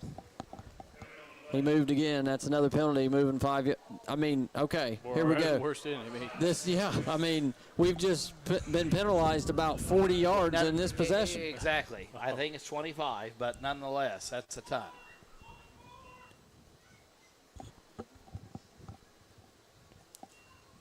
He moved again. That's another penalty, moving 5. I mean, okay, here we go.
Worst enemy.
I mean, we've just been penalized about 40 yards in this possession.
Exactly. I think it's 25, but nonetheless, that's a ton.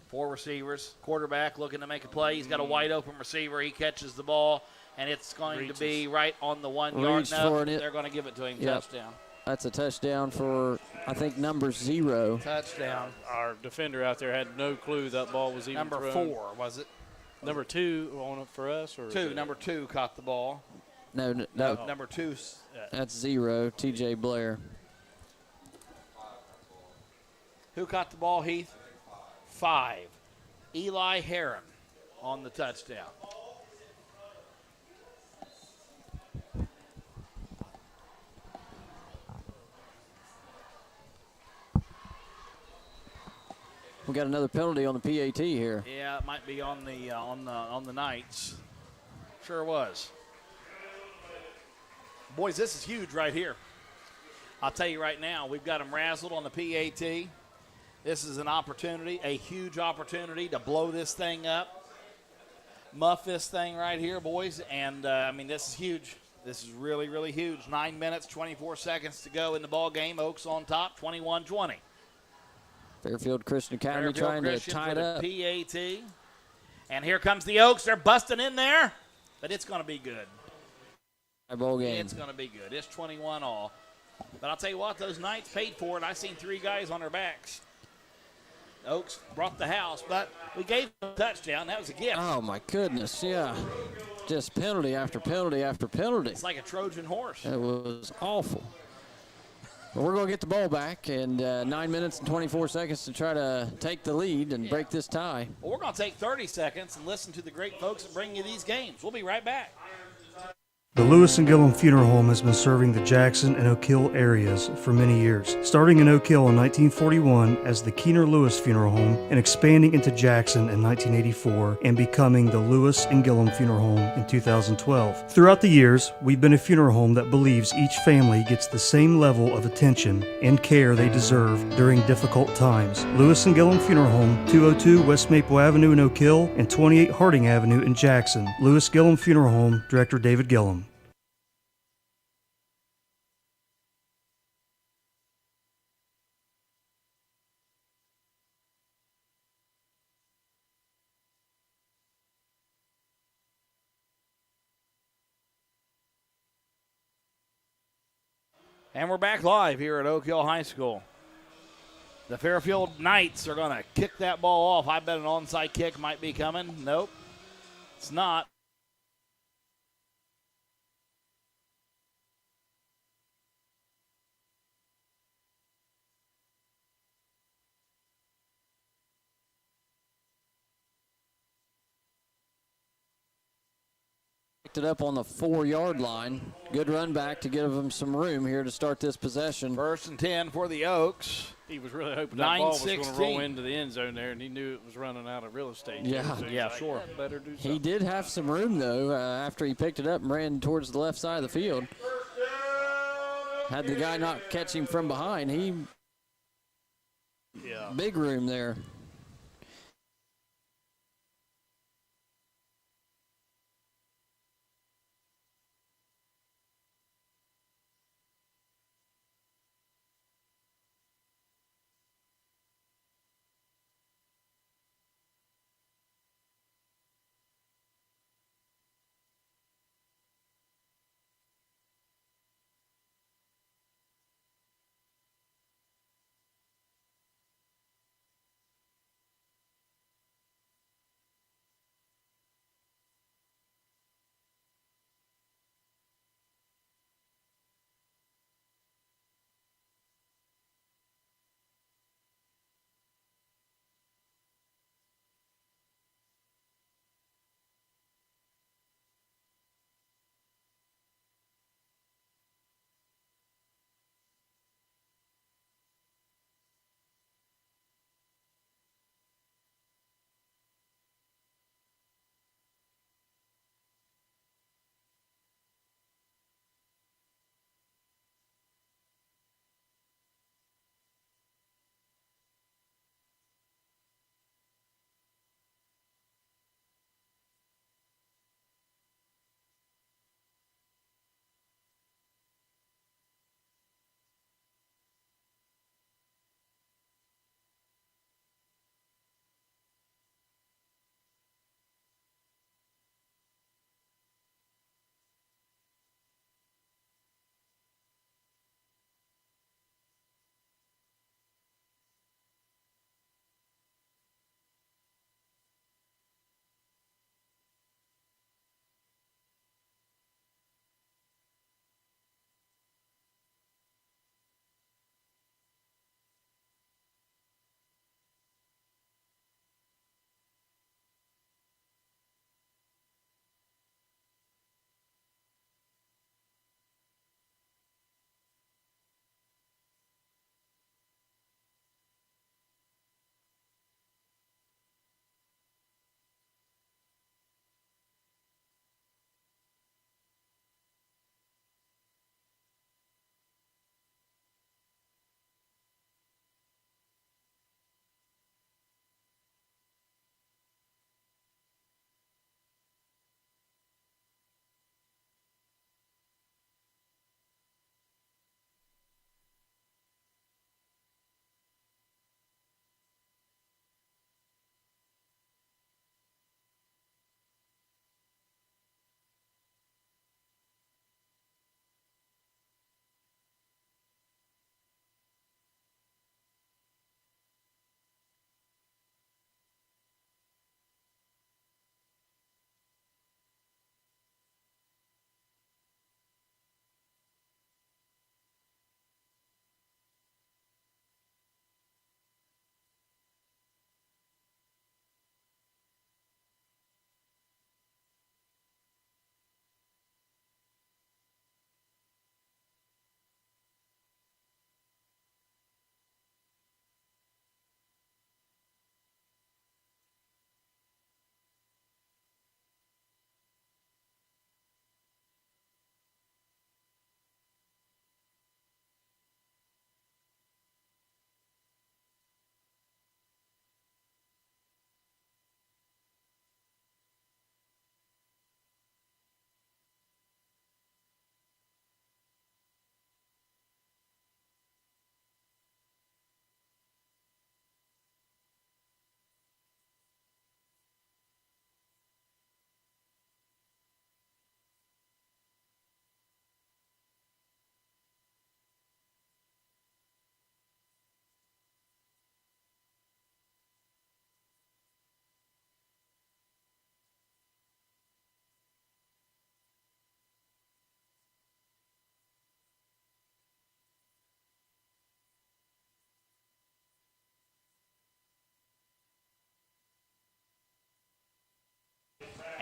Four receivers. Quarterback looking to make a play. He's got a wide open receiver. He catches the ball, and it's going to be right on the 1 yard. No, they're going to give it to him.
Yep.
Touchdown.
That's a touchdown for, I think, number 0.
Touchdown.
Our defender out there had no clue that ball was even
number
thrown.
4, was it?
Number 2 on it for us? Or
2. Number 2 caught the ball.
No.
Number 2.
That's 0, TJ Blair.
Who caught the ball, Heath? 5. Eli Heron on the touchdown.
We got another penalty on the PAT here.
Yeah, it might be on the Knights. Sure was. Boys, this is huge right here. I'll tell you right now, we've got them razzled on the PAT. This is an opportunity, a huge opportunity to blow this thing up, muff this thing right here, boys. And, I mean, this is huge. This is really, really huge. 9 minutes, 24 seconds to go in the ball game. Oaks on top, 21-20.
Fairfield Christian Academy trying to tie it up.
PAT. And here comes the Oaks. They're busting in there, but it's going to be good.
Ball game.
It's going to be good. It's 21-all. But I'll tell you what, those Knights paid for it. I seen 3 guys on their backs. Oaks brought the house, but we gave them a touchdown. That was a gift.
Oh, my goodness, yeah. Just penalty after penalty after penalty.
It's like a Trojan horse.
It was awful. But we're going to get the ball back, and 9 minutes and 24 seconds to try to take the lead and break this tie.
Well, we're going to take 30 seconds and listen to the great folks that bring you these games. We'll be right back.
The Lewis and Gillum Funeral Home has been serving the Jackson and Oak Hill areas for many years, starting in Oak Hill in 1941 as the Keener Lewis Funeral Home and expanding into Jackson in 1984 and becoming the Lewis and Gillum Funeral Home in 2012. Throughout the years, we've been a funeral home that believes each family gets the same level of attention and care they deserve during difficult times. Lewis and Gillum Funeral Home, 202 West Maple Avenue in Oak Hill and 28 Harding Avenue in Jackson. Lewis Gillum Funeral Home, Director David Gillum.
And we're back live here at Oak Hill High School. The Fairfield Knights are going to kick that ball off. I bet an onside kick might be coming. Nope, it's not.
It up on the 4-yard line. Good run back to give them some room here to start this possession.
1st and 10 for the Oaks.
He was really hoping that ball was going to roll into the end zone there, and he knew it was running out of real estate.
Yeah,
so
yeah, sure.
Better do something.
He did have some room, though, after he picked it up and ran towards the left side of the field. Had the guy not catch him from behind, big room there.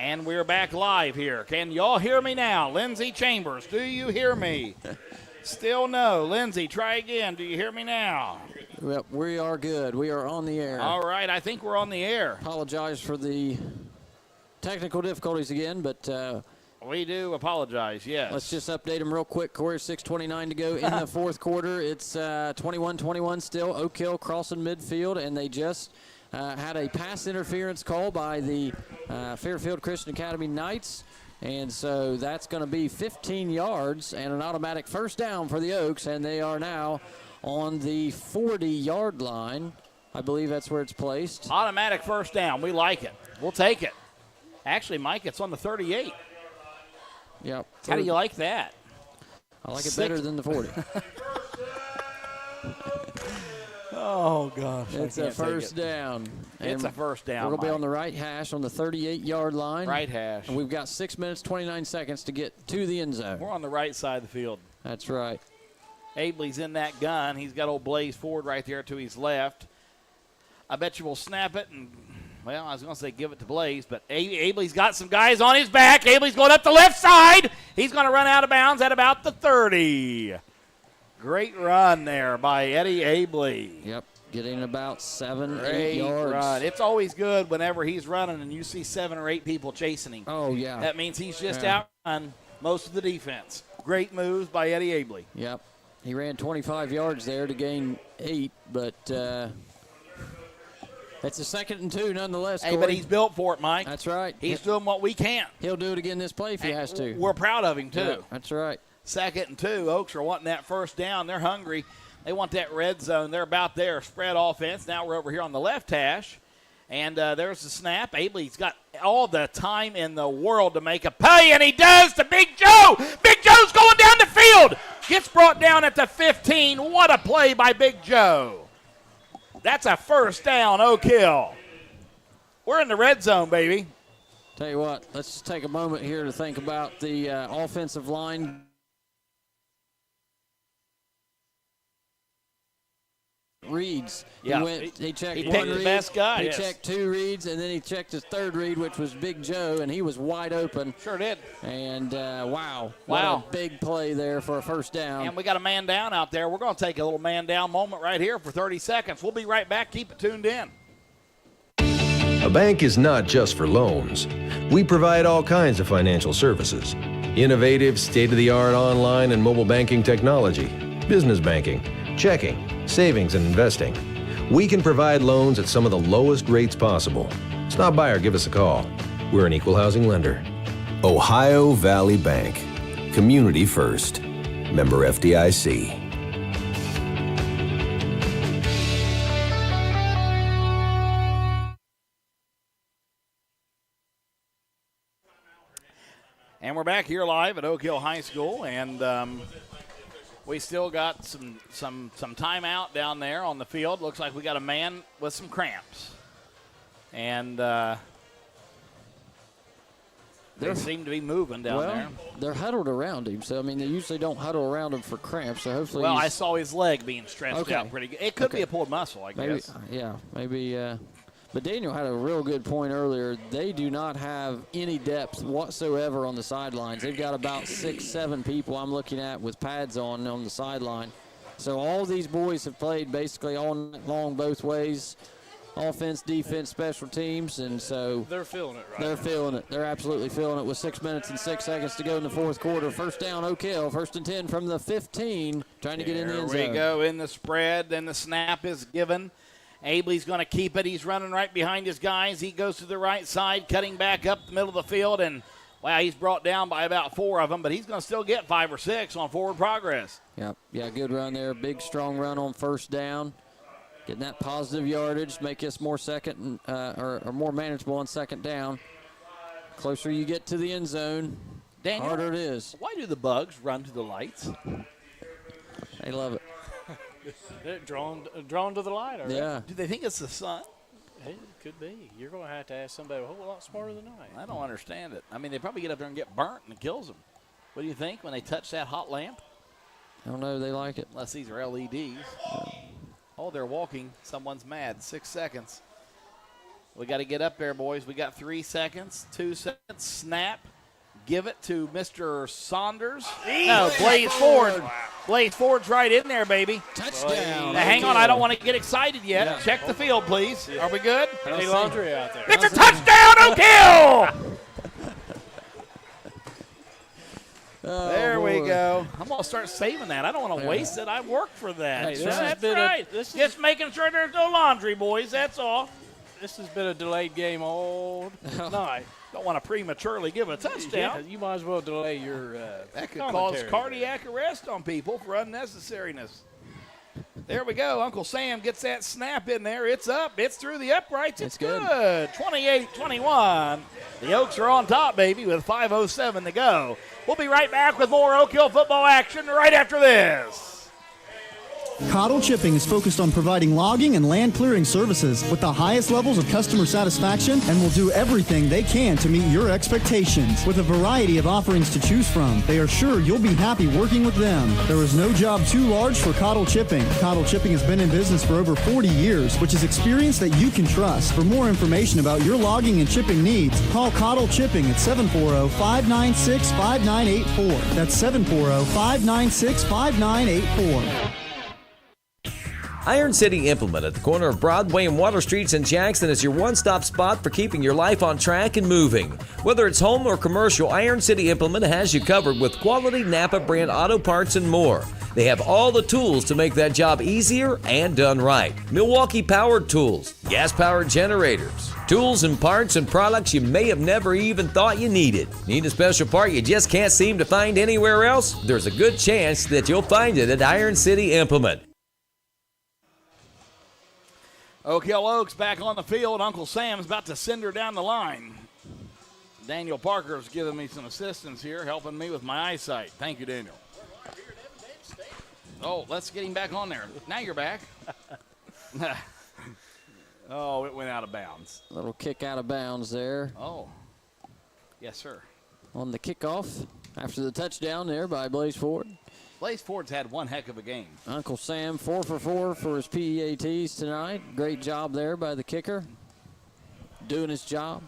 And we're back live here. Can y'all hear me now? Lindsey Chambers, do you hear me? Still no. Lindsey, try again. Do you hear me now?
Yep, we are good. We are on the air.
All right, I think we're on the air.
Apologize for the technical difficulties again, but
we do apologize, yes.
Let's just update them real quick. Corey, 6:29 to go in the fourth quarter. It's 21-21 still. Oak Hill crossing midfield, and they just had a pass interference call by the Fairfield Christian Academy Knights. And so that's going to be 15 yards and an automatic first down for the Oaks, and they are now on the 40-yard line. I believe that's where it's placed.
Automatic first down. We like it. We'll take it. Actually, Mike, it's on the 38.
Yep.
How do you like that?
I like it better than the 40.
Oh, gosh.
It's a first down.
It's a first down.
We're going to be on the right hash on the 38-yard line.
Right hash.
And we've got 6 minutes, 29 seconds to get to the end zone.
We're on the right side of the field.
That's right.
Abley's in that gun. He's got old Blaze Ford right there to his left. I bet you we'll snap it and, well, I was going to say give it to Blaze, but Abley's got some guys on his back. Abley's going up the left side. He's going to run out of bounds at about the 30. Great run there by Eddie Abley.
Yep, getting about 7,
Great
8 yards.
Run. It's always good whenever he's running and you see 7 or 8 people chasing him.
Oh, yeah.
That means he's just outrun most of the defense. Great moves by Eddie Abley.
Yep. He ran 25 yards there to gain 8, but it's a 2nd and 2 nonetheless.
Hey,
Corey.
but he's built for it, Mike.
That's right.
He's doing what we can't.
He'll do it again this play if he has to.
We're proud of him, too.
Yeah, that's right.
2nd and 2. Oaks are wanting that first down. They're hungry. They want that red zone. They're about there. Spread offense. Now we're over here on the left hash. And there's the snap. Abley's got all the time in the world to make a play, and he does to Big Joe. Big Joe's going down the field. Gets brought down at the 15. What a play by Big Joe. That's a first down, Oak Hill. We're in the red zone, baby.
Tell you what, let's just take a moment here to think about the offensive line. Reads.
Yeah.
He checked
he
one
picked
read.
The best guy.
He checked 2 reads, and then he checked his 3rd read, which was Big Joe, and he was wide open.
Sure did.
And wow.
Wow.
What a big play there for a first down.
And we got a man down out there. We're going to take a little man down moment right here for 30 seconds. We'll be right back. Keep it tuned in.
A bank is not just for loans. We provide all kinds of financial services. Innovative, state-of-the-art online and mobile banking technology, business banking, checking, savings, and investing. We can provide loans at some of the lowest rates possible. Stop by or give us a call. We're an equal housing lender.
Ohio Valley Bank. Community first. Member FDIC.
And we're back here live at Oak Hill High School, and we still got some timeout down there on the field. Looks like we got a man with some cramps, and they seem to be moving down there.
They're huddled around him, so I mean they usually don't huddle around him for cramps. So hopefully.
Well, I saw his leg being stretched out pretty good. It could be a pulled muscle, I guess.
Yeah, maybe. But Daniel had a real good point earlier. They do not have any depth whatsoever on the sidelines. They've got about 6, 7 people I'm looking at with pads on the sideline. So all these boys have played basically all night long both ways, offense, defense, special teams, and so
they're feeling it right
They're
now.
feeling it. They're absolutely feeling it with 6 minutes and 6 seconds to go in the fourth quarter. First down, Oak Hill. 1st and 10 from the 15, trying to get in the end zone.
There we go in the spread. Then the snap is given. Abley's going to keep it. He's running right behind his guys. He goes to the right side, cutting back up the middle of the field, and, wow, he's brought down by about 4 of them, but he's going to still get 5 or 6 on forward progress.
Yep. Yeah, good run there. Big, strong run on first down. Getting that positive yardage, make us more second or more manageable on second down. Closer you get to the end zone,
Daniel,
harder it is.
Why do the Bugs run to the lights?
They love it.
They're drawn to the light, already.
Yeah.
Do they think it's the sun?
It could be. You're going to have to ask somebody a whole lot smarter than I am.
I don't understand it. I mean, they probably get up there and get burnt and it kills them. What do you think when they touch that hot lamp?
I don't know. They like it.
Unless these are LEDs. Oh, they're walking. Someone's mad. 6 seconds. We got to get up there, boys. We got 3 seconds, 2 seconds, snap. Give it to Mr. Saunders. No, Blaze Ford. Blaze Ford's right in there, baby.
Touchdown.
Now, hang on, I don't want to get excited yet. Yeah. Check the field, please. Are we good?
Any laundry out there?
It's a touchdown, Oak Hill! There we go. I'm going to start saving that. I don't want to waste it. I worked for that.
Hey,
that's right. Just making sure there's no laundry, boys. That's all.
This has been a delayed game all night.
Don't want to prematurely give a touchdown.
Yeah, you might as well delay your
that could cause cardiac arrest on people for unnecessariness. There we go. Uncle Sam gets that snap in there. It's up. It's through the uprights. It's good. 28-21. The Oaks are on top, baby, with 5:07 to go. We'll be right back with more Oak Hill football action right after this.
Cottle Chipping is focused on providing logging and land clearing services with the highest levels of customer satisfaction and will do everything they can to meet your expectations. With a variety of offerings to choose from, they are sure you'll be happy working with them. There is no job too large for Cottle Chipping. Cottle Chipping has been in business for over 40 years, which is experience that you can trust. For more information about your logging and chipping needs, call Cottle Chipping at 740-596-5984. That's 740-596-5984.
Iron City Implement at the corner of Broadway and Water Streets in Jackson is your one-stop spot for keeping your life on track and moving. Whether it's home or commercial, Iron City Implement has you covered with quality Napa brand auto parts and more. They have all the tools to make that job easier and done right. Milwaukee-powered tools, gas-powered generators, tools and parts and products you may have never even thought you needed. Need a special part you just can't seem to find anywhere else? There's a good chance that you'll find it at Iron City Implement.
Oak Hill Oaks back on the field. Uncle Sam's about to send her down the line. Daniel Parker's giving me some assistance here, helping me with my eyesight. Thank you, Daniel. Oh, let's get him back on there. Now you're back. Oh, it went out of bounds.
A little kick out of bounds there.
Oh, yes, sir.
On the kickoff after the touchdown there by Blaze Ford.
Blaze Ford's had one heck of a game.
Uncle Sam 4 for 4 for his PEATs tonight. Great job there by the kicker. Doing his job.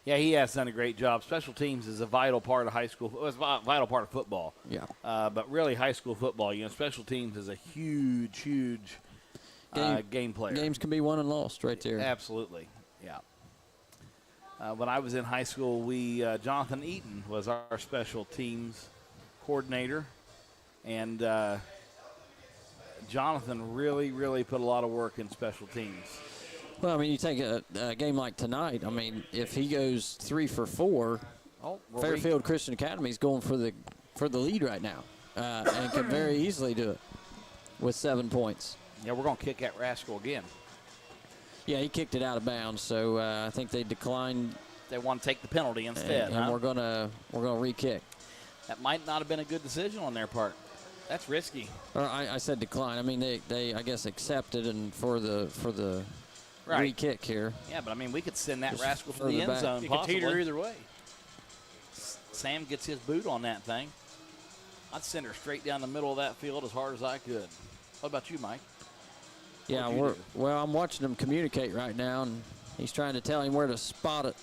Yeah, he has done a great job. Special teams is a vital part of high school. It's a vital part of football.
Yeah.
But really high school football, special teams is a huge game player.
Games can be won and lost right there.
Absolutely, yeah. When I was in high school, Jonathan Eaton was our special teams coordinator, and Jonathan really put a lot of work in special teams.
Well, I mean, you take a game like tonight. I mean, if he goes 3 for 4, Fairfield Christian Academy is going for the lead right now, and could very easily do it with 7 points.
Yeah, we're going to kick that rascal again.
Yeah, he kicked it out of bounds, so I think they declined.
They want to take the penalty instead,
and we're gonna re-kick.
That might not have been a good decision on their part. That's risky.
Or I said decline. I mean, they I guess accepted and for the re-kick here.
Yeah, but I mean, we could send that rascal to the end zone.
You could teeter either way.
Sam gets his boot on that thing. I'd send her straight down the middle of that field as hard as I could. What about you, Mike?
Yeah, I'm watching him communicate right now, and he's trying to tell him where to spot it.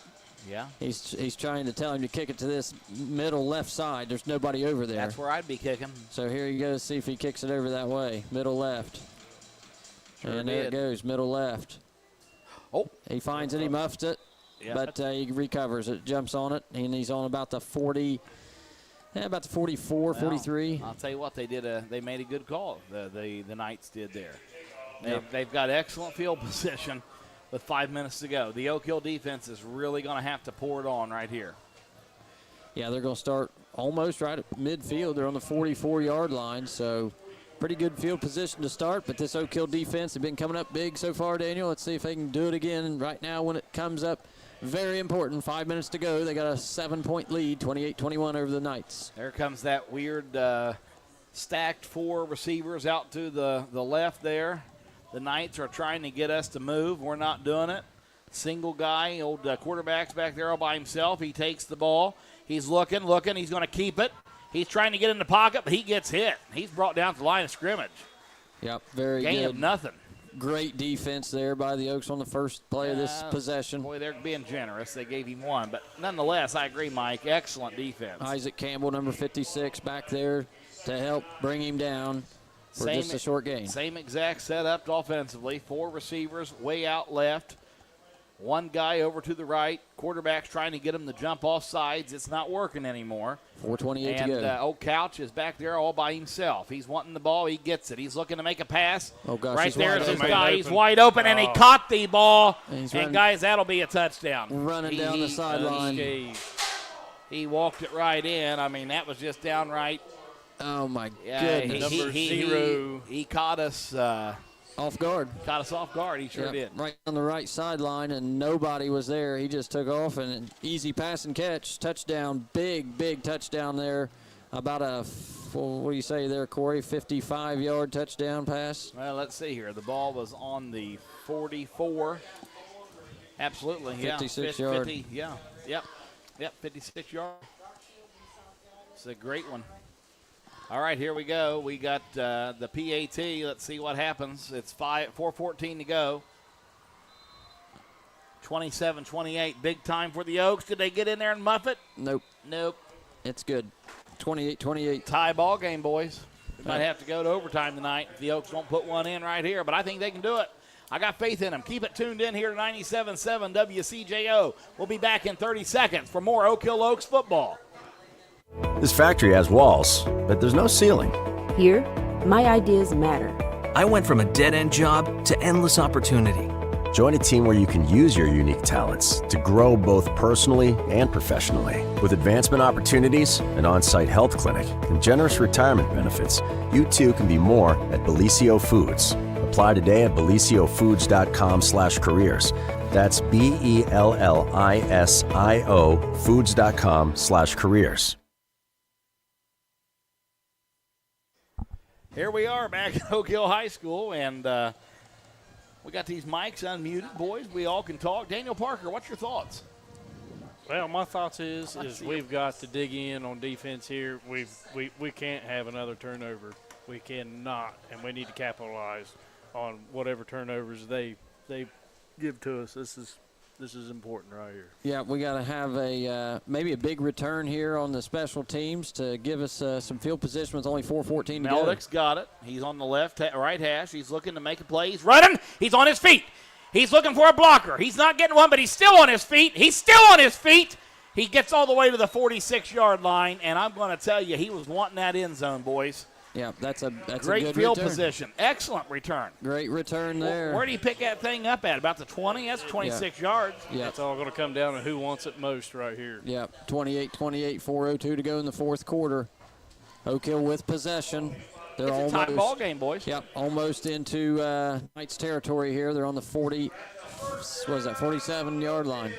Yeah.
He's trying to tell him to kick it to this middle left side. There's nobody over there.
That's where I'd be kicking.
So here he goes, see if he kicks it over that way, middle left.
Sure
and there it goes, middle left.
Oh.
He finds it, he muffs it, but he recovers it, jumps on it, and he's on about the 40, about the 44, 43.
I'll tell you what, they made a good call. The Knights did there. They've got excellent field position with 5 minutes to go. The Oak Hill defense is really going to have to pour it on right here.
Yeah, they're going to start almost right at midfield. They're on the 44-yard line, so pretty good field position to start. But this Oak Hill defense has been coming up big so far, Daniel. Let's see if they can do it again right now when it comes up. Very important. 5 minutes to go. They got a 7-point lead, 28-21 over the Knights.
There comes that weird stacked 4 receivers out to the left there. The Knights are trying to get us to move. We're not doing it. Single guy, old quarterback's back there all by himself. He takes the ball. He's looking. He's going to keep it. He's trying to get in the pocket, but he gets hit. He's brought down to the line of scrimmage.
Yep, very
good. Gain of nothing.
Great defense there by the Oaks on the first play of this possession.
Boy, they're being generous. They gave him one. But nonetheless, I agree, Mike. Excellent defense.
Isaac Campbell, number 56, back there to help bring him down for just a short gain.
Same exact setup offensively. 4 receivers way out left. 1 guy over to the right. Quarterback's trying to get him to jump off sides. It's not working anymore.
4:28 to go.
And old Couch is back there all by himself. He's wanting the ball. He gets it. He's looking to make a pass.
Oh, gosh.
Right there is his
open.
guy. He's wide open, and he caught the ball.
And
guys, that'll be a touchdown.
Running down the sideline.
He walked it right in. I mean, that was just downright.
Oh, my goodness.
Number 0.
He caught us
off guard.
Caught us off guard. He sure did.
Right on the right sideline, and nobody was there. He just took off, and an easy pass and catch. Touchdown. Big touchdown there. About a, what do you say there, Corey, 55-yard touchdown pass?
Well, let's see here. The ball was on the 44. Absolutely,
56 yard.
50, yeah. Yep, 56 yard. It's a great one. All right, here we go. We got the PAT. Let's see what happens. It's 4:14 to go. 27-28. Big time for the Oaks. Did they get in there and muff it?
Nope. It's good. 28-28.
Tie ball game, boys. We might have to go to overtime tonight if the Oaks don't put one in right here, but I think they can do it. I got faith in them. Keep it tuned in here to 97.7 WCJO. We'll be back in 30 seconds for more Oak Hill Oaks football.
This factory has walls, but there's no ceiling.
Here, my ideas matter.
I went from a dead-end job to endless opportunity.
Join a team where you can use your unique talents to grow both personally and professionally. With advancement opportunities, an on-site health clinic, and generous retirement benefits, you too can be more at Bellisio Foods. Apply today at BellisioFoods.com/careers. That's BELLISIO Foods.com/careers.
Here we are back at Oak Hill High School, and we got these mics unmuted. Boys, we all can talk. Daniel Parker, what's your thoughts?
Well, my thoughts is we've got to dig in on defense here. We can't have another turnover. We cannot, and we need to capitalize on whatever turnovers they give to us. This is important right here.
Yeah, we got to have maybe a big return here on the special teams to give us some field position with only 4:14 to go.
Meldick's got it. He's on the right hash. He's looking to make a play. He's running. He's on his feet. He's looking for a blocker. He's not getting one, but he's still on his feet. He's still on his feet. He gets all the way to the 46-yard line, and I'm going to tell you, he was wanting that end zone, boys.
Yeah, that's a
great
good
field
return.
position. Excellent return.
Great return there.
Where do you pick that thing up at? About the 20? That's 26 yards.
Yeah.
That's all going to come down to who wants it most right here.
Yeah, 28-28, 4:02 to go in the fourth quarter. Oak Hill with possession. They're
It's a tie ball game, boys.
Yep, almost into Knights territory here. They're on the 47-yard line.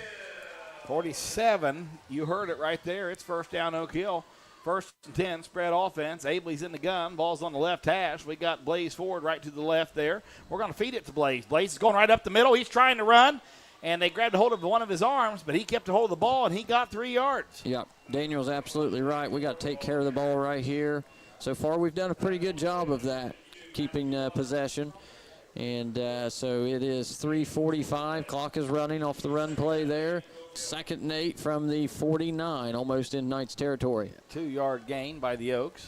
47. You heard it right there. It's first down Oak Hill. First and 10, spread offense. Abley's in the gun. Ball's on the left hash. We got Blaze Ford right to the left there. We're going to feed it to Blaze. Blaze is going right up the middle. He's trying to run, and they grabbed a hold of one of his arms, but he kept a hold of the ball, and he got 3 yards.
Yep, Daniel's absolutely right. We got to take care of the ball right here. So far, we've done a pretty good job of that, keeping possession. And so it is 3:45. Clock is running off the run play there. 2nd and 8 from the 49, almost in Knights territory.
2-yard gain by the Oaks.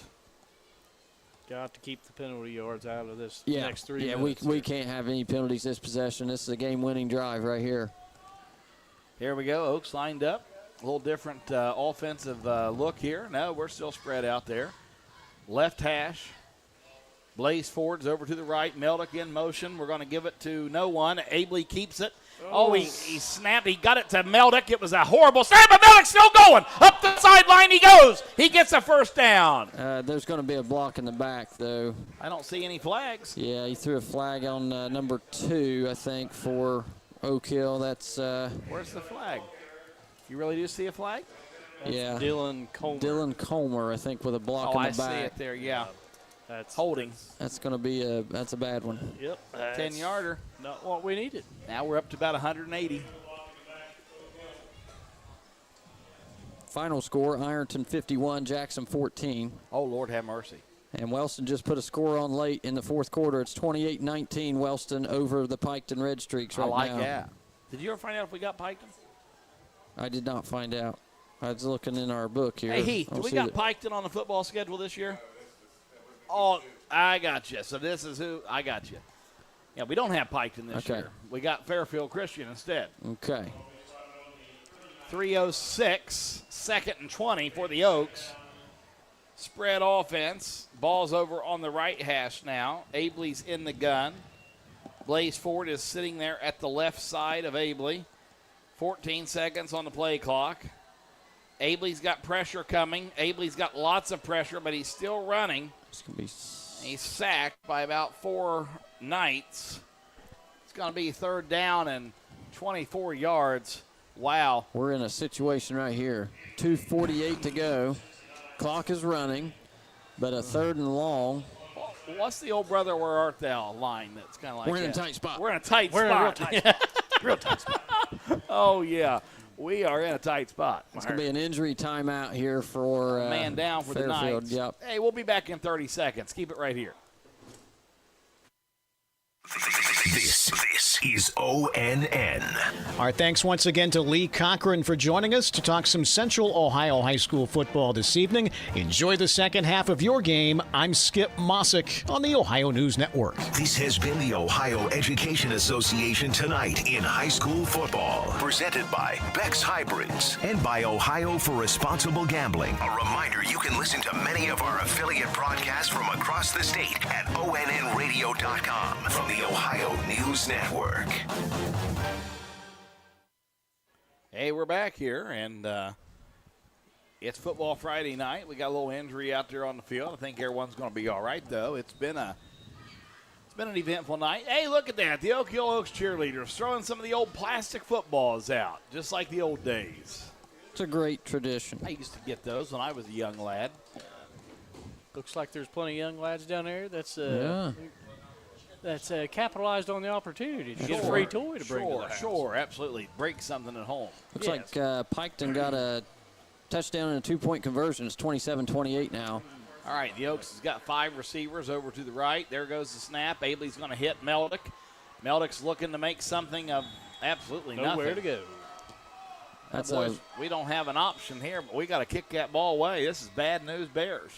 Got to keep the penalty yards out of this
Yeah,
next 3
yeah,
minutes.
we can't have any penalties this possession. This is a game-winning drive right here.
Here we go. Oaks lined up. A little different offensive look here. No, we're still spread out there. Left hash. Blaze Ford's over to the right. Meldick in motion. We're going to give it to no one. Abley keeps it. Oh, he snapped. He got it to Meldick. It was a horrible snap, but Meldick's still going. Up the sideline he goes. He gets a first down.
There's going to be a block in the back, though.
I don't see any flags.
Yeah, he threw a flag on number 2, I think, for Oak Hill. That's
where's the flag? You really do see a flag?
That's
yeah.
Dylan
Comer, I think, with a block in the back.
I see it there, yeah.
That's
holding.
That's going to be a bad one.
Yep.
10-yarder.
Not what we needed.
Now we're up to about 180.
Final score, Ironton 51, Jackson 14.
Oh, Lord have mercy.
And Wellston just put a score on late in the fourth quarter. It's 28-19 Wellston over the Piketon Red Streaks right now.
I like that. Did you ever find out if we got Piketon?
I did not find out. I was looking in our book here.
Hey, Heath, do we got Piketon on the football schedule this year? Oh, I got you. So this is who I got you. Yeah, we don't have Piketon this year. We got Fairfield Christian instead.
Okay.
3:06, 2nd and 20 for the Oaks. Spread offense. Ball's over on the right hash now. Abley's in the gun. Blaze Ford is sitting there at the left side of Abley. 14 seconds on the play clock. Abley's got pressure coming. Abley's got lots of pressure, but he's still running. He's sacked by about 4 Knights. It's going to be 3rd down and 24 yards. Wow.
We're in a situation right here. 2:48 to go. Clock is running, but a 3rd and long.
What's the old brother where art thou line that's kind of like
We're in
that?
a tight spot.
We're in a tight spot.
We're in a real tight spot. Real tight spot.
Oh, yeah. We are in a tight spot.
It's going to be an injury timeout here for
man down for
Fairfield.
the Knights.
Yep.
Hey, we'll be back in 30 seconds. Keep it right here.
This is ONN.
Our thanks once again to Lee Cochran for joining us to talk some Central Ohio High School football this evening. Enjoy the second half of your game. I'm Skip Mossick on the Ohio News Network.
This has been the Ohio Education Association Tonight in High School Football. Presented by Beck's Hybrids and by Ohio for Responsible Gambling. A reminder, you can listen to many of our affiliate broadcasts from across the state at onnradio.com from the Ohio News Network.
Hey, we're back here, and it's Football Friday night. We got a little injury out there on the field. I think everyone's going to be all right, though. It's been an eventful night. Hey, look at that. The Oak Hill Oaks cheerleaders throwing some of the old plastic footballs out, just like the old days.
It's a great tradition.
I used to get those when I was a young lad.
Looks like there's plenty of young lads down there. That's capitalized on the opportunity to get a free toy to bring to the house.
Sure, absolutely. Break something at home.
Looks like Piketon got a touchdown and a 2-point conversion. It's 27-28 now.
All right, the Oaks has got 5 receivers over to the right. There goes the snap. Abley's going to hit Meldick. Meldick's looking to make something of absolutely nothing.
Nowhere to go.
Boys, we don't have an option here, but we got to kick that ball away. This is bad news, Bears.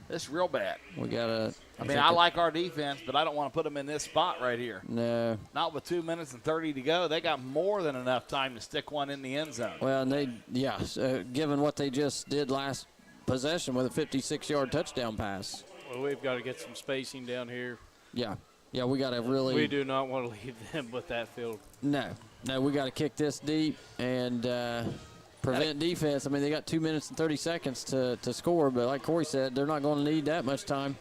This is real bad.
We got to.
I like our defense, but I don't want to put them in this spot right here.
No.
Not with 2 minutes and 30 to go. They got more than enough time to stick one in the end zone.
Well, and given what they just did last possession with a 56-yard touchdown pass.
Well, we've got to get some spacing down here.
Yeah, we got to really.
We do not want to leave them with that field.
No, we got to kick this deep and prevent defense. I mean, they got 2 minutes and 30 seconds to score, but like Corey said, they're not going to need that much time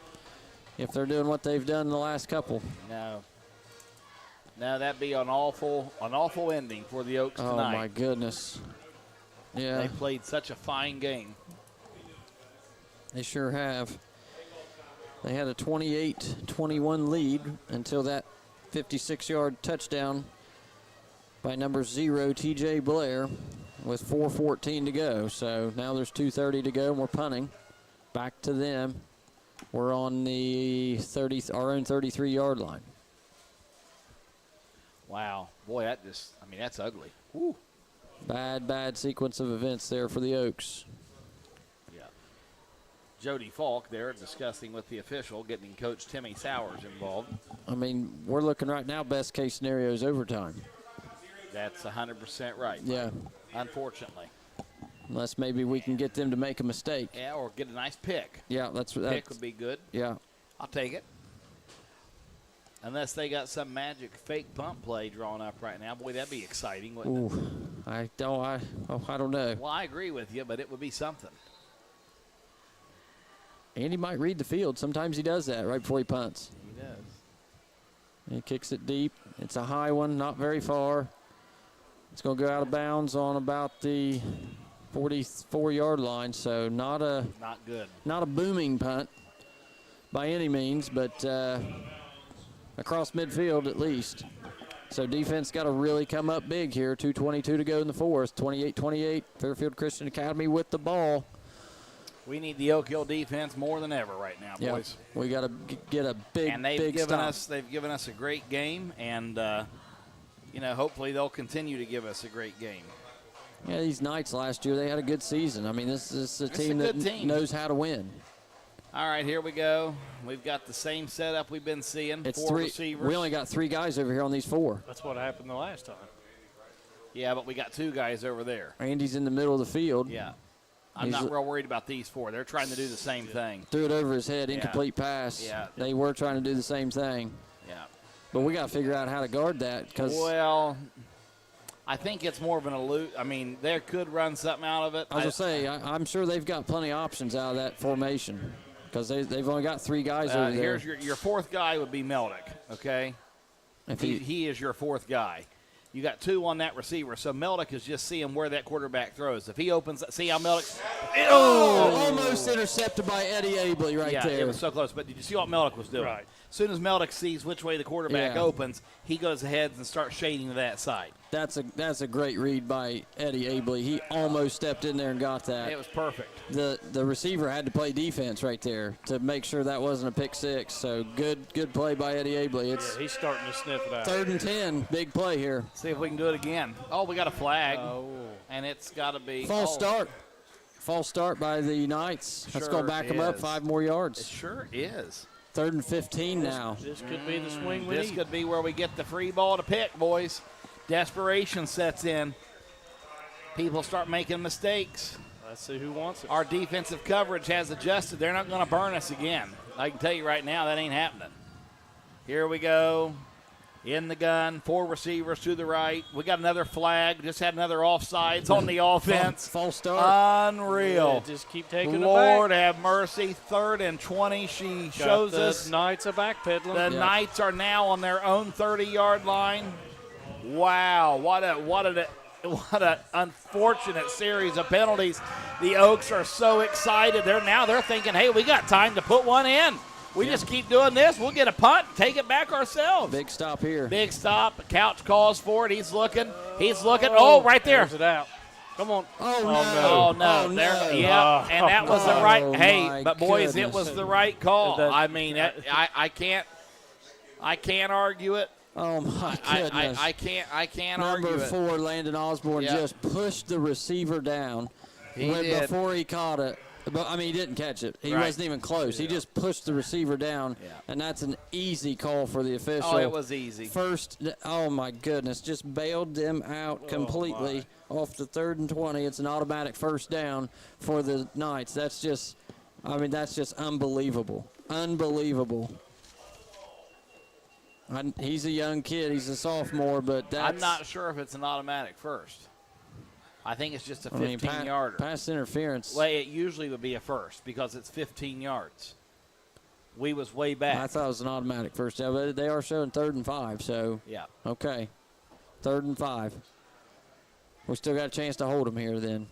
if they're doing what they've done in the last couple.
No, that'd be an awful ending for the Oaks tonight.
Oh my goodness. Yeah.
They played such a fine game.
They sure have. They had a 28-21 lead until that 56-yard touchdown by number 0, T.J. Blair, with 4:14 to go. So now there's 2:30 to go, and we're punting. Back to them. We're on the our own 33-yard line.
Wow. Boy, that's ugly. Woo.
Bad sequence of events there for the Oaks.
Yeah. Jody Falk there discussing with the official, getting Coach Timmy Sowers involved.
I mean, we're looking right now, best case scenario is overtime.
That's 100% right.
Yeah.
Unfortunately.
Unless maybe we can get them to make a mistake.
Yeah, or get a nice pick.
Yeah, that's
pick would be good.
Yeah.
I'll take it. Unless they got some magic fake punt play drawn up right now. Boy, that'd be exciting, wouldn't it?
I don't know.
Well, I agree with you, but it would be something.
Andy might read the field. Sometimes he does that right before he punts.
He does.
He kicks it deep. It's a high one, not very far. It's going to go out of bounds on about the 44-yard line, so not
good.
Not a booming punt by any means, but across midfield at least. So defense got to really come up big here. 2:22 to go in the fourth. 28-28. Fairfield Christian Academy with the ball.
We need the Oak Hill defense more than ever right now, boys.
We got to get a big,
and they've
big
given
stop.
They've given us a great game, and hopefully they'll continue to give us a great game.
Yeah, these Knights last year, they had a good season. I mean, this is a team that knows how to win.
All right, here we go. We've got the same setup we've been seeing.
It's
4
3.
receivers.
We only got 3 guys over here on these 4.
That's what happened the last time.
Yeah, but we got 2 guys over there.
Andy's in the middle of the field.
Yeah. I'm not real worried about these 4. They're trying to do the same thing.
Threw it over his head, incomplete pass.
Yeah.
They were trying to do the same thing.
Yeah.
But we got to figure out how to guard that.
Well, I think it's more of an elude. I mean, they could run something out of it.
I was going to say, I'm sure they've got plenty of options out of that formation because they've only got 3 guys over there.
Here's your 4th guy would be Meldick, okay?
If
he is your 4th guy. You got 2 on that receiver, so Meldick is just seeing where that quarterback throws. If he opens, see how Meldick.
Almost intercepted by Eddie Abley right there.
Yeah, it was so close. But did you see what Meldick was doing?
Right.
As soon as Meldick sees which way the quarterback opens, he goes ahead and starts shading to that side.
That's a great read by Eddie Abley. He almost stepped in there and got that.
It was perfect.
The receiver had to play defense right there to make sure that wasn't a pick 6. So good play by Eddie Abley.
He's starting to sniff it out.
3rd and 10, big play here.
See if we can do it again. Oh, we got a flag, and it's got to be
false start. False start by the Knights. That's going to back them up 5 more yards.
It sure is.
3rd and 15 now.
This could be the swing we
This
need.
could be where we get the free ball to pick, boys. Desperation sets in. People start making mistakes.
Let's see who wants it.
Our defensive coverage has adjusted. They're not going to burn us again. I can tell you right now that ain't happening. Here we go. In the gun, 4 receivers to the right. We got another flag. Just had another offsides on the offense.
False start.
Unreal.
Yeah, just keep taking
Lord
it back.
have mercy. 3rd and 20. She
Got
shows
the
us.
Knights are backpedaling.
The Knights are now on their own 30-yard line. Wow, what an unfortunate series of penalties. The Oaks are so excited. They're thinking, hey, we got time to put one in. We just keep doing this. We'll get a punt and take it back ourselves.
Big stop here.
Big stop. Couch calls for it. He's looking. Oh, right there.
There's it out. Come on.
Oh, no. There, yeah, and that was the right. Hey, but boys, it was the right call. I mean, I can't argue it.
Oh my goodness!
I can't
Number
argue it.
4, Landon Osborne just pushed the receiver down before he caught it. But I mean, he didn't catch it. He wasn't even close. He just pushed the receiver down, and that's an easy call for the official.
Oh, it was easy.
First, oh my goodness, just bailed them out completely off the 3rd and 20. It's an automatic first down for the Knights. That's just unbelievable. Unbelievable. He's a young kid. He's a sophomore, but that's...
I'm not sure if it's an automatic first. I think it's just a 15-yarder.
Pass interference.
Well, it usually would be a first because it's 15 yards. We was way back.
I thought it was an automatic first down, but they are showing 3rd and 5, so...
Yeah.
Okay. 3rd and 5. We still got a chance to hold them here then.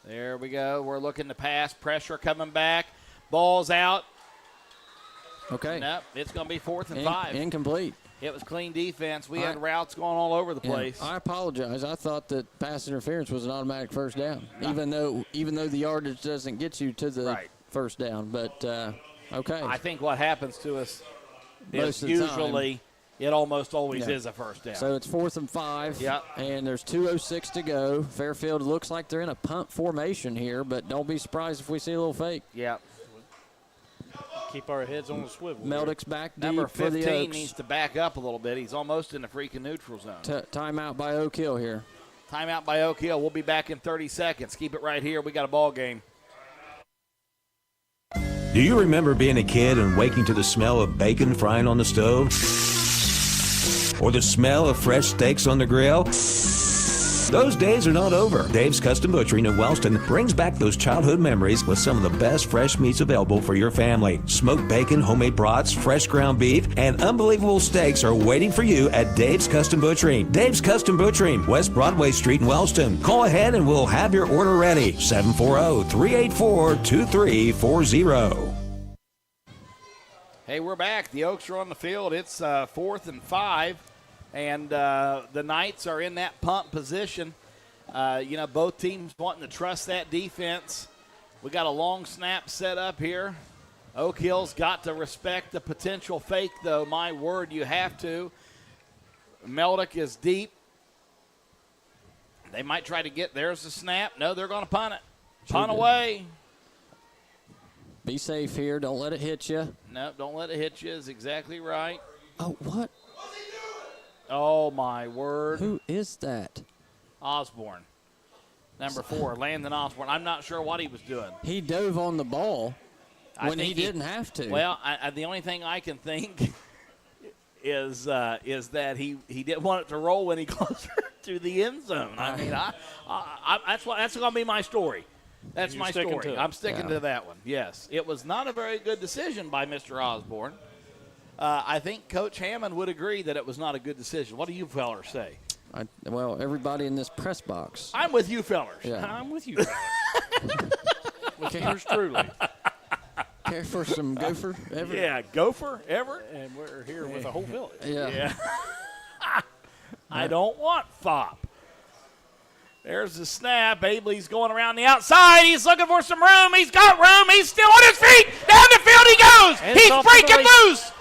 There we go. We're looking to pass. Pressure coming back. Ball's out.
Okay.
Nope, it's going to be 4th and 5.
Incomplete.
It was clean defense. We had routes going all over the place.
I apologize. I thought that pass interference was an automatic first down, even though the yardage doesn't get you to the first down. But okay.
I think what happens to us
Most
is
of the
usually it almost always is a first down.
So it's 4th and 5.
Yep.
And there's 2:06 to go. Fairfield looks like they're in a punt formation here, but don't be surprised if we see a little fake.
Yep.
Keep our heads on the swivel.
Meldick's back deep
Number 15
for the Oaks.
needs to back up a little bit. He's almost in the freaking neutral zone.
Timeout by Oak Hill here.
Timeout by Oak Hill. We'll be back in 30 seconds. Keep it right here. We got a ball game.
Do you remember being a kid and waking to the smell of bacon frying on the stove? Or the smell of fresh steaks on the grill? Those days are not over. Dave's Custom Butchering in Wellston brings back those childhood memories with some of the best fresh meats available for your family. Smoked bacon, homemade brats, fresh ground beef, and unbelievable steaks are waiting for you at Dave's Custom Butchering. Dave's Custom Butchering, West Broadway Street in Wellston. Call ahead and we'll have your order ready. 740-384-2340.
Hey, we're back. The Oaks are on the field. It's 4th and 5. And the Knights are in that punt position. Both teams wanting to trust that defense. We got a long snap set up here. Oak Hill's got to respect the potential fake, though. My word, you have to. Meldick is deep. They might try to get, there's the snap. No, they're going to punt it. Punt away.
Be safe here. Don't let it hit you.
No, don't let it hit you is exactly right.
Oh, what?
Oh, my word.
Who is that?
Osborne. Number 4, Landon Osborne. I'm not sure what he was doing.
He dove on the ball when he
think
didn't have to.
Well, the only thing I can think is that he didn't want it to roll any closer to the end zone. I mean, that's going to be my story. That's my story. I'm sticking to that one. Yes, it was not a very good decision by Mr. Osborne. I think Coach Hammond would agree that it was not a good decision. What do you fellers say?
Well, everybody in this press box.
I'm with you fellers.
Yeah.
I'm with you fellers. With yours truly.
Care for some gopher, Everett?
Yeah, gopher, Everett.
And we're here with a whole village.
Yeah.
I don't want fop. There's the snap. Abley's going around the outside. He's looking for some room. He's got room. He's still on his feet. Down the field he goes.
And
He's breaking loose.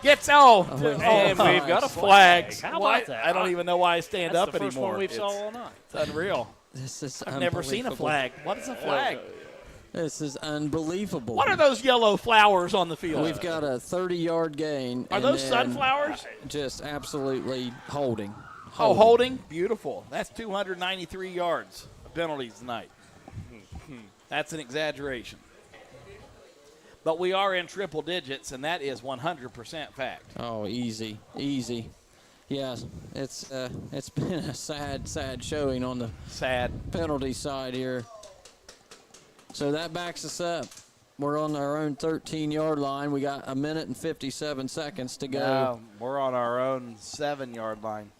Gets
and we've got a flag. How about that?
I don't even know why I stand up
the first
anymore.
One we've saw all night.
It's unreal.
This is
I've never seen a flag. What is a flag?
This is unbelievable.
What are those yellow flowers on the field?
We've got a 30-yard gain.
Are those sunflowers?
Just absolutely holding.
Oh, holding? Beautiful. That's 293 yards of penalties tonight. That's an exaggeration. But we are in triple digits, and that is 100% fact.
Oh, easy. Yeah, it's been a sad showing on the penalty side here. So that backs us up. We're on our own 13-yard line. We got 1 minute and 57 seconds to go.
No, we're on our own 7-yard line.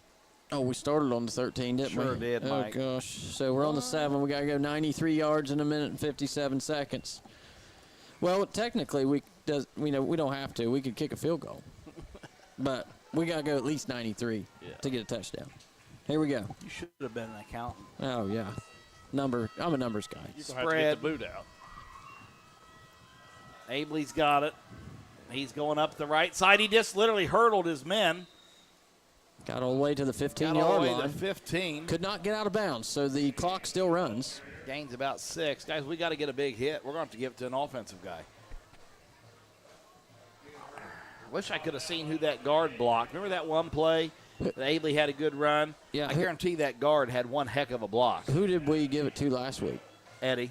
Oh, we started on the 13, didn't we?
Sure did, Mike.
Oh, gosh. So we're on the 7. We got to go 93 yards in 1 minute and 57 seconds. Well, technically, we don't have to. We could kick a field goal. But we got to go at least 93 to get a touchdown. Here we go.
You should have been an accountant.
Oh, yeah. I'm a numbers guy.
You're going to have to get the boot out.
Abley's got it. He's going up the right side. He just literally hurdled his men.
Got all the way to the 15-yard line.
Got all the way to 15.
Could not get out of bounds, so the clock still runs.
Gains about 6. Guys, we got to get a big hit. We're going to have to give it to an offensive guy. Wish I could have seen who that guard blocked. Remember that one play? Abley had a good run.
Yeah,
I guarantee that guard had one heck of a block.
Who did we give it to last week?
Eddie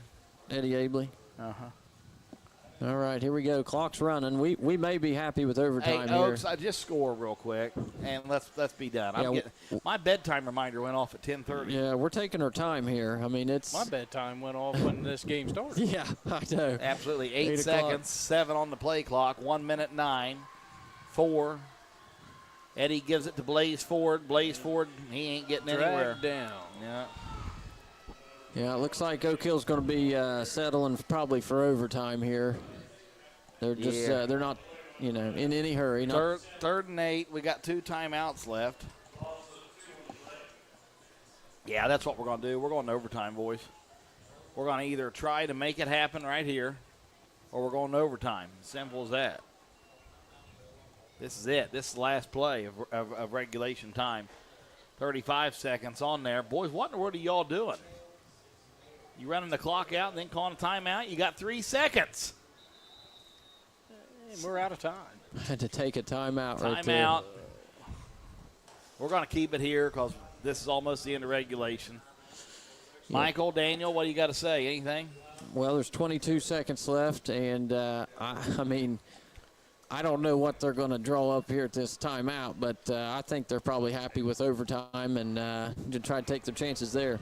Abley.
Uh-huh.
All right, here we go. Clock's running. We may be happy with overtime here.
Oaks, I just score real quick, and let's be done. My bedtime reminder went off at 10:30.
Yeah, we're taking our time here. I mean, it's
my bedtime went off when this game started.
Yeah, I know.
Absolutely. 8 seconds, 7 on the play clock, 1 minute 9, 4. Eddie gives it to Blaze Ford. Blaze Ford, he ain't getting anywhere.
Down.
Yeah.
Yeah, it looks like Oak Hill's going to be settling probably for overtime here. They're just they're not, in any hurry.
Third and 8. We got 2 timeouts left. Yeah, that's what we're going to do. We're going to overtime, boys. We're going to either try to make it happen right here, or we're going to overtime. Simple as that. This is it. This is the last play of regulation time. 35 seconds on there. Boys, what in the world are y'all doing? You running the clock out and then calling a timeout? You got 3 seconds.
And we're out of time.
Had to take a timeout right there.
Timeout. We're going to keep it here because this is almost the end of regulation. Yeah. Michael, Daniel, what do you got to say? Anything?
Well, there's 22 seconds left, and I mean, I don't know what they're going to draw up here at this timeout, but I think they're probably happy with overtime and to try to take their chances there.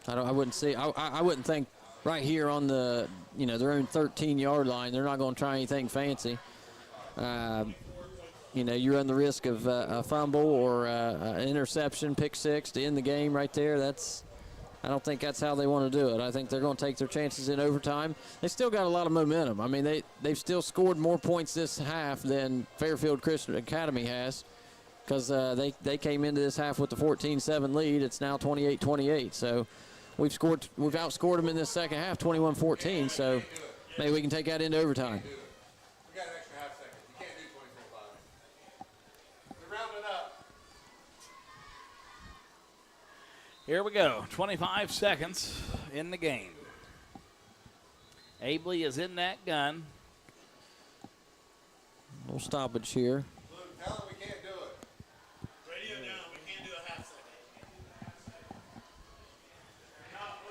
I wouldn't think right here on the their own 13-yard line they're not going to try anything fancy. You run the risk of a fumble or an interception, pick 6 to end the game right there. I don't think that's how they want to do it. I think they're going to take their chances in overtime. They still got a lot of momentum. I mean, they've still scored more points this half than Fairfield Christian Academy has because they came into this half with the 14-7 lead. It's now 28-28. So we've outscored them in this second half, 21-14. So maybe we can take that into overtime.
We got an extra half second. You can't do 24-5. They're rounding up.
Here we go. 25 seconds in the game. Abley is in that gun.
No stoppage here.
Tell them we can't do it. Radio down. We can't do a half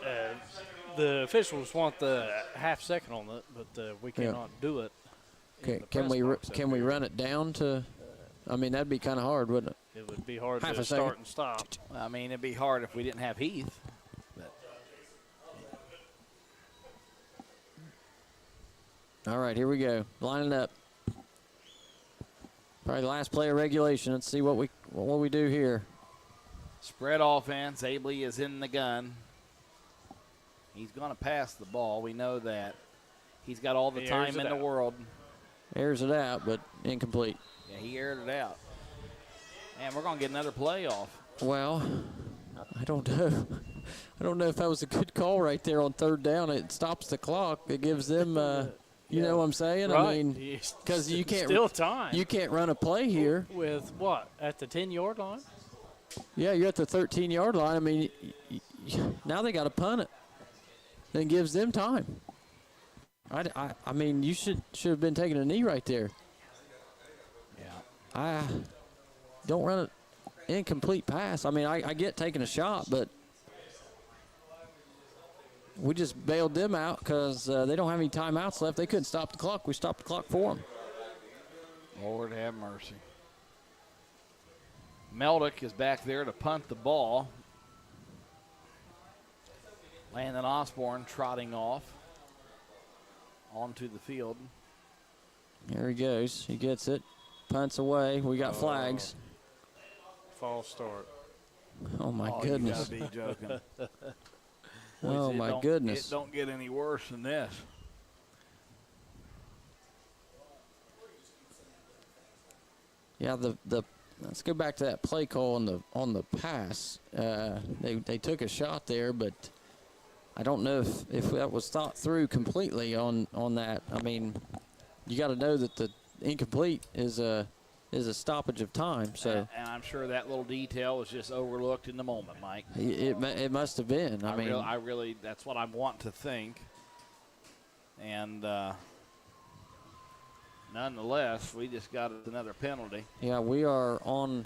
second.
The officials want the half second on it, but we cannot do it.
Okay, can we run it down to? I mean, that'd be kind of hard, wouldn't it?
It would be hard
half
to
a second.
start and stop.
I mean, it'd be hard if we didn't have Heath. But.
All right, here we go. Lining up. Probably the last play of regulation. Let's see what we do here.
Spread offense. Abley is in the gun. He's going to pass the ball. We know that. He's got all the time in the world.
Airs it out, but incomplete.
Yeah, he aired it out. Man, we're going to get another play off.
Well, I don't know. I don't know if that was a good call right there on third down. It stops the clock. It gives them, you know what I'm saying?
Right.
I mean, because you can't
still time.
You can't run a play here.
With what? At the 10-yard line?
Yeah, you're at the 13-yard line. I mean, now they got to punt it. Then gives them time. I mean, you should have been taking a knee right there.
Yeah.
I don't run an incomplete pass. I mean, I get taking a shot, but we just bailed them out because they don't have any timeouts left. They couldn't stop the clock. We stopped the clock for them.
Lord have mercy. Meldick is back there to punt the ball. Landon Osborne trotting off onto the field.
There he goes. He gets it. Punts away. We got flags.
False start.
Oh, my goodness.
You gotta be joking.
Oh, my goodness.
It don't get any worse than this.
Yeah, let's go back to that play call on the pass. They took a shot there, but I don't know if that was thought through completely on that. I mean, you got to know that the incomplete is a stoppage of time. So,
and I'm sure that little detail was just overlooked in the moment, Mike.
It must have been.
I really that's what I want to think. And nonetheless, we just got another penalty.
Yeah, we're on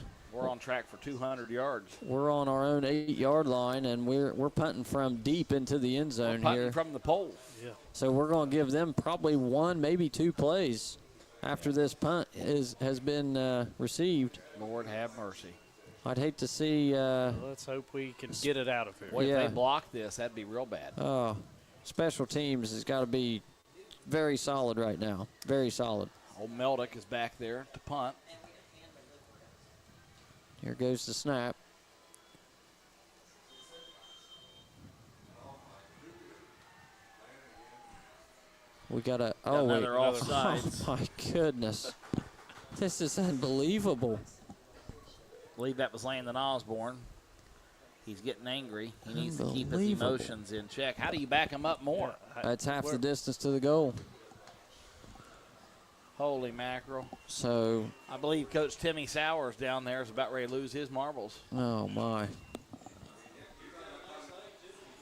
track for 200 yards.
We're on our own 8-yard line, and we're punting from deep into the end zone
punting
here.
From the pole.
Yeah.
So we're going to give them probably one, maybe two plays after this punt has been received.
Lord have mercy.
I'd hate to see.
Let's hope we can get it out of here.
If they block this, that'd be real bad.
Oh, special teams has got to be very solid right now. Very solid.
Old Meldick is back there to punt.
Here goes the snap. We got a
another offsides.
Oh my goodness. This is unbelievable.
I believe that was Landon Osborne. He's getting angry. He needs to keep his emotions in check. How do you back him up more?
That's half the distance to the goal.
Holy mackerel.
So
I believe Coach Timmy Sowers down there is about ready to lose his marbles.
Oh, my.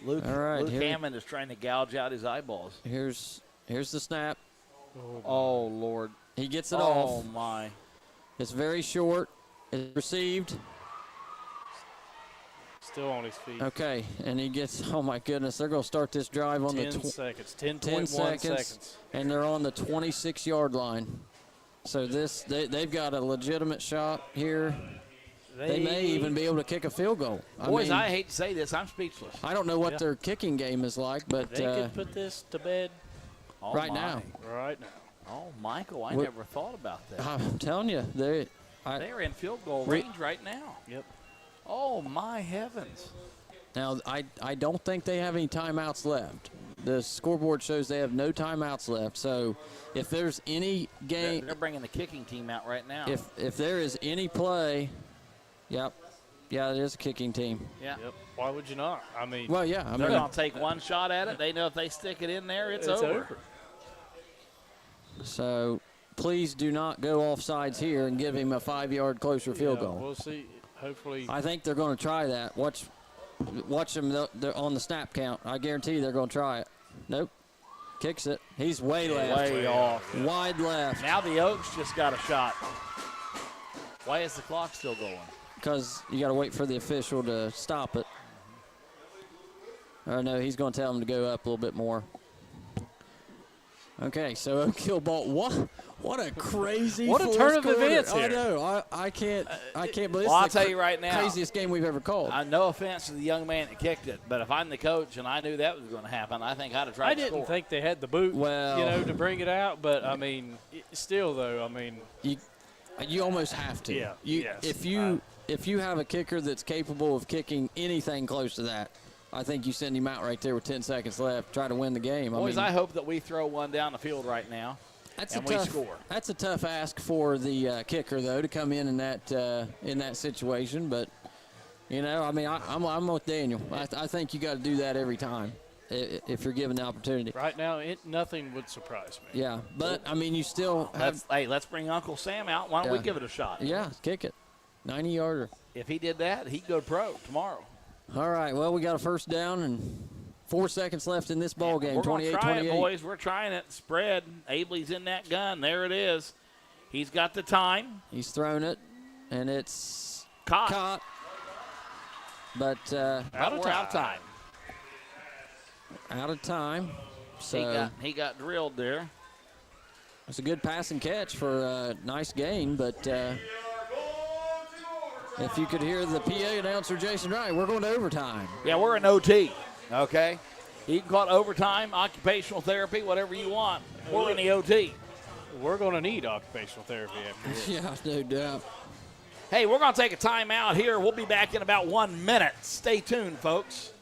Luke,
all right,
Luke Hammond is trying to gouge out his eyeballs.
Here's the snap.
Oh, Lord.
He gets it off.
Oh, my.
It's very short. It's received.
Still on his feet.
Okay, and he gets, oh, my goodness, they're going to start this drive on
10 seconds, 10.1 seconds.
And they're on the 26-yard line. So they've got a legitimate shot here. They may even be able to kick a field goal.
Boys, I hate to say this. I'm speechless.
I don't know what their kicking game is like, but
they could put this to bed
right now.
Right now.
Oh, Michael, I never thought about that.
I'm telling you.
They're in field goal range right now.
Yep.
Oh, my heavens.
Now, I don't think they have any timeouts left. The scoreboard shows they have no timeouts left. So if there's any game.
They're bringing the kicking team out right now.
If there is any play, yep. Yeah, it is a kicking team.
Yeah.
Yep. Why would you not? I mean,
well, yeah.
They're going to take one shot at it. They know if they stick it in there, it's over.
So please do not go offsides here and give him a 5-yard closer field goal.
We'll see. Hopefully.
I think they're going to try that. Watch them they're on the snap count. I guarantee they're going to try it. Nope. Kicks it. He's way left.
Way off.
Wide left.
Now the Oaks just got a shot. Why is the clock still going?
Because you got to wait for the official to stop it. Or no, he's going to tell him to go up a little bit more. Okay, so Oak Hill ball. What a crazy
what a turn of
quarter.
events here.
I know. I can't believe
Well, I'll tell you right now.
Craziest game we've ever called.
No offense to the young man that kicked it, but if I'm the coach and I knew that was going to happen, I think I'd have tried to score.
I didn't think they had the boot, to bring it out, but I mean, still though, I mean,
you almost have to.
Yeah.
If you have a kicker that's capable of kicking anything close to that, I think you send him out right there with 10 seconds left, try to win the game.
Boys, I hope that we throw one down the field right now and we score.
That's a tough ask for the kicker, though, to come in that situation. But, I'm with Daniel. I think you got to do that every time if you're given the opportunity.
Right now, nothing would surprise me.
Yeah, but, you still have –
let's bring Uncle Sam out. Why don't we give it a shot?
Yeah, kick it. 90-yarder.
If he did that, he'd go pro tomorrow.
All right, well, we got a first down and 4 seconds left in this ball game.
We're going to try it,
28-28.
boys. We're trying it. Spread. Abley's in that gun. There it is. He's got the time.
He's thrown it, and it's
caught.
But
out of time.
Out of time. So
he got drilled there.
It's a good pass and catch for a nice gain, but if you could hear the PA announcer, Jason Wright, we're going to overtime.
Yeah, we're in OT, okay? You can call it overtime, occupational therapy, whatever you want. We're in the OT.
We're going to need occupational therapy after this.
Yeah, no doubt.
Hey, we're going to take a timeout here. We'll be back in about 1 minute. Stay tuned, folks.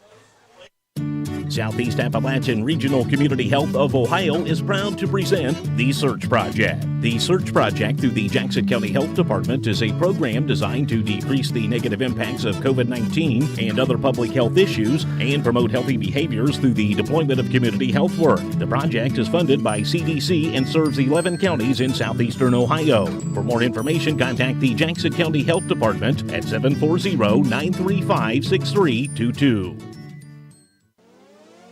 Southeast Appalachian Regional Community Health of Ohio is proud to present The Search Project. The Search Project through the Jackson County Health Department is a program designed to decrease the negative impacts of COVID-19 and other public health issues and promote healthy behaviors through the deployment of community health work. The project is funded by CDC and serves 11 counties in southeastern Ohio. For more information, contact the Jackson County Health Department at 740-935-6322.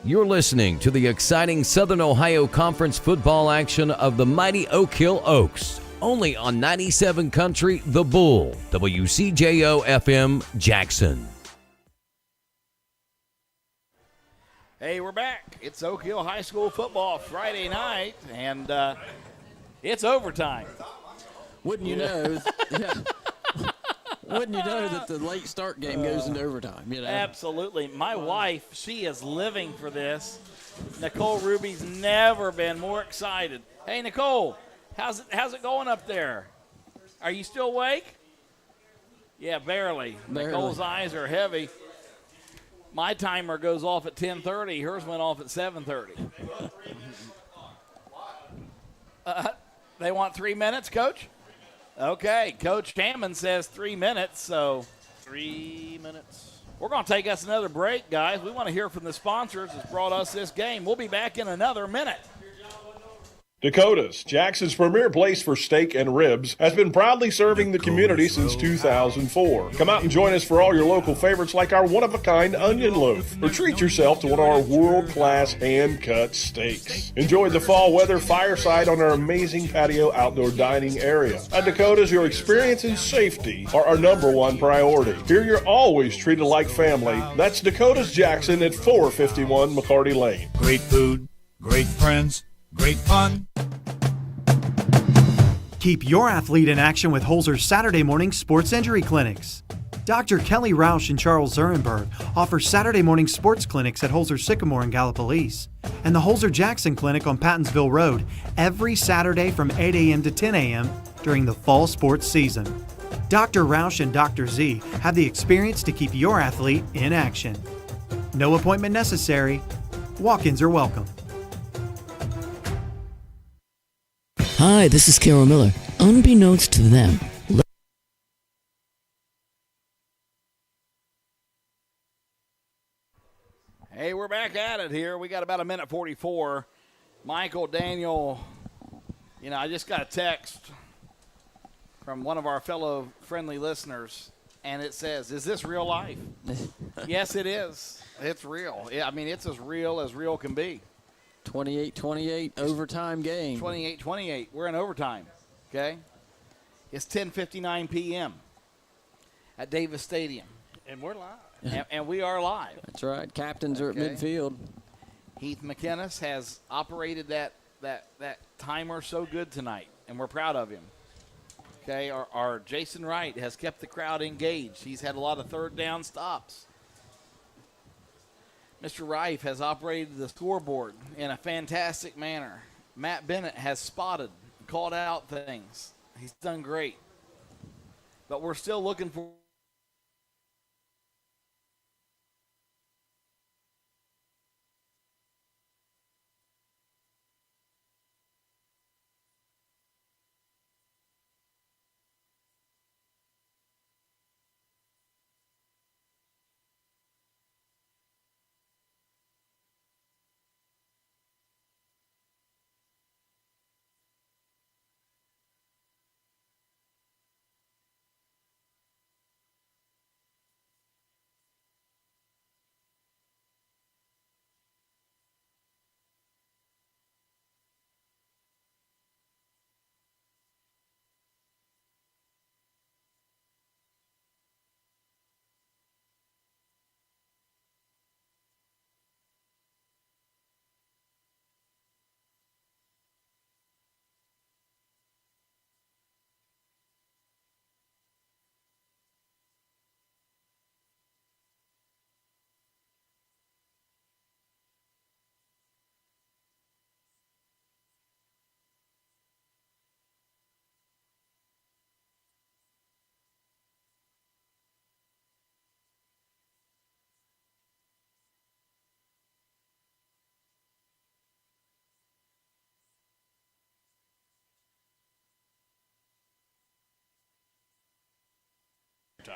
You're listening to the exciting Southern Ohio Conference football action of the mighty Oak Hill Oaks, only on 97 Country, The Bull, WCJO FM, Jackson.
Hey, we're back. It's Oak Hill High School football Friday night, and it's overtime.
Wouldn't you know? Yeah. Wouldn't you know that the late start game goes into overtime?
Absolutely. My wife, she is living for this. Nicole Ruby's never been more excited. Hey, Nicole, how's it going up there? Are you still awake? Yeah, barely. Nicole's eyes are heavy. My timer goes off at 10:30. Hers went off at 7:30. They want 3 minutes, Coach? Okay, Coach Hammond says 3 minutes, so
3 minutes.
We're going to take us another break, guys. We want to hear from the sponsors that's brought us this game. We'll be back in another minute.
Dakota's, Jackson's premier place for steak and ribs, has been proudly serving the community since 2004. Come out and join us for all your local favorites like our one-of-a-kind onion loaf, or treat yourself to one of our world-class hand-cut steaks. Enjoy the fall weather fireside on our amazing patio outdoor dining area. At Dakota's, your experience and safety are our #1 priority. Here you're always treated like family. That's Dakota's Jackson at 451 McCarty Lane.
Great food, great friends, great fun.
Keep your athlete in action with Holzer's Saturday morning sports injury clinics. Dr. Kelly Rausch and Charles Zurenberg offer Saturday morning sports clinics at Holzer Sycamore in Gallipolis and the Holzer Jackson Clinic on Pattonsville Road every Saturday from 8 a.m. to 10 a.m. during the fall sports season. Dr. Rausch and Dr. Z have the experience to keep your athlete in action. No appointment necessary. Walk-ins are welcome.
Hi, this is Carol Miller. Unbeknownst to them,
back at it here. We got about 1:44. Michael, Daniel, I just got a text from one of our fellow friendly listeners, and it says, is this real life? Yes, it is. It's real. It's as real can be.
28-28 overtime game.
28-28. We're in overtime, okay? It's 10:59 p.m. at Davis Stadium.
And we're live.
And we are live.
That's right. Captains are at midfield.
Heath McInnes has operated that timer so good tonight, and we're proud of him. Okay, our Jason Wright has kept the crowd engaged. He's had a lot of third down stops. Mr. Rife has operated the scoreboard in a fantastic manner. Matt Bennett has spotted, called out things. He's done great. But we're still looking for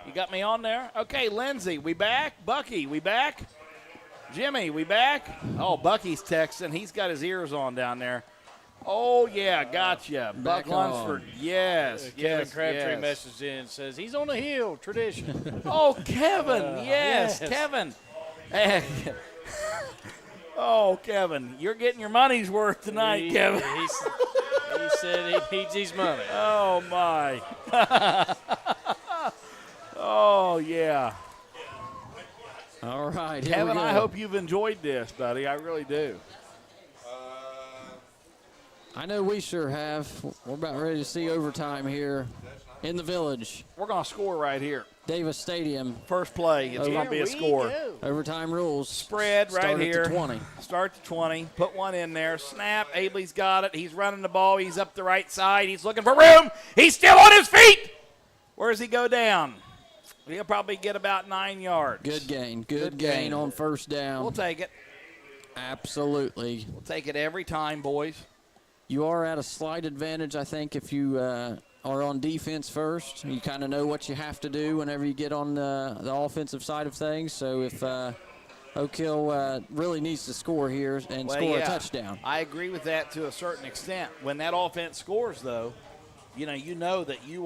You got me on there? Okay, Lindsay, we back? Bucky, we back? Jimmy, we back? Oh, Bucky's texting. He's got his ears on down there. Oh, yeah, gotcha. Buck Lunsford, yes.
Kevin Crabtree messaged in and says, he's on the hill, tradition.
Oh, Kevin, yes, Kevin. Oh, Kevin, you're getting your money's worth tonight, Kevin.
He said he needs his money.
Oh, my. Oh, yeah.
All right.
Kevin, I hope you've enjoyed this, buddy. I really do.
I know we sure have. We're about ready to see overtime here in the Village.
We're going to score right here.
Davis Stadium.
First play. It's going to be a score.
Overtime rules.
Spread right here.
Start at the 20.
Start to 20. Put one in there. Snap. Abley's got it. He's running the ball. He's up the right side. He's looking for room. He's still on his feet. Where does he go down? He'll probably get about 9 yards.
Good gain. Good gain on first down.
We'll take it.
Absolutely.
We'll take it every time, boys.
You are at a slight advantage, I think, if you are on defense first. You kind of know what you have to do whenever you get on the offensive side of things. So if Oak Hill really needs to score here and score a touchdown.
I agree with that to a certain extent. When that offense scores, though, you know that you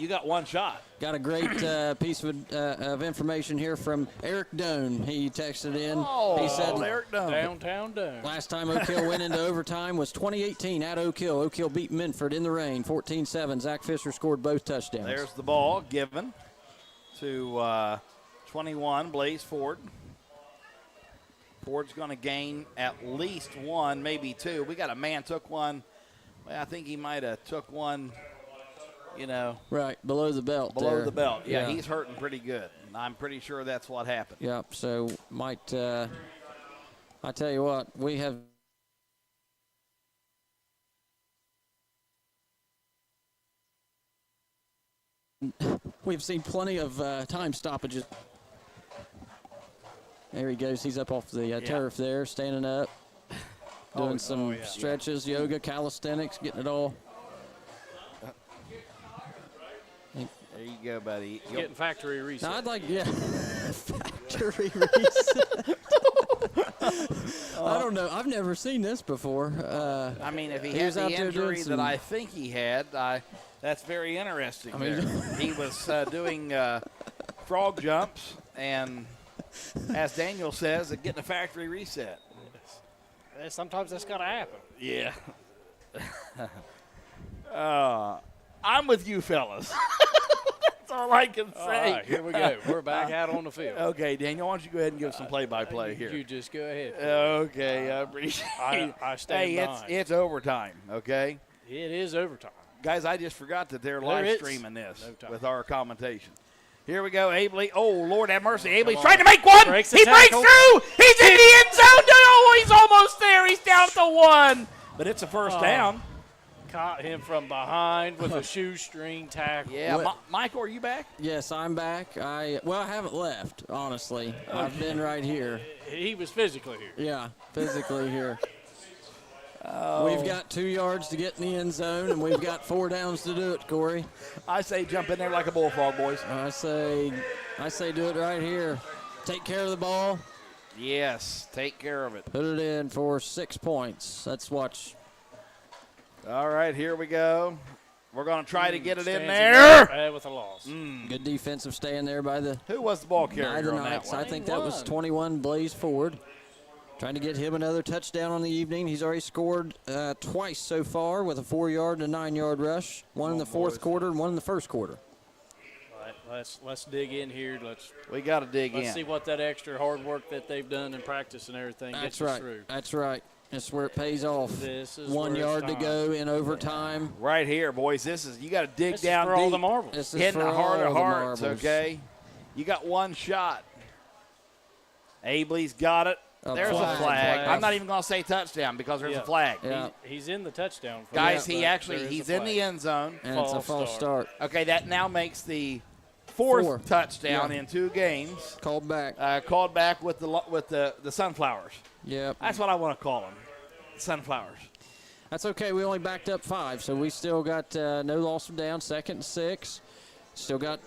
got one shot.
Got a great piece of information here from Eric Doan. He texted in. He said,
Eric Doan.
Downtown Doan.
Last time Oak Hill went into overtime was 2018 at Oak Hill. Oak Hill beat Minford in the rain, 14-7. Zach Fisher scored both touchdowns.
There's the ball given to 21, Blaze Ford. Ford's going to gain at least one, maybe two. We got a man took one. Well, I think he might have took one.
Right, below the belt.
Below the belt. Yeah, he's hurting pretty good. I'm pretty sure that's what happened.
Yep, so might, I tell you what, we have we've seen plenty of time stoppages. There he goes. He's up off the turf there, standing up, doing some stretches, yoga, calisthenics, getting it all.
There you go, buddy.
Getting factory reset.
No, I'd like, factory reset. I don't know. I've never seen this before.
I mean, if he
he
had
was out
the
there doing
injury that
some-
I think he had, that's very interesting.
I mean-
there. He was doing frog jumps and, as Daniel says, getting a factory reset.
Sometimes that's got to happen.
Yeah. I'm with you, fellas. That's all I can say.
All right, here we go. We're back out on the field.
Okay, Daniel, why don't you go ahead and give some play-by-play here?
You just go ahead.
Okay, I appreciate it.
I stand
Hey,
by.
it's overtime, okay?
It is overtime.
Guys, I just forgot that they're
There
live
is
streaming this
no time.
with our commentation. Here we go, Abley. Oh, Lord have mercy. Abley's
on.
trying to make one.
Breaks the
He breaks
tackle.
through. He's in the end zone. No, he's almost there. He's down to one. But it's a first down.
Caught him from behind with a shoestring tackle.
Yeah, Michael, are you back?
Yes, I'm back. I haven't left, honestly. I've been right here.
He was physically here.
Yeah, physically here. We've got 2 yards to get in the end zone, and we've got 4 downs to do it, Corey.
I say jump in there like a bullfrog, boys.
I say do it right here. Take care of the ball.
Yes, take care of it.
Put it in for 6 points. Let's watch.
All right, here we go. We're going to try to get it in
Stands
there.
with a loss.
Good defensive stand there by the
Who was the ball carrier
by the
on that
Knights.
one?
I think that was 21, Blaze Ford. Trying to get him another touchdown on the evening. He's already scored twice so far with a 4-yard and a 9-yard rush. One in the fourth quarter and one in the first quarter.
All right, let's dig in here.
We got to dig in.
Let's see what that extra hard work that they've done in practice and everything
That's
gets us
right.
through.
That's right. That's where it pays off.
This is
1
where it's
yard to
time.
go in overtime.
Right here, boys. You got to dig
This
down
is for all
deep.
the marbles.
This is
In
for
the heart
all
of
the
hearts,
marbles.
okay? You got one shot. Abley's got it. There's a flag. I'm not even going to say touchdown because there's a flag.
Yeah.
He's in the touchdown.
Guys,
there
he's
is a
in the
flag.
end zone.
And it's a false start.
Okay, that now makes the fourth touchdown
Yeah.
in 2 games.
Called back.
Called back with the sunflowers.
Yep.
That's what I want to call them, sunflowers.
That's okay. We only backed up 5, so we still got no loss of down. 2nd and 6. Still got,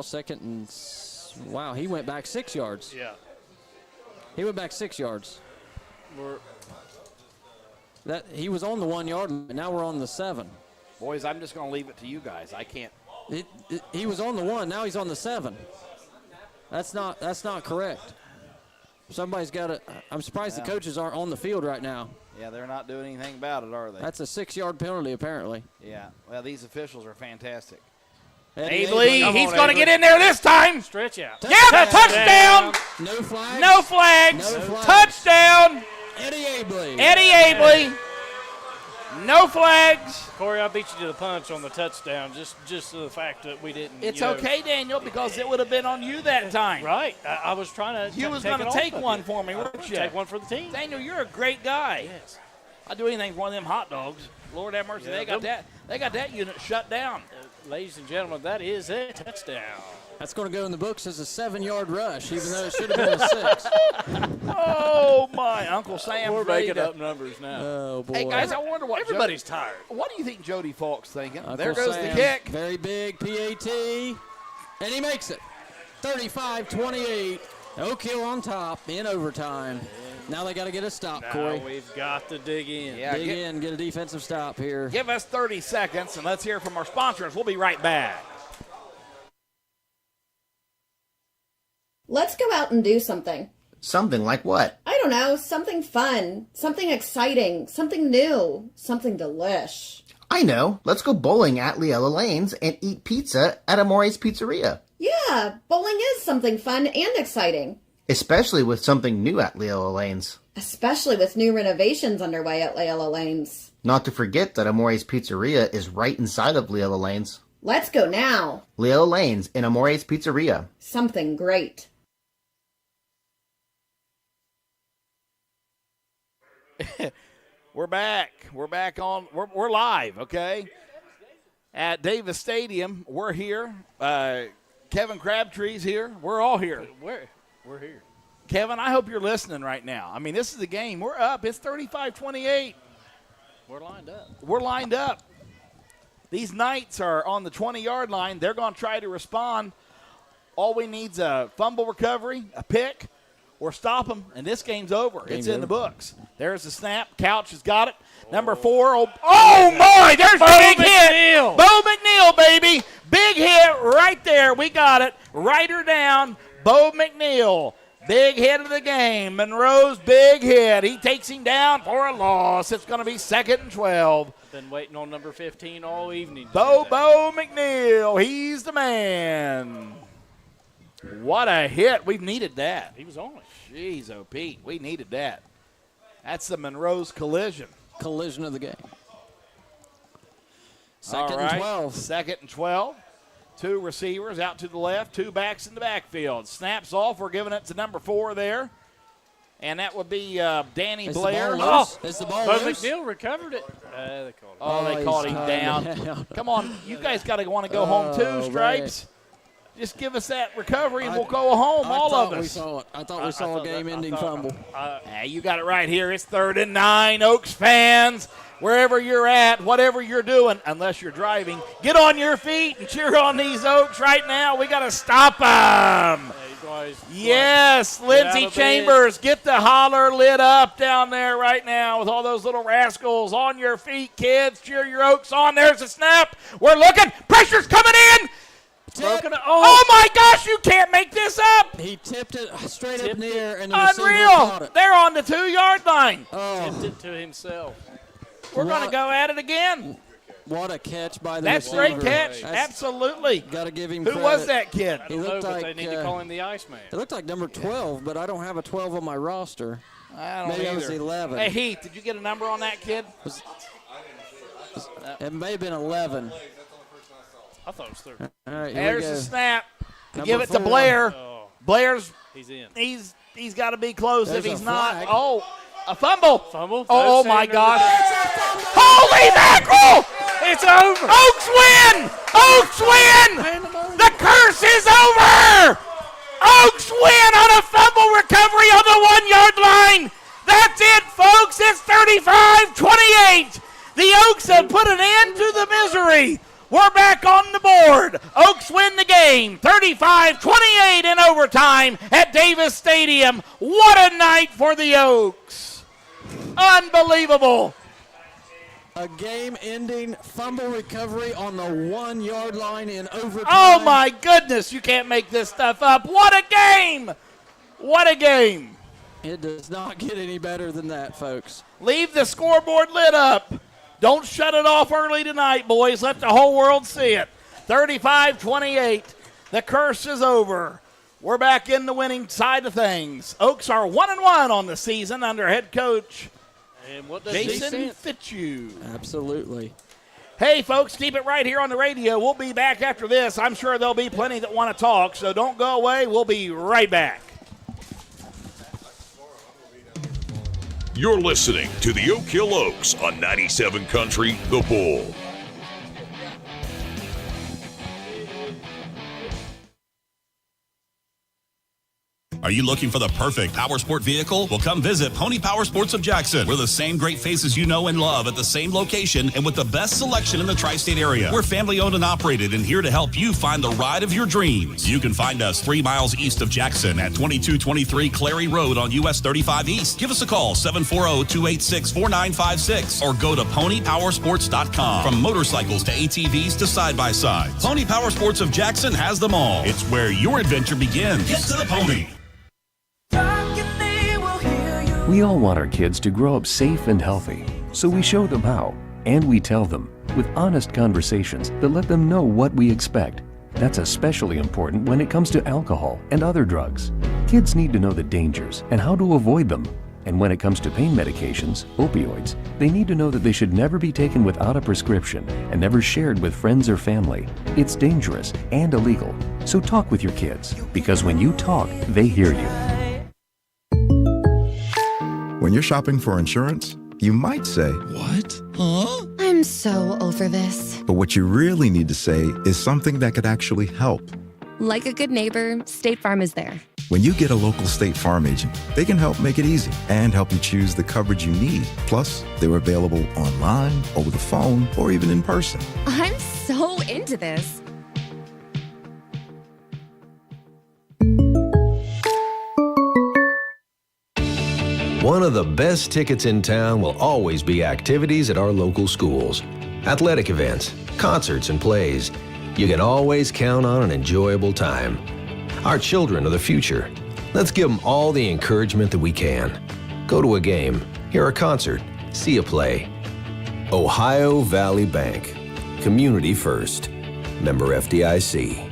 second and wow, he went back 6 yards.
Yeah.
He went back 6 yards. He was on the 1 yard line. Now we're on the 7.
Boys, I'm just going to leave it to you guys. I can't.
He was on the 1. Now he's on the 7. That's not correct. Somebody's got to. I'm surprised the coaches aren't on the field right now.
Yeah, they're not doing anything about it, are they?
That's a 6-yard penalty, apparently.
Yeah. Well, these officials are fantastic.
Eddie
Abley, he's going to get in there this time.
Stretch out.
Yeah, touchdown.
No flags.
No flags.
No flags.
Touchdown.
Eddie Abley.
Eddie Abley. No flags.
Corey, I beat you to the punch on the touchdown, just the fact that we didn't.
It's okay, Daniel, because it would have been on you that time.
Right. I was trying to.
You was
going to
take one for me, weren't you?
Take one for the team.
Daniel, you're a great guy.
Yes.
I'd do anything for one of them hot dogs. Lord have mercy,
Yeah,
they got that unit shut down.
Ladies and gentlemen, that is a touchdown.
That's going to go in the books as a 7-yard rush, even though it should have been a 6.
Oh my, Uncle Sam.
We're making up numbers now.
Oh boy.
Hey guys, I wonder what
Everybody's tired.
What do you think Jody Falk's thinking?
Uncle
There goes
Sam,
the kick.
Very big PAT, and he makes it. 35-28. Oak Hill on top in overtime. Now they got to get a stop, Corey.
Now we've got to dig in.
Yeah,
Get a defensive stop here.
Give us 30 seconds, and let's hear from our sponsors. We'll be right back.
Let's go out and do something.
Something like what?
I don't know, something fun, something exciting, something new, something delish.
I know. Let's go bowling at Leella Lanes and eat pizza at Amore's Pizzeria.
Yeah, bowling is something fun and exciting.
Especially with something new at Leella Lanes.
Especially with new renovations underway at Leella Lanes.
Not to forget that Amore's Pizzeria is right inside of Leella Lanes.
Let's go now.
Leella Lanes in Amore's Pizzeria.
Something great.
We're back. We're back on. We're live, okay? At Davis Stadium. We're here. Kevin Crabtree's here. We're all here.
We're here.
Kevin, I hope you're listening right now. I mean, this is the game. We're up. It's 35-28.
We're lined up.
We're lined up. These Knights are on the 20-yard line. They're going to try to respond. All we need is a fumble recovery, a pick, or stop them, and this game's over. It's in the books. There's the snap. Couch has got it. Number 4. Oh my! There's a big hit. Bo McNeil, baby. Big hit right there. We got it. Write her down. Bo McNeil. Big hit of the game. Monroe's big hit. He takes him down for a loss. It's going to be 2nd and 12.
Been waiting on number 15 all evening.
Bo McNeil. He's the man. What a hit. We've needed that.
He was on it.
Jeez, oh, Pete. We needed that. That's the Monroe's collision.
Collision of the game. 2nd
All right.
and 12.
2nd and 12. 2 receivers out to the left, 2 backs in the backfield. Snaps off. We're giving it to number 4 there. And that would be Danny Blair.
Is the ball
Bo
loose?
McNeil recovered it. They called it.
They called him down. Come on, you guys got to want to go home too, Stripes. Just give us that recovery and we'll go home, all of us.
I thought we saw a game-ending fumble.
You got it right here. It's 3rd and 9. Oaks fans, wherever you're at, whatever you're doing, unless you're driving, get on your feet and cheer on these Oaks right now. We got to stop them. Yes, Lindsey Chambers, get the holler lit up down there right now with all those little rascals. On your feet, kids. Cheer your Oaks on. There's a snap. We're looking. Pressure's coming in. Oh, my gosh, you can't make this up.
He tipped it straight up near, and the
Unreal.
receiver caught it.
They're on the 2-yard line.
Tipped it to himself.
We're going to go at it again.
What a catch by the
That's
receiver.
great catch. Absolutely.
Got to give him
Who
credit.
was that kid?
He looked like
they need to call him the Iceman.
It looked like number 12, but I don't have a 12 on my roster.
I don't
Maybe
either.
it was 11.
Hey, Heath, did you get a number on that kid?
It may have been 11.
I thought it was 30.
All right,
There's the snap.
Number
Give it to
4.
Blair. Blair's
He's in.
He's got to be close.
There's
if he's
a
not.
flag.
Oh, a fumble.
Fumble.
Oh, my gosh. Holy mackerel!
It's over.
Oaks win! Oaks win! The curse is over! Oaks win on a fumble recovery on the 1-yard line. That's it, folks. It's 35-28. The Oaks have put an end to the misery. We're back on the board. Oaks win the game, 35-28 in overtime at Davis Stadium. What a night for the Oaks. Unbelievable.
A game-ending fumble recovery on the 1-yard line in overtime.
Oh, my goodness. You can't make this stuff up. What a game. What a game.
It does not get any better than that, folks.
Leave the scoreboard lit up. Don't shut it off early tonight, boys. Let the whole world see it. 35-28. The curse is over. We're back in the winning side of things. Oaks are 1-1 on the season under head coach
And what does
Jason Fitzhugh.
Absolutely.
Hey, folks, keep it right here on the radio. We'll be back after this. I'm sure there'll be plenty that want to talk, so don't go away. We'll be right back.
You're listening to the Oak Hill Oaks on 97 Country, The Bull.
Are you looking for the perfect power sport vehicle? Well, come visit Pony Power Sports of Jackson. We're the same great faces you know and love at the same location and with the best selection in the tri-state area. We're family owned and operated and here to help you find the ride of your dreams. You can find us 3 miles east of Jackson at 2223 Clary Road on US 35 East. Give us a call, 740-286-4956, or go to ponypowersports.com. From motorcycles to ATVs to side-by-sides, Pony Power Sports of Jackson has them all. It's where your adventure begins. Get to the pony.
We all want our kids to grow up safe and healthy, so we show them how, and we tell them with honest conversations that let them know what we expect. That's especially important when it comes to alcohol and other drugs. Kids need to know the dangers and how to avoid them. And when it comes to pain medications, opioids, they need to know that they should never be taken without a prescription and never shared with friends or family. It's dangerous and illegal. So talk with your kids, because when you talk, they hear you.
When you're shopping for insurance, you might say,
"What? Huh?" I'm so over this.
but what you really need to say is something that could actually help.
Like a good neighbor, State Farm is there.
When you get a local State Farm agent, they can help make it easy and help you choose the coverage you need. Plus, they're available online, over the phone, or even in person.
I'm so into this.
One of the best tickets in town will always be activities at our local schools. Athletic events, concerts, and plays. You can always count on an enjoyable time. Our children are the future. Let's give them all the encouragement that we can. Go to a game, hear a concert, see a play. Ohio Valley Bank. Community first. Member FDIC.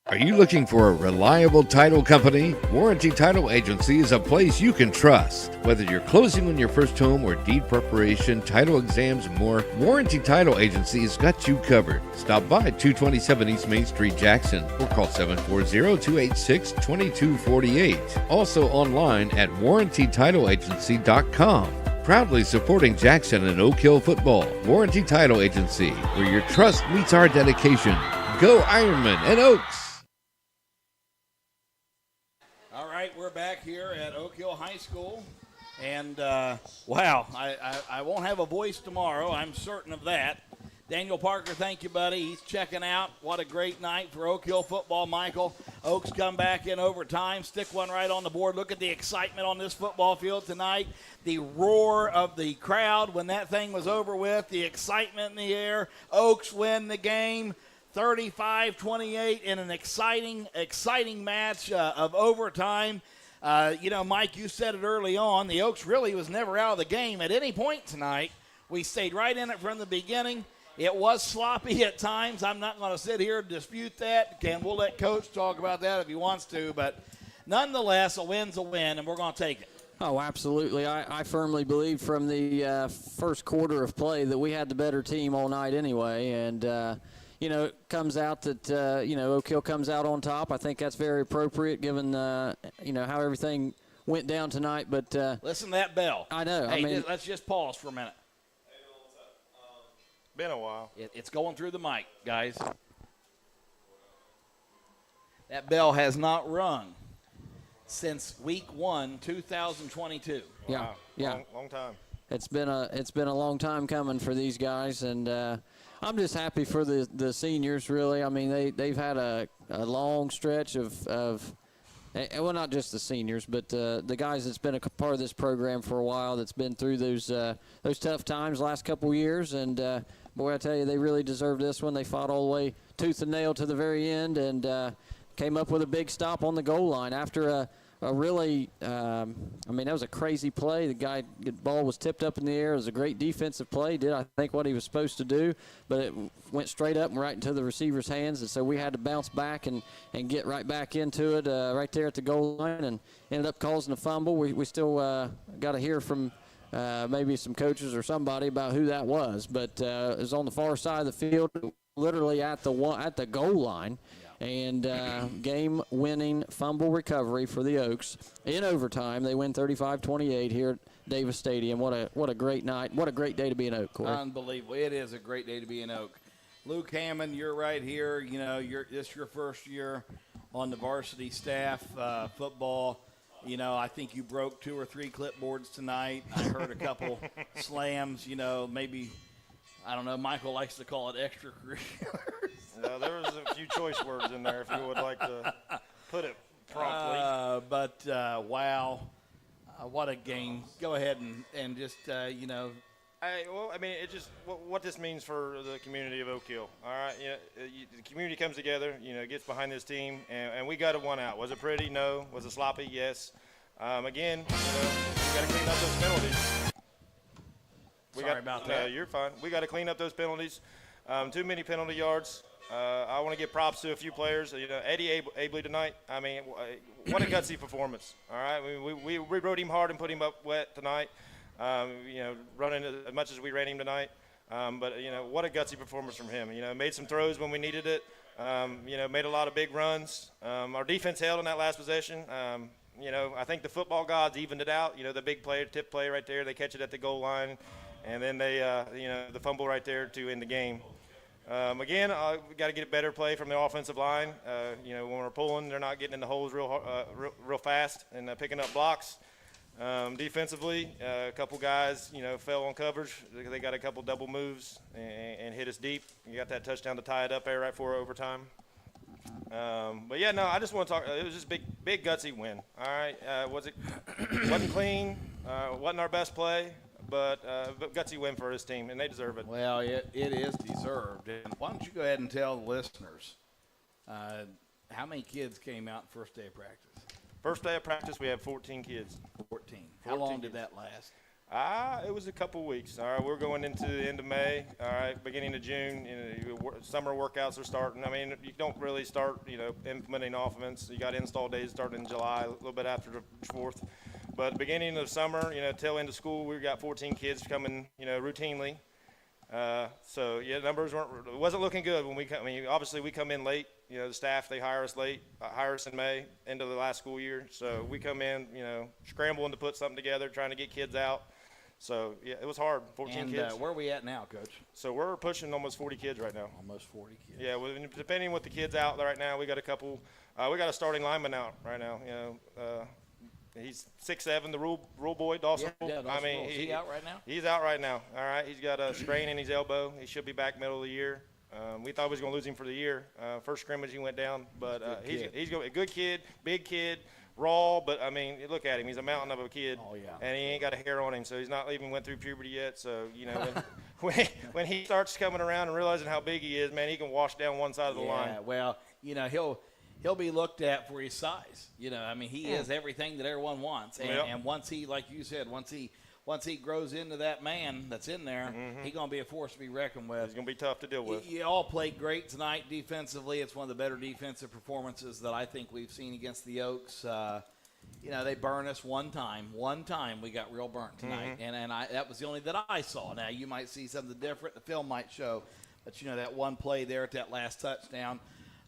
Are you looking for a reliable title company? Warranty Title Agency is a place you can trust. Whether you're closing on your first home or deed preparation, title exams, and more, Warranty Title Agency has got you covered. Stop by 227 East Main Street, Jackson, or call 740-286-2248. Also online at warrantytitleagency.com. Proudly supporting Jackson and Oak Hill football. Warranty Title Agency, where your trust meets our dedication. Go Ironman and Oaks!
All right, we're back here at Oak Hill High School. And, wow, I won't have a voice tomorrow. I'm certain of that. Daniel Parker, thank you, buddy. He's checking out. What a great night for Oak Hill football, Michael. Oaks come back in overtime, stick one right on the board. Look at the excitement on this football field tonight. The roar of the crowd when that thing was over with, the excitement in the air. Oaks win the game 35-28 in an exciting match of overtime. Mike, you said it early on. The Oaks really was never out of the game at any point tonight. We stayed right in it from the beginning. It was sloppy at times. I'm not going to sit here and dispute that. We'll let Coach talk about that if he wants to. But nonetheless, a win's a win, and we're going to take it.
Oh, absolutely. I firmly believe from the first quarter of play that we had the better team all night anyway. And, it comes out that, Oak Hill comes out on top. I think that's very appropriate given, how everything went down tonight. But
listen to that bell.
I know.
Hey, let's just pause for a minute.
Been a while.
It's going through the mic, guys. That bell has not rung since week 1, 2022.
Yeah,
wow.
Yeah.
Long time.
It's been a long time coming for these guys, and I'm just happy for the seniors. Really, I mean they've had a long stretch of well, not just the seniors, but the guys that's been a part of this program for a while, that's been through those tough times last couple of years, and boy, I tell you, they really deserved this one. They fought all the way tooth and nail to the very end, and came up with a big stop on the goal line after a really, that was a crazy play. The ball was tipped up in the air. It was a great defensive play. Did, I think, what he was supposed to do, but it went straight up and right into the receiver's hands, and so we had to bounce back and get right back into it right there at the goal line, and ended up causing a fumble. We still got to hear from maybe some coaches or somebody about who that was, but it was on the far side of the field, literally at the goal line. And game-winning fumble recovery for the Oaks in overtime. They win 35-28 here at Davis Stadium. What a great night. What a great day to be an Oak, Corey.
Unbelievable. It is a great day to be an Oak. Luke Hammond, you're right here. This is your first year on the varsity staff football. I think you broke 2 or 3 clipboards tonight. I heard a couple slams. Maybe, I don't know, Michael likes to call it extracurriculars.
There was a few choice words in there if you would like to put it promptly.
Wow. What a game. Go ahead and just,
It just what this means for the community of Oak Hill. All right, the community comes together, gets behind this team, and we got it one out. Was it pretty? No. Was it sloppy? Yes. Again, we got to clean up those penalties.
Sorry about that.
You're fine. We got to clean up those penalties. Too many penalty yards. I want to give props to a few players. Eddie Abley tonight. What a gutsy performance. All right, we rode him hard and put him up wet tonight. Running as much as we ran him tonight. But what a gutsy performance from him. Made some throws when we needed it. Made a lot of big runs. Our defense held in that last possession. I think the football gods evened it out. The big play, tip play right there. They catch it at the goal line, and then they, the fumble right there to end the game. Again, we got to get a better play from the offensive line. When we're pulling, they're not getting in the holes real fast and picking up blocks. Defensively, a couple guys, fell on coverage. They got a couple double moves and hit us deep. You got that touchdown to tie it up there right before overtime. But yeah, no, I just want to talk. It was just big gutsy win. All right, wasn't clean, wasn't our best play, but gutsy win for his team, and they deserve it.
Well, it is deserved. And why don't you go ahead and tell the listeners how many kids came out first day of practice?
First day of practice, we had 14 kids.
14. How long did that last?
It was a couple weeks. All right, we're going into the end of May. All right, beginning of June. Summer workouts are starting. I mean, you don't really start, implementing offense. You got install days starting in July, a little bit after the 4th. But beginning of summer, tail end of school, we got 14 kids coming, routinely. So yeah, numbers wasn't looking good when we come. I mean, obviously we come in late. The staff, they hire us late, hire us in May, end of the last school year. So we come in, scrambling to put something together, trying to get kids out. So, yeah, it was hard, 14 kids.
Where are we at now, Coach?
So we're pushing almost 40 kids right now.
Almost 40 kids.
Yeah, well, depending on what the kids out right now, we got a couple. We got a starting lineman out right now. He's 6'7", the rule boy, Dawson.
Yeah, I mean, is he out right now?
He's out right now. All right, he's got a strain in his elbow. He should be back middle of the year. We thought we was going to lose him for the year. First scrimmage, he went down, but he's a good kid, big kid. Raw, but I mean, look at him. He's a mountain of a kid.
Oh, yeah.
And he ain't got a hair on him, so he's not even went through puberty yet. So, when he starts coming around and realizing how big he is, man, he can wash down one side of the line.
Yeah, well, he'll be looked at for his size. I mean, he is everything that everyone wants. And once he, like you said, once he grows into that man that's in there, he's going to be a force to be reckoned with.
He's going to be tough to deal with.
You all played great tonight defensively. It's one of the better defensive performances that I think we've seen against the Oaks. They burned us one time. One time we got real burnt tonight, and that was the only that I saw. Now, you might see something different. The film might show. But, that one play there at that last touchdown.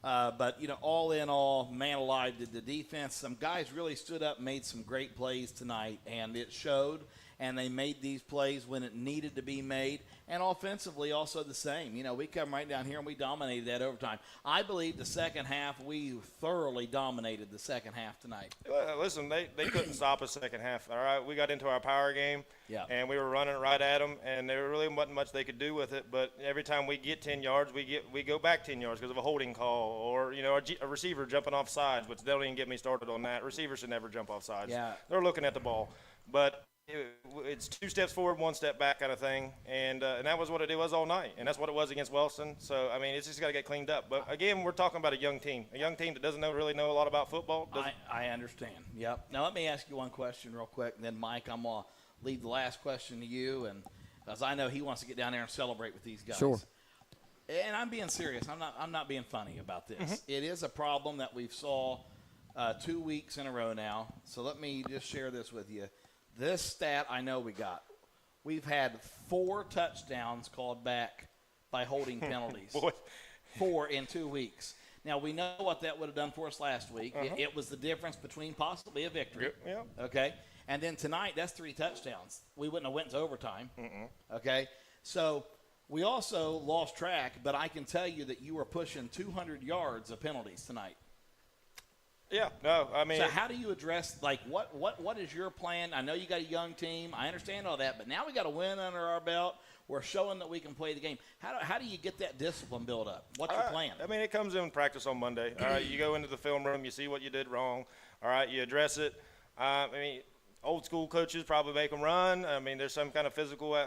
But, all in all, man alive, did the defense. Some guys really stood up and made some great plays tonight, and it showed. And they made these plays when it needed to be made. And offensively, also the same. We come right down here and we dominated that overtime. I believe the second half, we thoroughly dominated the second half tonight.
Well, listen, they couldn't stop us second half. All right, we got into our power game, and we were running right at them, and there really wasn't much they could do with it. But every time we get 10 yards, we go back 10 yards because of a holding call or a receiver jumping off sides, which don't even get me started on that. Receivers should never jump off sides.
Yeah.
They're looking at the ball, but it's 2 steps forward, 1 step back kind of thing, and that was what it was all night, and that's what it was against Wellston. So, I mean, it's just got to get cleaned up. But, again, we're talking about a young team that doesn't really know a lot about football.
I understand, yep. Now, let me ask you one question real quick, and then, Mike, I'm going to leave the last question to you, and because I know he wants to get down there and celebrate with these guys.
Sure.
And I'm being serious. I'm not being funny about this. It is a problem that we've saw 2 weeks in a row now. So let me just share this with you. This stat I know we got. We've had 4 touchdowns called back by holding penalties. 4 in 2 weeks. Now, we know what that would have done for us last week. It was the difference between possibly a victory.
Yep.
Okay? And then tonight, that's 3 touchdowns. We wouldn't have went to overtime. Okay? So we also lost track, but I can tell you that you were pushing 200 yards of penalties tonight.
Yeah, no, I mean.
So how do you address, what is your plan? I know you got a young team. I understand all that, but now we got a win under our belt. We're showing that we can play the game. How do you get that discipline built up? What's your plan?
I mean, it comes in practice on Monday. All right, you go into the film room, you see what you did wrong. All right, you address it. I mean, old school coaches probably make them run. I mean, there's some kind of physical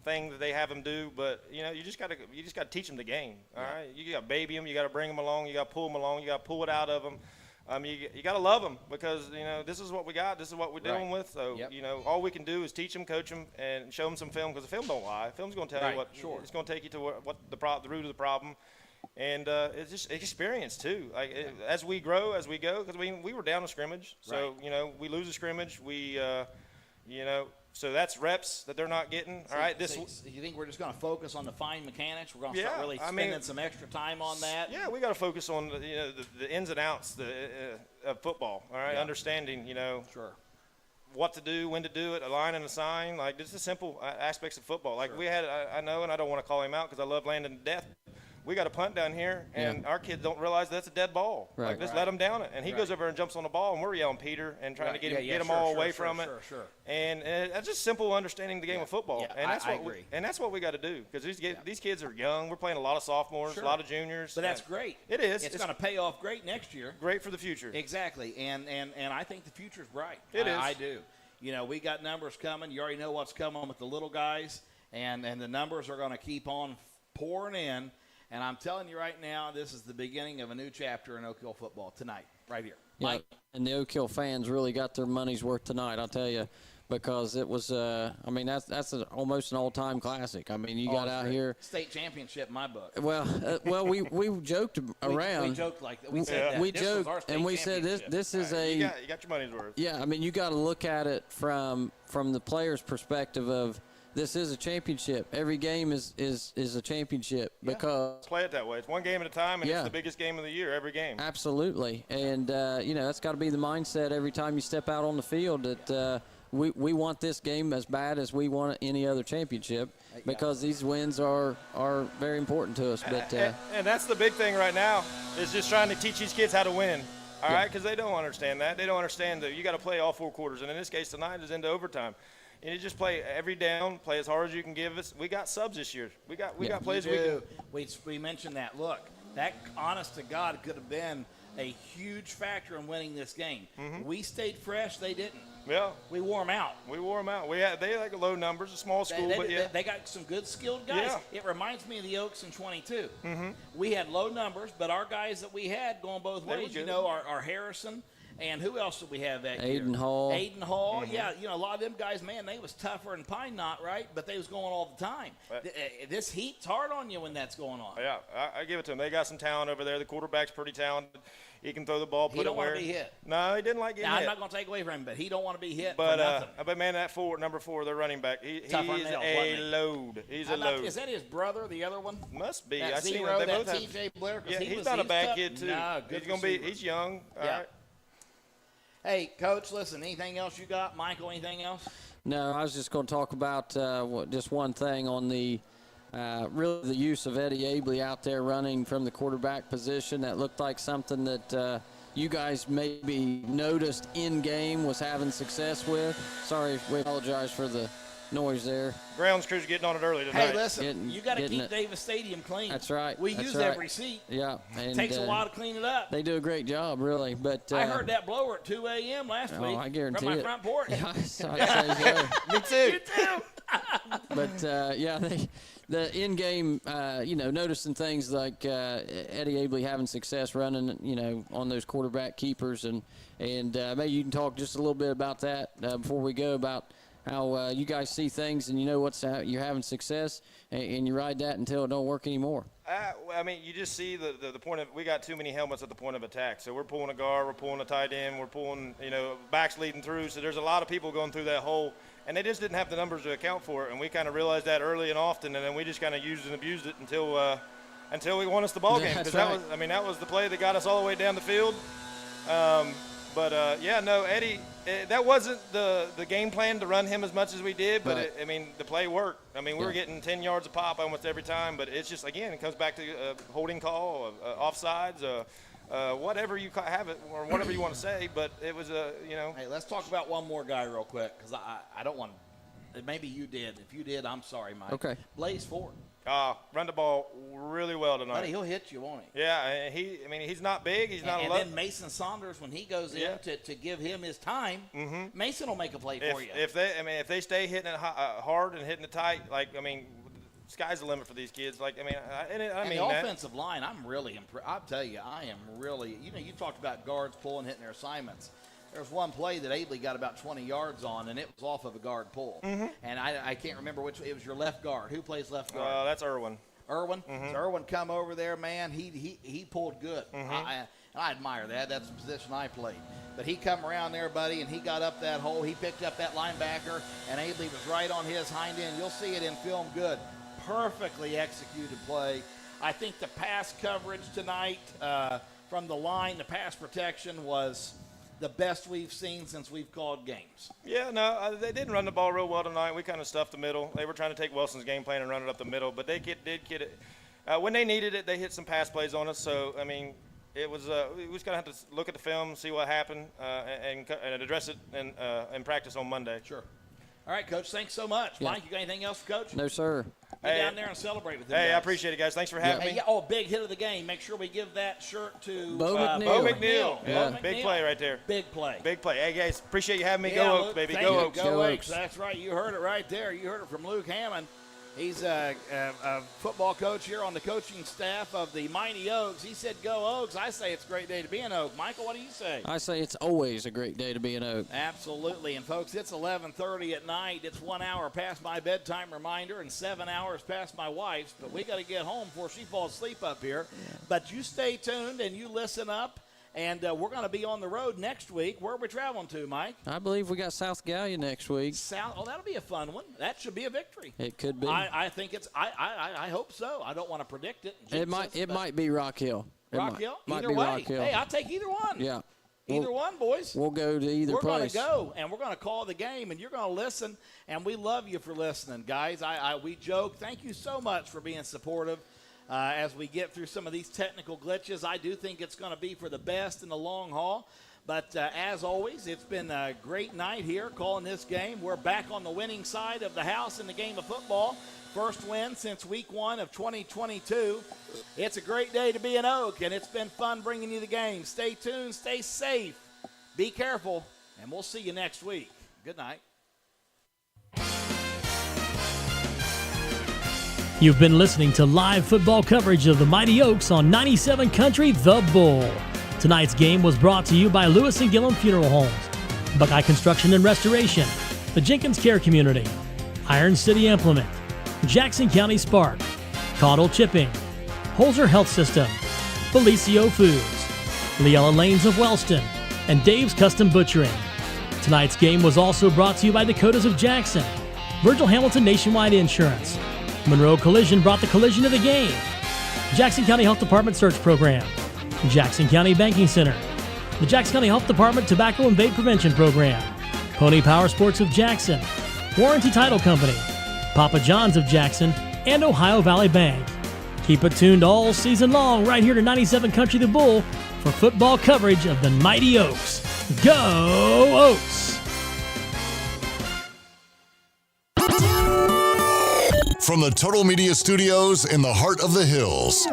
thing that they have them do, but you just got to teach them the game. All right, you got to baby them, you got to bring them along, you got to pull them along, you got to pull it out of them. You got to love them because this is what we got, this is what we're dealing with. So all we can do is teach them, coach them, and show them some film because the film don't lie. Film's going to tell you what. Sure. It's going to take you to what the root of the problem. And it's just experience too. As we grow, as we go, because we were down a scrimmage, so we lose a scrimmage. So that's reps that they're not getting. All right,
So you think we're just going to focus on the fine mechanics? We're going to start really spending some extra time on that.
Yeah, we got to focus on the ins and outs of football. All right, understanding
sure
what to do, when to do it, a line and a sign, just the simple aspects of football. We had, I know, and I don't want to call him out because I love Landon to death. we got a punt down here, and our kids don't realize that's a dead ball.
Right.
Like, just let him down it. And he goes over and jumps on the ball, and we're yelling Peter and trying to get him all away from it. And that's just simple understanding the game of football.
Yeah,
and that's
I
what
agree.
And that's what we got to do, because these kids are young. We're playing a lot of sophomores, a lot of juniors.
But that's great.
It is.
It's going to pay off great next year.
Great for the future.
Exactly. And I think the future's bright.
It is.
I do. You know, we got numbers coming. You already know what's coming with the little guys, and the numbers are going to keep on pouring in. And I'm telling you right now, this is the beginning of a new chapter in Oak Hill football tonight, right here. Mike?
And the Oak Hill fans really got their money's worth tonight, I'll tell you, because it was, that's almost an all-time classic. I mean, you got out here.
State championship in my book.
Well, we joked around.
We joked like that. We said that.
We
This was
joked,
our state
and we said this is
You got your money's worth.
Yeah, I mean, you got to look at it from the player's perspective of, this is a championship. Every game is a championship because
play it that way. It's one game at a time, and it's the biggest game of the year every game.
Absolutely, and that's got to be the mindset every time you step out on the field that we want this game as bad as we want any other championship, because these wins are very important to us. But
and that's the big thing right now, is just trying to teach these kids how to win. All right, because they don't understand that. They don't understand that you got to play all 4 quarters, and in this case tonight is into overtime. And you just play every down, play as hard as you can give us. We got subs this year. We got plays we can.
We mentioned that. Look, that honest to God could have been a huge factor in winning this game. We stayed fresh. They didn't.
Yeah.
We wore them out.
They like low numbers, a small school, but yeah.
They got some good skilled guys.
Yeah.
It reminds me of the Oaks in 22. We had low numbers, but our guys that we had going both ways, our Harrison. And who else did we have that year?
Aiden Hall.
Yeah, a lot of them guys, man, they was tougher than Pine Knot, right? But they was going all the time. This heat's hard on you when that's going on.
Yeah, I give it to them. They got some talent over there. The quarterback's pretty talented. He can throw the ball, put it where.
He don't want to be hit.
No, he didn't like getting hit.
I'm not going to take away from him, but he don't want to be hit
but,
for nothing.
But, man, that number 4, the running back, he's a load. He's a load.
Is that his brother, the other one?
Must be.
That
I seen
Zero,
they
that
both
TJ Blair?
Yeah, he's not a bad kid, too.
Nah,
He's young. All right.
Hey, Coach, listen, anything else you got? Michael, anything else?
No, I was just going to talk about just one thing on the really the use of Eddie Abley out there running from the quarterback position. That looked like something that you guys maybe noticed in game was having success with. Sorry, we apologize for the noise there.
Grounds crew's getting on it early tonight.
Hey, listen, you got to keep Davis Stadium clean.
That's right.
We use every seat.
Yeah.
It takes a while to clean it up.
They do a great job, really. But
I heard that blower at 2 a.m. last week
I guarantee
from my front porch.
Yeah, I'd say so.
Me too.
You too.
But, the in-game, noticing things like Eddie Abley having success running, on those quarterback keepers. And maybe you can talk just a little bit about that before we go, about how you guys see things and you're having success and you ride that until it don't work anymore.
You just see the point of, we got too many helmets at the point of attack. So we're pulling a guard, we're pulling a tight end, we're pulling, backs leading through. So there's a lot of people going through that hole, and they just didn't have the numbers to account for it. And we kind of realized that early and often, and then we just kind of used and abused it until we won us the ball game. Because that was the play that got us all the way down the field. Eddie, that wasn't the game plan to run him as much as we did, but the play worked. We were getting 10 yards a pop almost every time, but it's just, again, it comes back to holding call, offsides, whatever you have it, or whatever you want to say, but it was
Hey, let's talk about one more guy real quick, because I don't want to. Maybe you did. If you did, I'm sorry, Mike.
Okay.
Blaze Ford.
Run the ball really well tonight.
Buddy, he'll hit you, won't he?
Yeah, he's not big. He's not.
And then Mason Saunders, when he goes in to give him his time, Mason will make a play for you.
If they stay hitting it hard and hitting it tight, sky's the limit for these kids.
The offensive line, I'm really impressed. I'll tell you, I am really. You talked about guards pulling, hitting their assignments. There was one play that Abley got about 20 yards on, and it was off of a guard pull. And I can't remember which. It was your left guard. Who plays left guard?
That's Irwin.
Irwin? So Irwin come over there, man. He pulled good. I admire that. That's the position I played. But he come around there, buddy, and he got up that hole. He picked up that linebacker, and Abley was right on his hind end. You'll see it in film good. Perfectly executed play. I think the pass coverage tonight from the line, the pass protection was the best we've seen since we've called games.
Yeah, no, they didn't run the ball real well tonight. We kind of stuffed the middle. They were trying to take Wilson's game plan and run it up the middle, but they did get it. when they needed it, they hit some pass plays on us. So, I mean, it was we just going to have to look at the film, see what happened, and address it in practice on Monday.
Sure. All right, Coach, thanks so much.
Yeah.
Mike, you got anything else for Coach?
No, sir.
Get down there and celebrate with him.
Hey,
guys.
I appreciate it, guys. Thanks for having me.
Yeah, oh, big hit of the game. Make sure we give that shirt to
Bo McNeil.
Bo McNeil.
Yeah.
Bo Big play right there.
Big play.
Big play. Hey, guys, appreciate you having me.
Yeah,
Go
Luke,
Oaks, baby.
thank
Go
you.
Oaks.
Go Oaks. That's right. You heard it right there. You heard it from Luke Hammond. He's a football coach here on the coaching staff of the Mighty Oaks. He said, go Oaks. I say it's a great day to be an Oak. Michael, what do you say?
I say it's always a great day to be an Oak.
Absolutely. And, folks, it's 11:30 at night. It's 1 hour past my bedtime reminder and 7 hours past my wife's. But we got to get home before she falls asleep up here. Yeah. But you stay tuned and you listen up. And we're going to be on the road next week. Where are we traveling to, Mike?
I believe we got South Gallia next week.
Oh, that'll be a fun one. That should be a victory.
It could be.
I think it's. I hope so. I don't want to predict it.
It might be Rock Hill.
Rock Hill.
Either
way.
Rock Hill.
Hey, I'll take either one.
Yeah.
Either one, boys.
We'll go to either
place. We're going
to
go, and we're going to call the game, and you're going to listen. And we love you for listening, guys. We joke. Thank you so much for being supportive. As we get through some of these technical glitches, I do think it's going to be for the best in the long haul. But as always, it's been a great night here calling this game. We're back on the winning side of the house in the game of football. First win since week 1 of 2022. It's a great day to be an Oak, and it's been fun bringing you the game. Stay tuned, stay safe, be careful, and we'll see you next week. Good night.
You've been listening to live football coverage of the Mighty Oaks on 97 Country, The Bull. Tonight's game was brought to you by Lewis & Gillum Funeral Homes, Buckeye Construction and Restoration, the Jenkins Care Community, Iron City Implement, Jackson County Spark, Caudle Chipping, Holzer Health System, Felicio Foods, Leella Lanes of Wellston, and Dave's Custom Butchering. Tonight's game was also brought to you by Dakotas of Jackson, Virgil Hamilton Nationwide Insurance, Monroe Collision brought the collision to the game, Jackson County Health Department Search Program, Jackson County Banking Center, the Jackson County Health Department Tobacco and Vape Prevention Program, Pony Power Sports of Jackson, Warranty Title Company, Papa John's of Jackson, and Ohio Valley Bank. Keep it tuned all season long right here to 97 Country The Bull for football coverage of the Mighty Oaks. Go Oaks!
From the Total Media Studios in the heart of the hills.